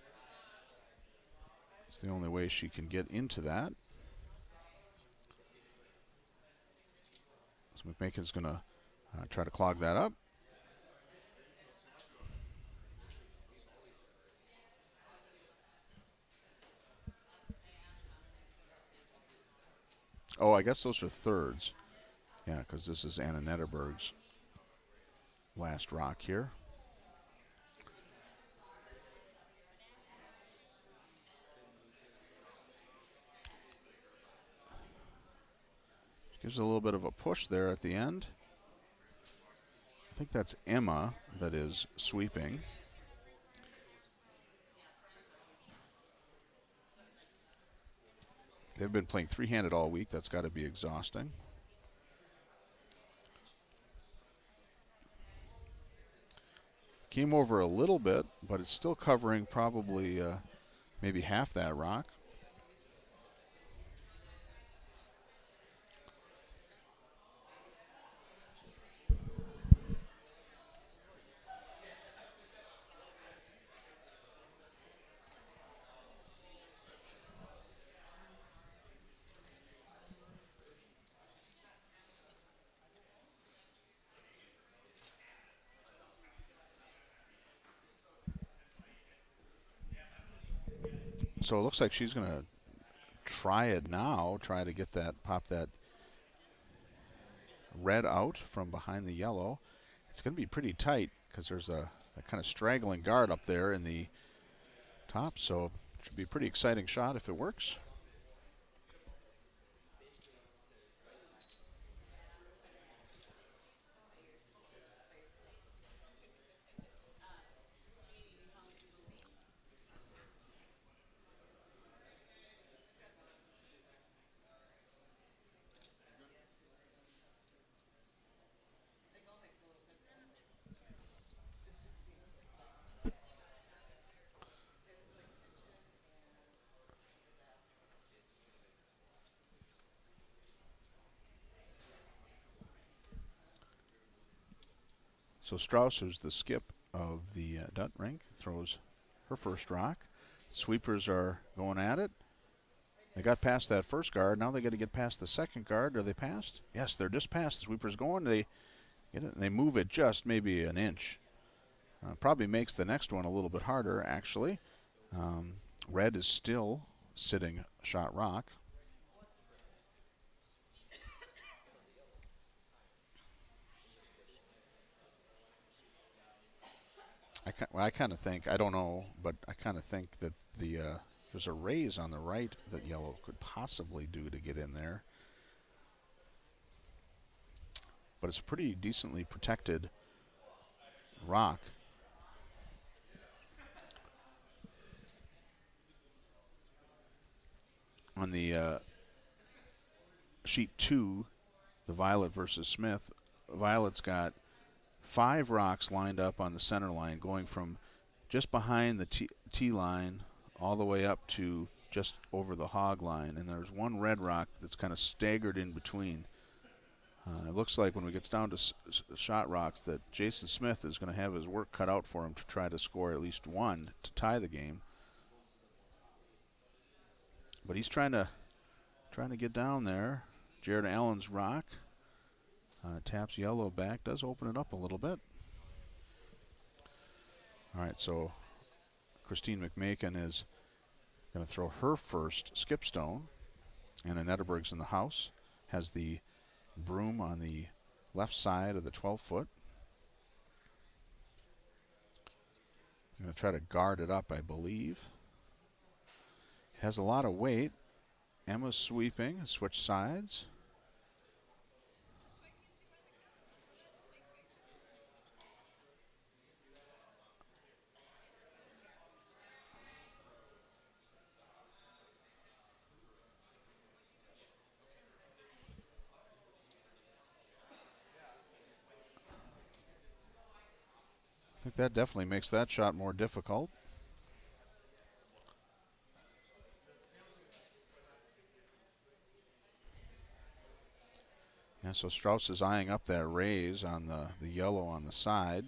It's the only way she can get into that. So McMakin's going to try to clog that up. Oh, I guess those are thirds. Yeah, because this is Anna Netterberg's last rock here. Gives a little bit of a push there at the end. I think that's Emma that is sweeping. They've been playing three-handed all week. That's got to be exhausting. Came over a little bit, but it's still covering probably maybe half that rock. So it looks like she's going to try it now, try to get that, pop that red out from behind the yellow. It's going to be pretty tight because there's a kind of straggling guard up there in the top, so it should be a pretty exciting shot if it works. So Strauss, who's the skip of the Dutt rink, throws her first rock. Sweepers are going at it. They got past that first guard. Now they got to get past the second guard. Are they past? Yes, they're just past. The sweeper's going. They get it. They move it just maybe an inch. Probably makes the next one a little bit harder, actually. Red is still sitting shot rock. I kind of think, I don't know, but I kind of think that there's a raise on the right that yellow could possibly do to get in there. But it's a pretty decently protected rock. On the sheet 2, the Violet versus Smith, Violet's got 5 rocks lined up on the center line, going from just behind the T line all the way up to just over the hog line. And there's one red rock that's kind of staggered in between. It looks like when we get down to shot rocks that Jason Smith is going to have his work cut out for him to try to score at least one to tie the game. But he's trying to get down there. Jared Allen's rock taps yellow back, does open it up a little bit. All right, so Christine McMakin is going to throw her first skip stone. Anna Netterberg's in the house, has the broom on the left side of the 12-foot. I'm going to try to guard it up, I believe. It has a lot of weight. Emma's sweeping, switch sides. I think that definitely makes that shot more difficult. And so Strauss is eyeing up that raise on the yellow on the side.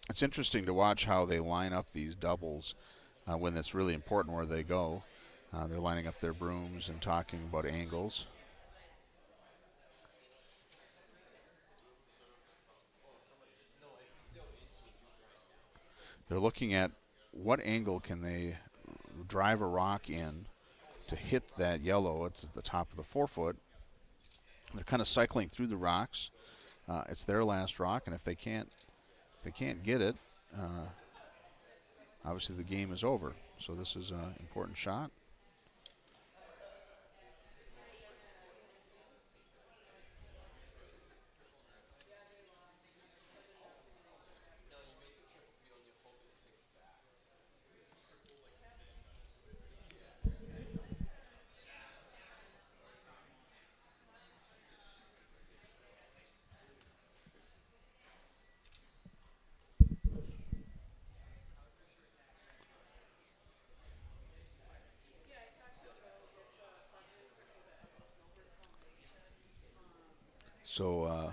It's interesting to watch how they line up these doubles when it's really important where they go. They're lining up their brooms and talking about angles. They're looking at what angle can they drive a rock in to hit that yellow. It's at the top of the forefoot. They're kind of cycling through the rocks. It's their last rock, and if they can't get it, obviously the game is over. So this is an important shot. So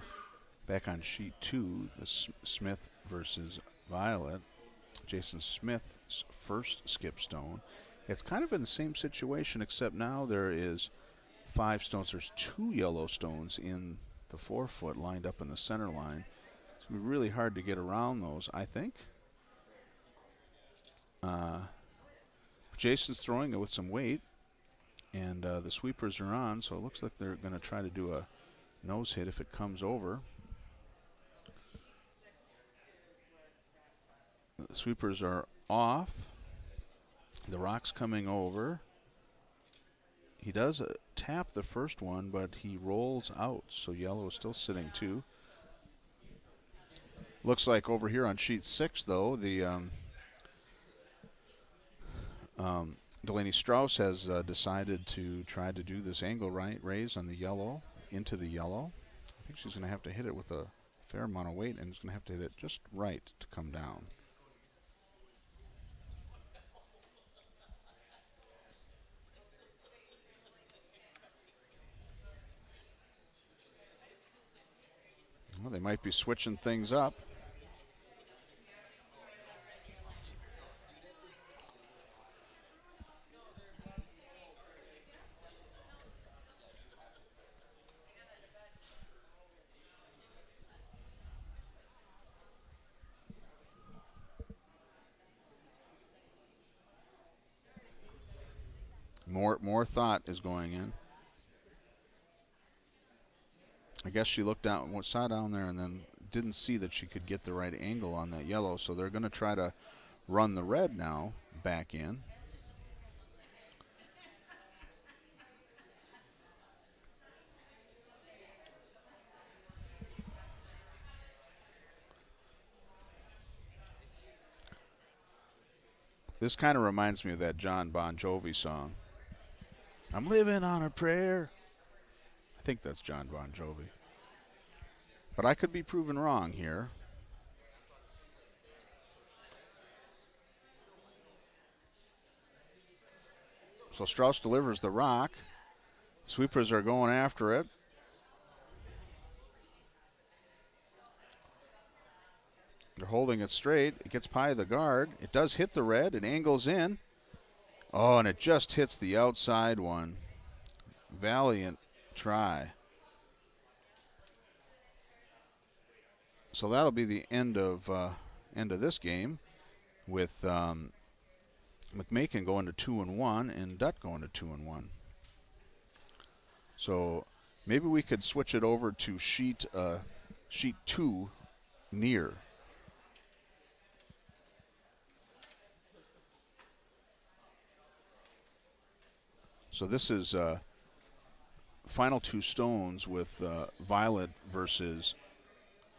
back on sheet 2, the Smith versus Violet. Jason Smith's first skip stone. It's kind of in the same situation, except now there is 5 stones. There's 2 yellow stones in the forefoot lined up in the center line. It's going to be really hard to get around those, I think. Jason's throwing it with some weight, and the sweepers are on, so it looks like they're going to try to do a nose hit if it comes over. The sweepers are off. The rock's coming over. He does tap the first one, but he rolls out, so yellow is still sitting 2. Looks like over here on sheet 6, though, the Delaney Strauss has decided to try to do this angle raise on the yellow into the yellow. I think she's going to have to hit it with a fair amount of weight, and is going to have to hit it just right to come down. Well, they might be switching things up. More thought is going in. I guess she looked down, saw down there, and then didn't see that she could get the right angle on that yellow. So they're going to try to run the red now back in. This kind of reminds me of that John Bon Jovi song. I'm living on a prayer. I think that's John Bon Jovi. But I could be proven wrong here. So Strauss delivers the rock. Sweepers are going after it. They're holding it straight. It gets by the guard. It does hit the red. It angles in. Oh, and it just hits the outside one. Valiant try. So that'll be the end of this game, with McMakin going to 2-1 and Dutt going to 2-1. So maybe we could switch it over to sheet 2 near. So this is final 2 stones with Violet versus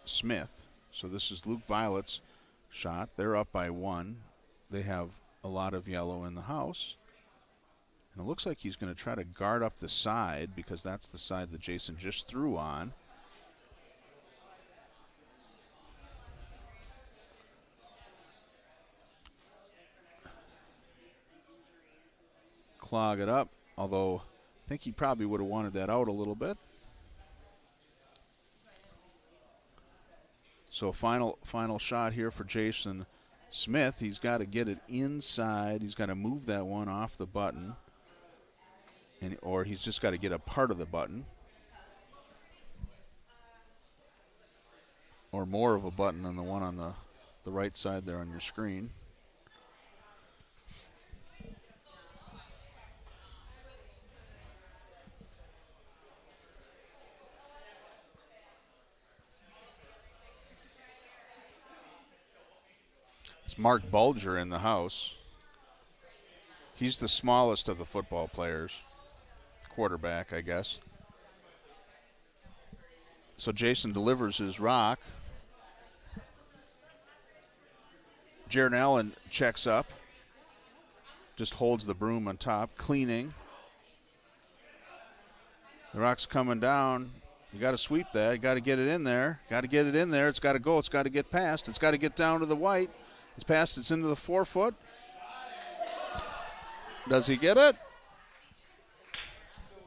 Smith. So this is Luke Violet's shot. They're up by 1. They have a lot of yellow in the house. And it looks like he's going to try to guard up the side because that's the side that Jason just threw on. Clog it up, although I think he probably would have wanted that out a little bit. So final shot here for Jason Smith. He's got to get it inside. He's got to move that one off the button. Or he's just got to get a part of the button. Or more of a button than the one on the right side there on your screen. It's Mark Bulger in the house. He's the smallest of the football players. Quarterback, I guess. So Jason delivers his rock. Jaron Allen checks up. Just holds the broom on top, cleaning. The rock's coming down. You got to sweep that. You got to get it in there. Got to get it in there. It's got to go. It's got to get past. It's got to get down to the white. It's past. It's into the 4-foot. Does he get it?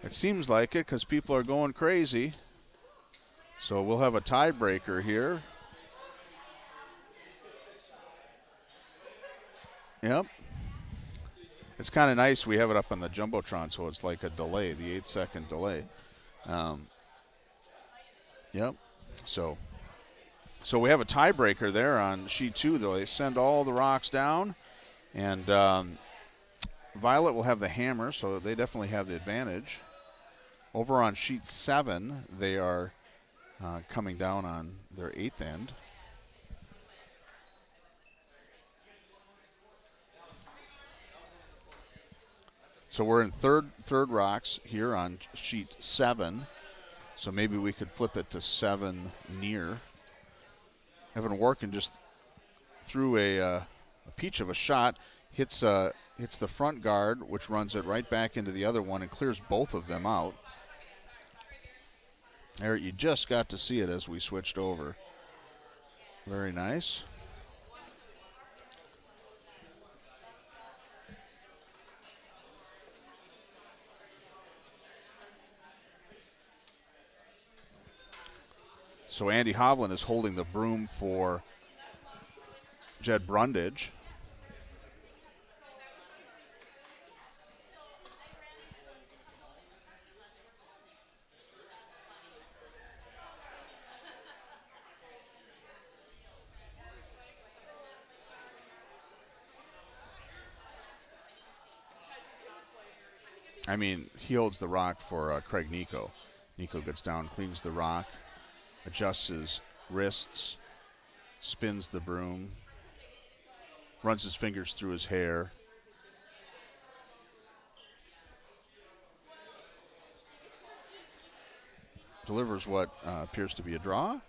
It seems like it because people are going crazy. So we'll have a tiebreaker here. Yep. It's kind of nice. We have it up on the Jumbotron, so it's like a delay, the 8-second delay. Yep. So we have a tiebreaker there on sheet 2, though. They send all the rocks down, and Violet will have the hammer, so they definitely have the advantage. Over on sheet 7, they are coming down on their 8th end. So we're in third rocks here on sheet 7. So maybe we could flip it to 7 near. Evan Workin just threw a peach of a shot, hits the front guard, which runs it right back into the other one and clears both of them out. There, you just got to see it as we switched over. Very nice. So Andy Hovland is holding the broom for Jed Brundage. I mean, he holds the rock for Craig Nico. Nico gets down, cleans the rock, adjusts his wrists, spins the broom, runs his fingers through his hair. Delivers what appears to be a draw.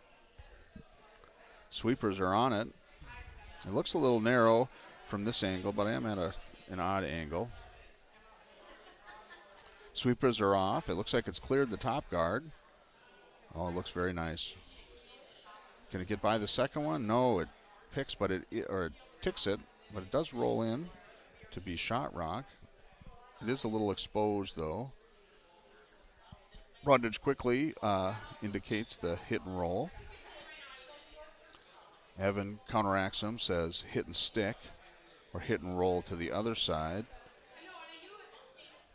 Sweepers are on it. It looks a little narrow from this angle, but I am at an odd angle. Sweepers are off. It looks like it's cleared the top guard. Oh, it looks very nice. Can it get by the second one? No, it picks, but it ticks it, but it does roll in to be shot rock. It is a little exposed, though. Brundage quickly indicates the hit and roll. Evan counteracts him, says hit and stick, or hit and roll to the other side.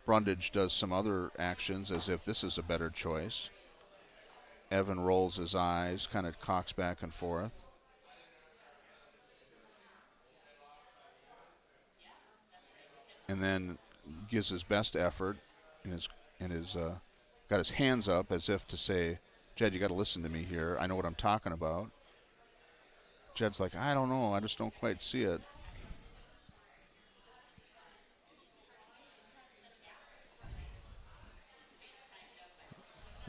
Brundage does some other actions as if this is a better choice. Evan rolls his eyes, kind of cocks back and forth. And then gives his best effort and got his hands up as if to say, Jed, you got to listen to me here. I know what I'm talking about. Jed's like, I don't know. I just don't quite see it.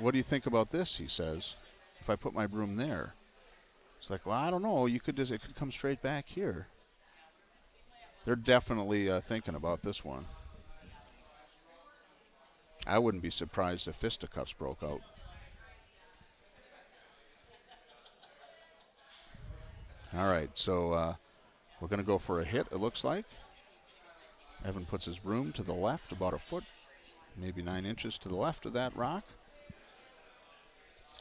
What do you think about this, he says, if I put my broom there? It's like, well, I don't know. It could come straight back here. They're definitely thinking about this one. I wouldn't be surprised if fisticuffs broke out. All right, so we're going to go for a hit, it looks like. Evan puts his broom to the left, about a foot, maybe 9 inches to the left of that rock.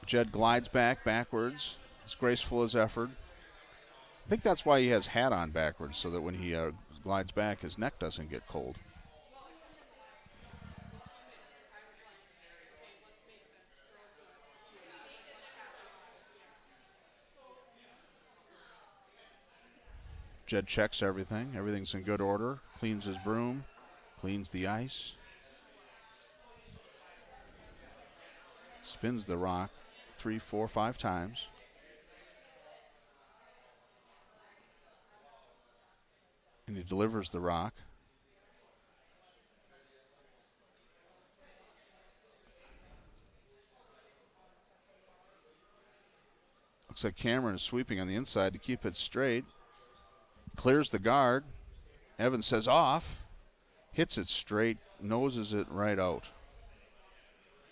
Jed glides backwards, as graceful as effort. I think that's why he has hat on backwards, so that when he glides back, his neck doesn't get cold. Jed checks everything. Everything's in good order. Cleans his broom. Cleans the ice. Spins the rock 3, 4, 5 times. And he delivers the rock. Looks like Cameron is sweeping on the inside to keep it straight. Clears the guard. Evan says off. Hits it straight. Noses it right out.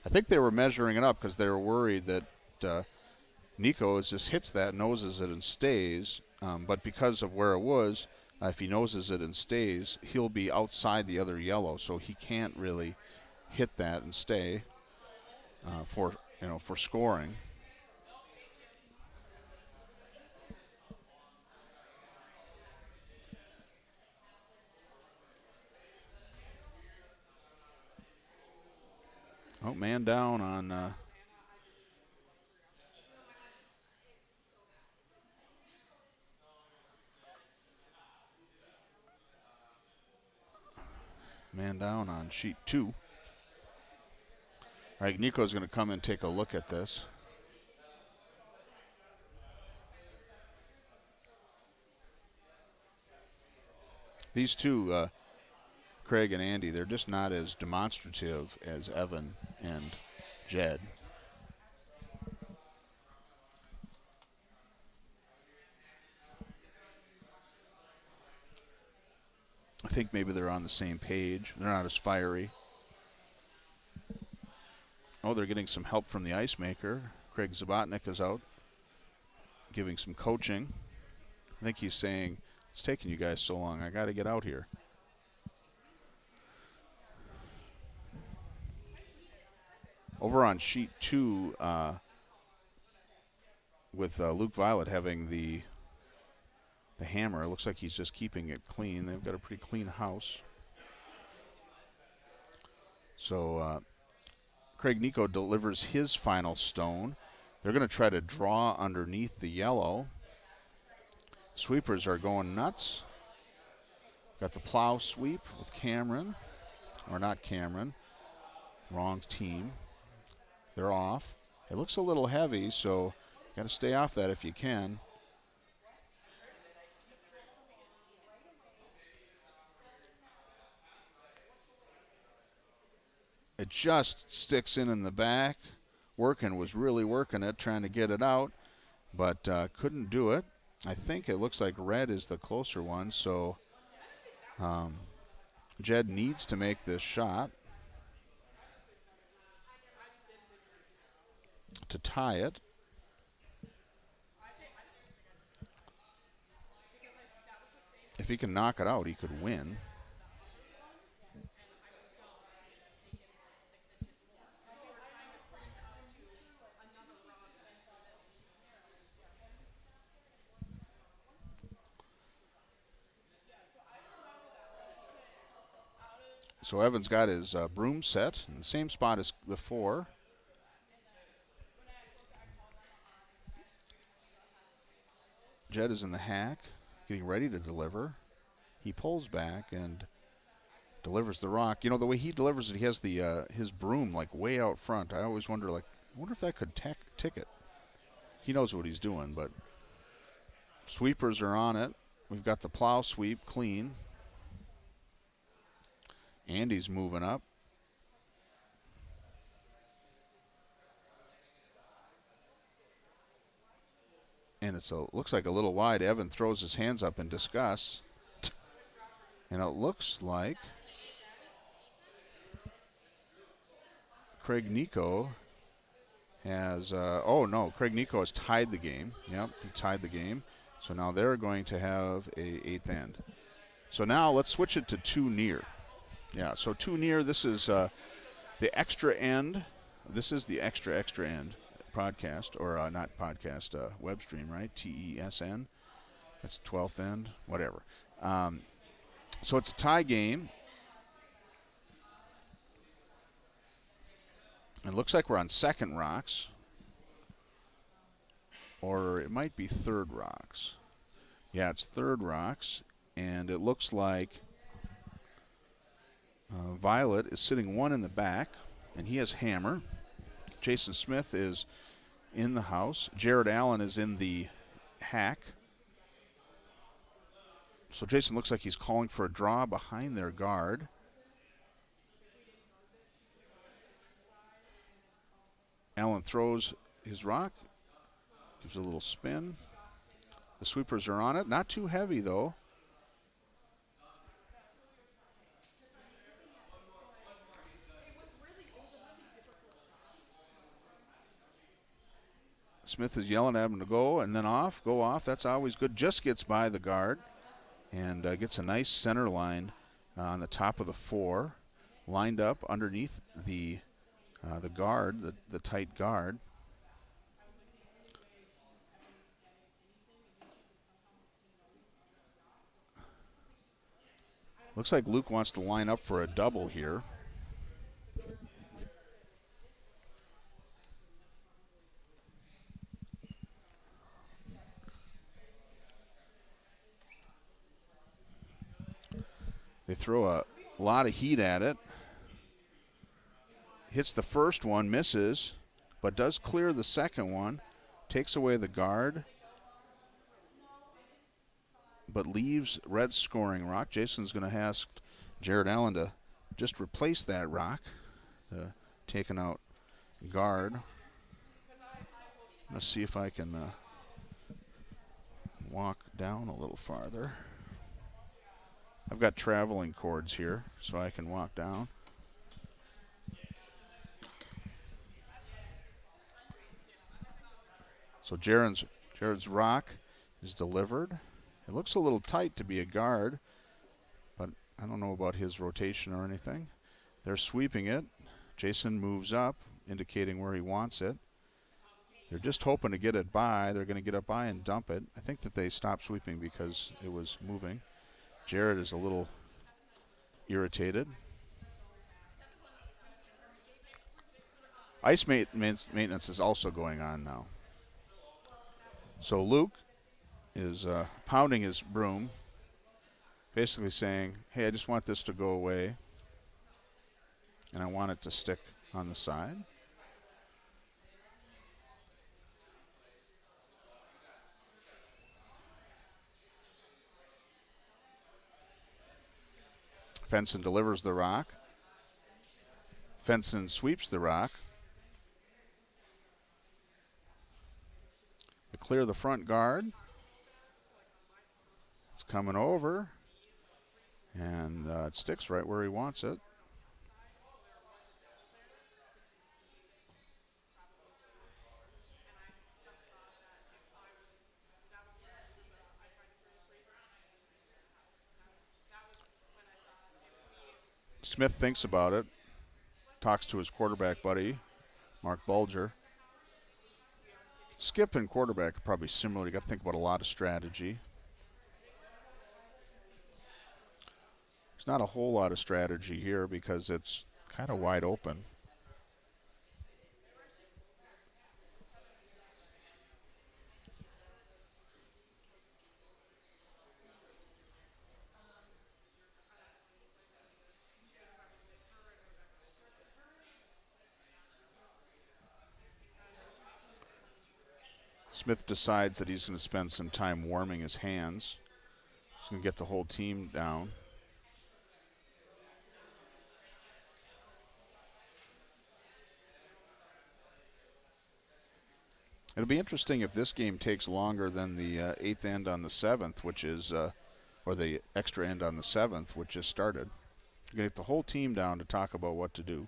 I think they were measuring it up because they were worried that Nico just hits that, noses it, and stays. But because of where it was, if he noses it and stays, he'll be outside the other yellow, so he can't really hit that and stay for scoring. Oh, man down on sheet 2. All right, Nico's going to come and take a look at this. These two, Craig and Andy, they're just not as demonstrative as Evan and Jed. I think maybe they're on the same page. They're not as fiery. Oh, they're getting some help from the ice maker. Craig Zabotnik is out giving some coaching. I think he's saying, it's taking you guys so long, I got to get out here. Over on sheet 2, with Luke Violet having the hammer, it looks like he's just keeping it clean. They've got a pretty clean house. So Craig Nico delivers his final stone. They're going to try to draw underneath the yellow. Sweepers are going nuts. Got the plow sweep with Cameron. Or not Cameron. Wrong team. They're off. It looks a little heavy, so got to stay off that if you can. It just sticks in the back. Was really working it, trying to get it out, but couldn't do it. I think it looks like red is the closer one, so Jed needs to make this shot to tie it. If he can knock it out, he could win. So Evan's got his broom set in the same spot as before. Jed is in the hack, getting ready to deliver. He pulls back and delivers the rock. You know, the way he delivers it, he has the his broom like way out front. I always wonder, I wonder if that could ticket. He knows what he's doing, but sweepers are on it. We've got the plow sweep clean. Andy's moving up. And looks like a little wide. Evan throws his hands up in disgust. And it looks like Craig Nico has, oh no, Craig Nico has tied the game. Yep, he tied the game. So now they're going to have a 8th end. So now let's switch it to 2 near. Yeah, so 2 near, this is the extra end. This is the extra end podcast, or not podcast, web stream, right? TESN. That's 12th end, whatever. So it's a tie game. It looks like we're on second rocks, or it might be third rocks. Yeah, it's third rocks, and it looks like Violet is sitting 1 in the back, and he has hammer. Jason Smith is in the house. Jared Allen is in the hack. So Jason looks like he's calling for a draw behind their guard. Allen throws his rock, gives a little spin. The sweepers are on it. Not too heavy, though. Smith is yelling at him to go, and then go off. That's always good. Just gets by the guard and gets a nice center line on the top of the 4, lined up underneath the guard, the tight guard. Looks like Luke wants to line up for a double here. They throw a lot of heat at it. Hits the first one, misses, but does clear the second one. Takes away the guard, but leaves Red's scoring rock. Jason's going to ask Jared Allen to just replace that rock, taken out guard. Let's see if I can walk down a little farther. I've got traveling cords here, so I can walk down. So Jared's rock is delivered. It looks a little tight to be a guard, but I don't know about his rotation or anything. They're sweeping it. Jason moves up, indicating where he wants it. They're just hoping to get it by. They're going to get it by and dump it. I think that they stopped sweeping because it was moving. Jared is a little irritated. Ice maintenance is also going on now. So Luke is pounding his broom, basically saying, hey, I just want this to go away, and I want it to stick on the side. Fenson delivers the rock. Fenson sweeps the rock. They clear the front guard. It's coming over, and it sticks right where he wants it. Smith thinks about it, talks to his quarterback buddy, Mark Bulger. Skip and quarterback are probably similar. You got to think about a lot of strategy. There's not a whole lot of strategy here because it's kind of wide open. Smith decides that he's going to spend some time warming his hands. He's going to get the whole team down. It'll be interesting if this game takes longer than the 8th end on the 7th, which is, or the extra end on the 7th, which just started. You're going to get the whole team down to talk about what to do.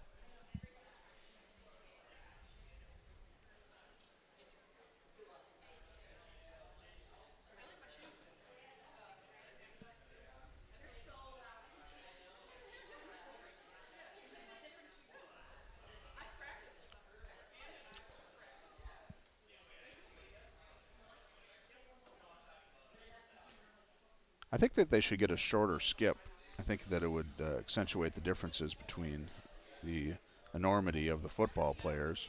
I think that they should get a shorter skip. I think that it would accentuate the differences between the enormity of the football players.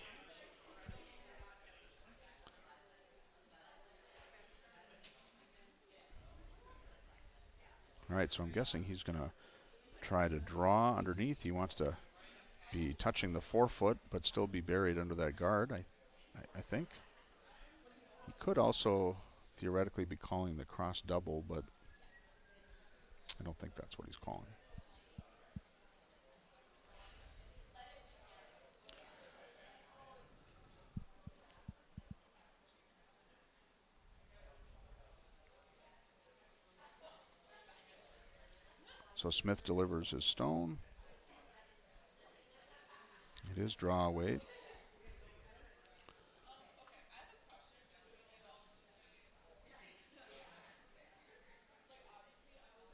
All right, so I'm guessing he's going to try to draw underneath. He wants to be touching the forefoot but still be buried under that guard, I think. He could also theoretically be calling the cross double, but I don't think that's what he's calling. So Smith delivers his stone. It is draw weight.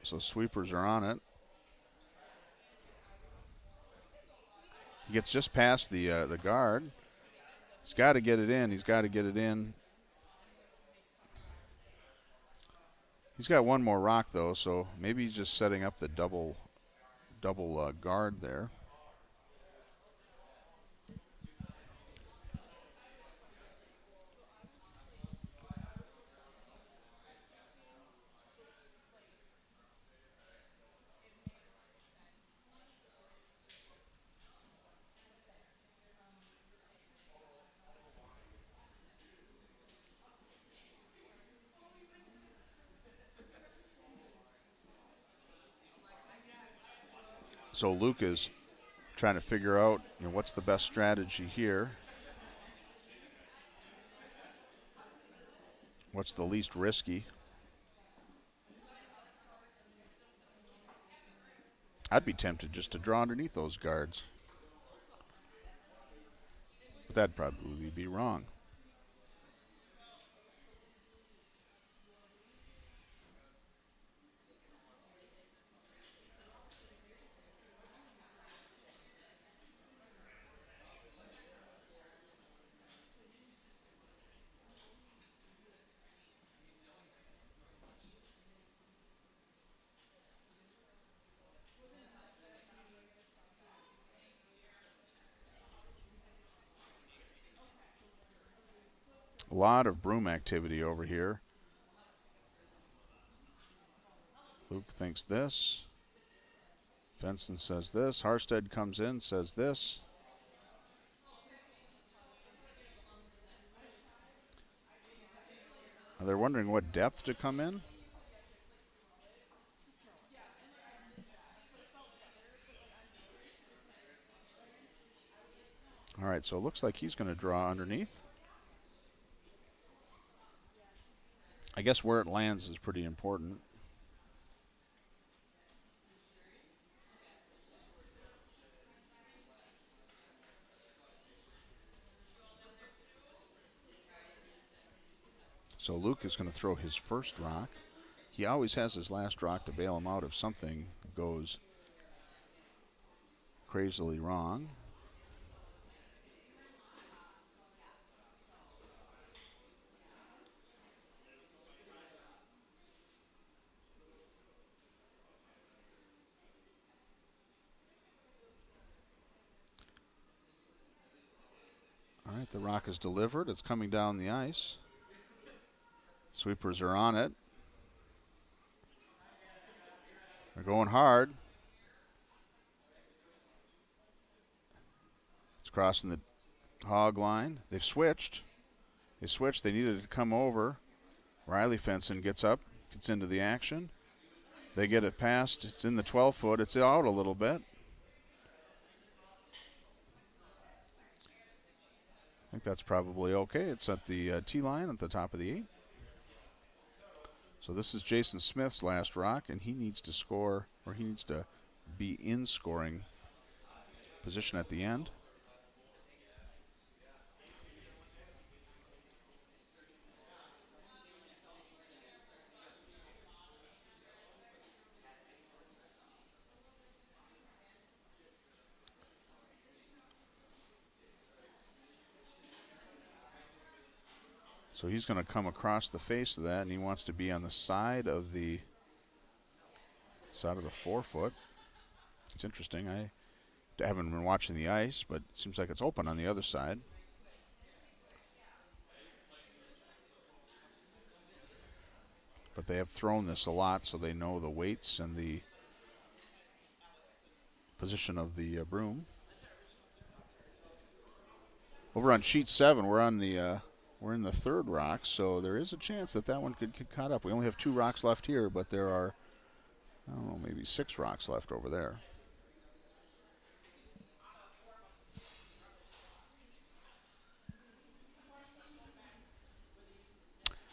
So sweepers are on it. He gets just past the guard. He's got to get it in. He's got to get it in. He's got one more rock though, so maybe he's just setting up the double guard there. So Luke is trying to figure out, what's the best strategy here. What's the least risky? I'd be tempted just to draw underneath those guards. But that'd probably be wrong. A lot of broom activity over here. Luke thinks this. Benson says this. Harstead comes in, says this. They're wondering what depth to come in. All right, so it looks like he's going to draw underneath. I guess where it lands is pretty important. So Luke is going to throw his first rock. He always has his last rock to bail him out if something goes crazily wrong. All right, the rock is delivered. It's coming down the ice. Sweepers are on it. They're going hard. It's crossing the hog line. They've switched. They switched. They needed to come over. Riley Fenson gets up, gets into the action. They get it past. It's in the 12-foot. It's out a little bit. I think that's probably okay. It's at the tee line at the top of the 8. So this is Jason Smith's last rock, and he needs to score, or he needs to be in scoring position at the end. So he's going to come across the face of that, and he wants to be on the side of the Side of the 4-foot. It's interesting. I haven't been watching the ice, but it seems like it's open on the other side. But they have thrown this a lot, so they know the weights and the position of the broom. Over on sheet 7, we're in the third rock, so there is a chance that one could get caught up. We only have 2 rocks left here, but there are, I don't know, maybe 6 rocks left over there.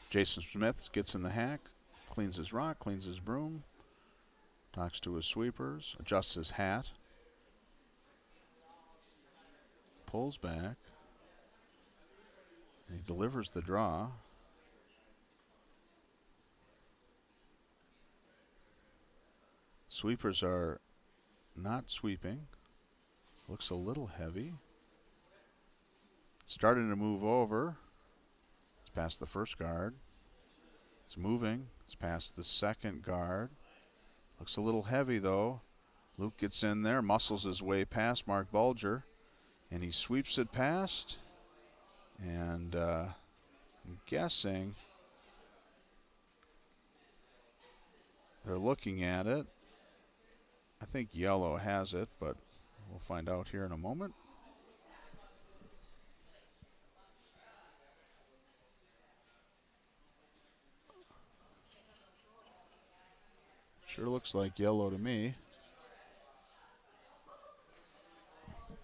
Jason Smith gets in the hack, cleans his rock, cleans his broom, talks to his sweepers, adjusts his hat, pulls back, and he delivers the draw. Sweepers are not sweeping. Looks a little heavy. Starting to move over. It's past the first guard. It's moving. It's past the second guard. Looks a little heavy though. Luke gets in there, muscles his way past Mark Bulger, and he sweeps it past. And I'm guessing they're looking at it. I think yellow has it, but we'll find out here in a moment. Sure looks like yellow to me.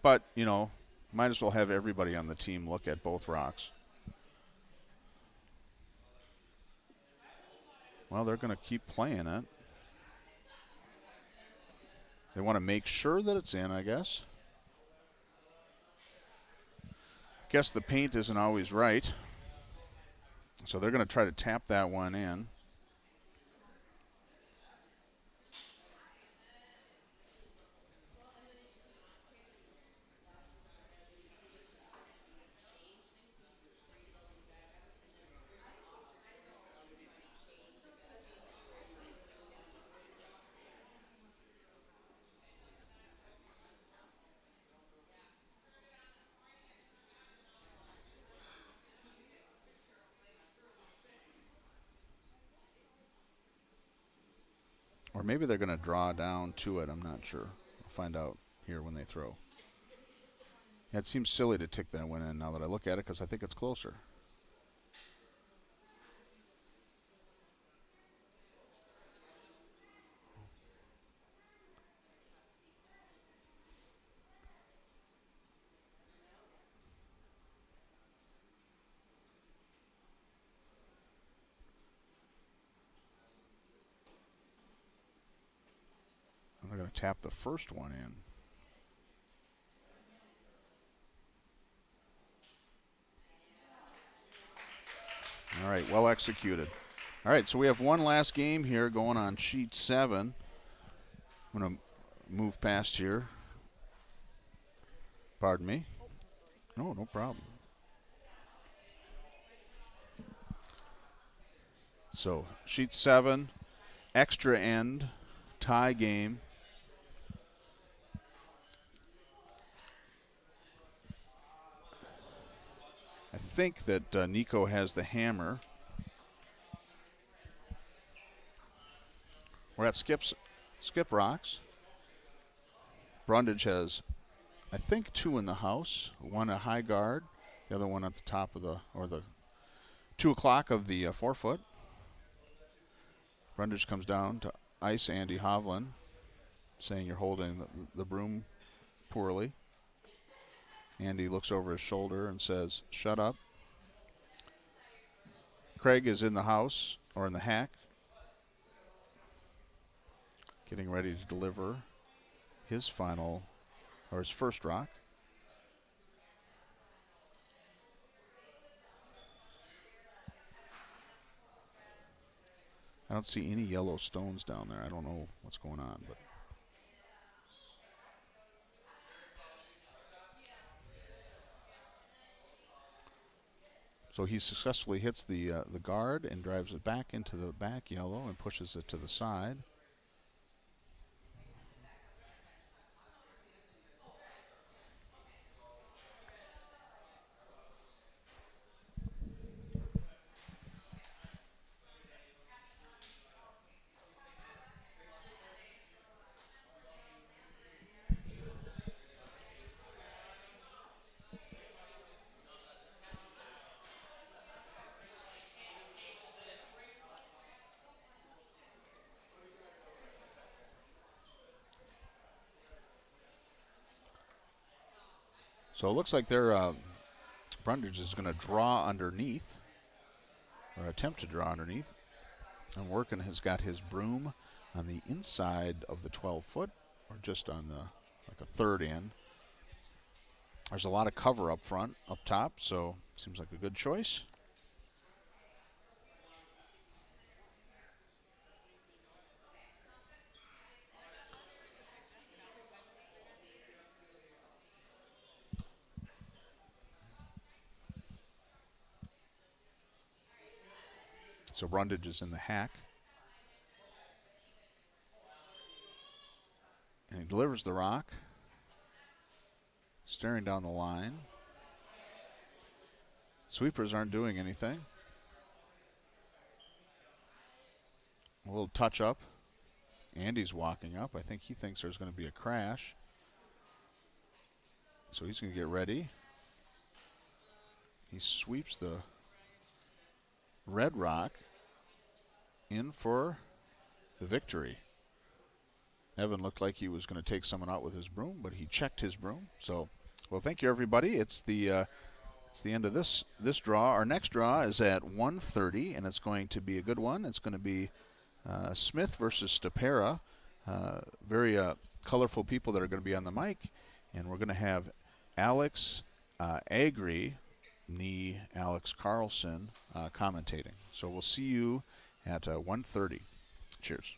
But, you know, might as well have everybody on the team look at both rocks. Well, they're going to keep playing it. They want to make sure that it's in, I guess. I guess the paint isn't always right. So they're going to try to tap that one in. Or maybe they're going to draw down to it. I'm not sure. I'll find out here when they throw. Yeah, it seems silly to tick that one in now that I look at it because I think it's closer. And they're going to tap the first one in. All right, well executed. All right, so we have one last game here going on sheet 7. I'm going to move past here. Pardon me. No, no problem. So sheet 7, extra end, tie game. I think that Nico has the hammer. We're at Skip Rocks. Brundage has, I think, 2 in the house. One a high guard, the other one at the top of the 2 o'clock of the 4-foot. Brundage comes down to ice Andy Hovland, saying you're holding the broom poorly. Andy looks over his shoulder and says, shut up. Craig is in the house, or in the hack, getting ready to deliver his first rock. I don't see any yellow stones down there. I don't know what's going on, but so he successfully hits the guard and drives it back into the back yellow and pushes it to the side. So it looks like their Brundage is going to draw underneath, or attempt to draw underneath. And Workin has got his broom on the inside of the 12-foot, or just on the like a third in. There's a lot of cover up front, up top, so seems like a good choice. So Brundage is in the hack. And he delivers the rock. Staring down the line. Sweepers aren't doing anything. A little touch up. Andy's walking up. I think he thinks there's going to be a crash. So he's going to get ready. He sweeps the red rock in for the victory. Evan looked like he was going to take someone out with his broom, but he checked his broom. So, well, thank you, everybody. It's the end of this draw. Our next draw is at 1:30, and it's going to be a good one. It's going to be Smith versus Stapera. Very colorful people that are going to be on the mic, and we're going to have Alex Agri, nee Alex Carlson, commentating. So we'll see you at 1:30. Cheers.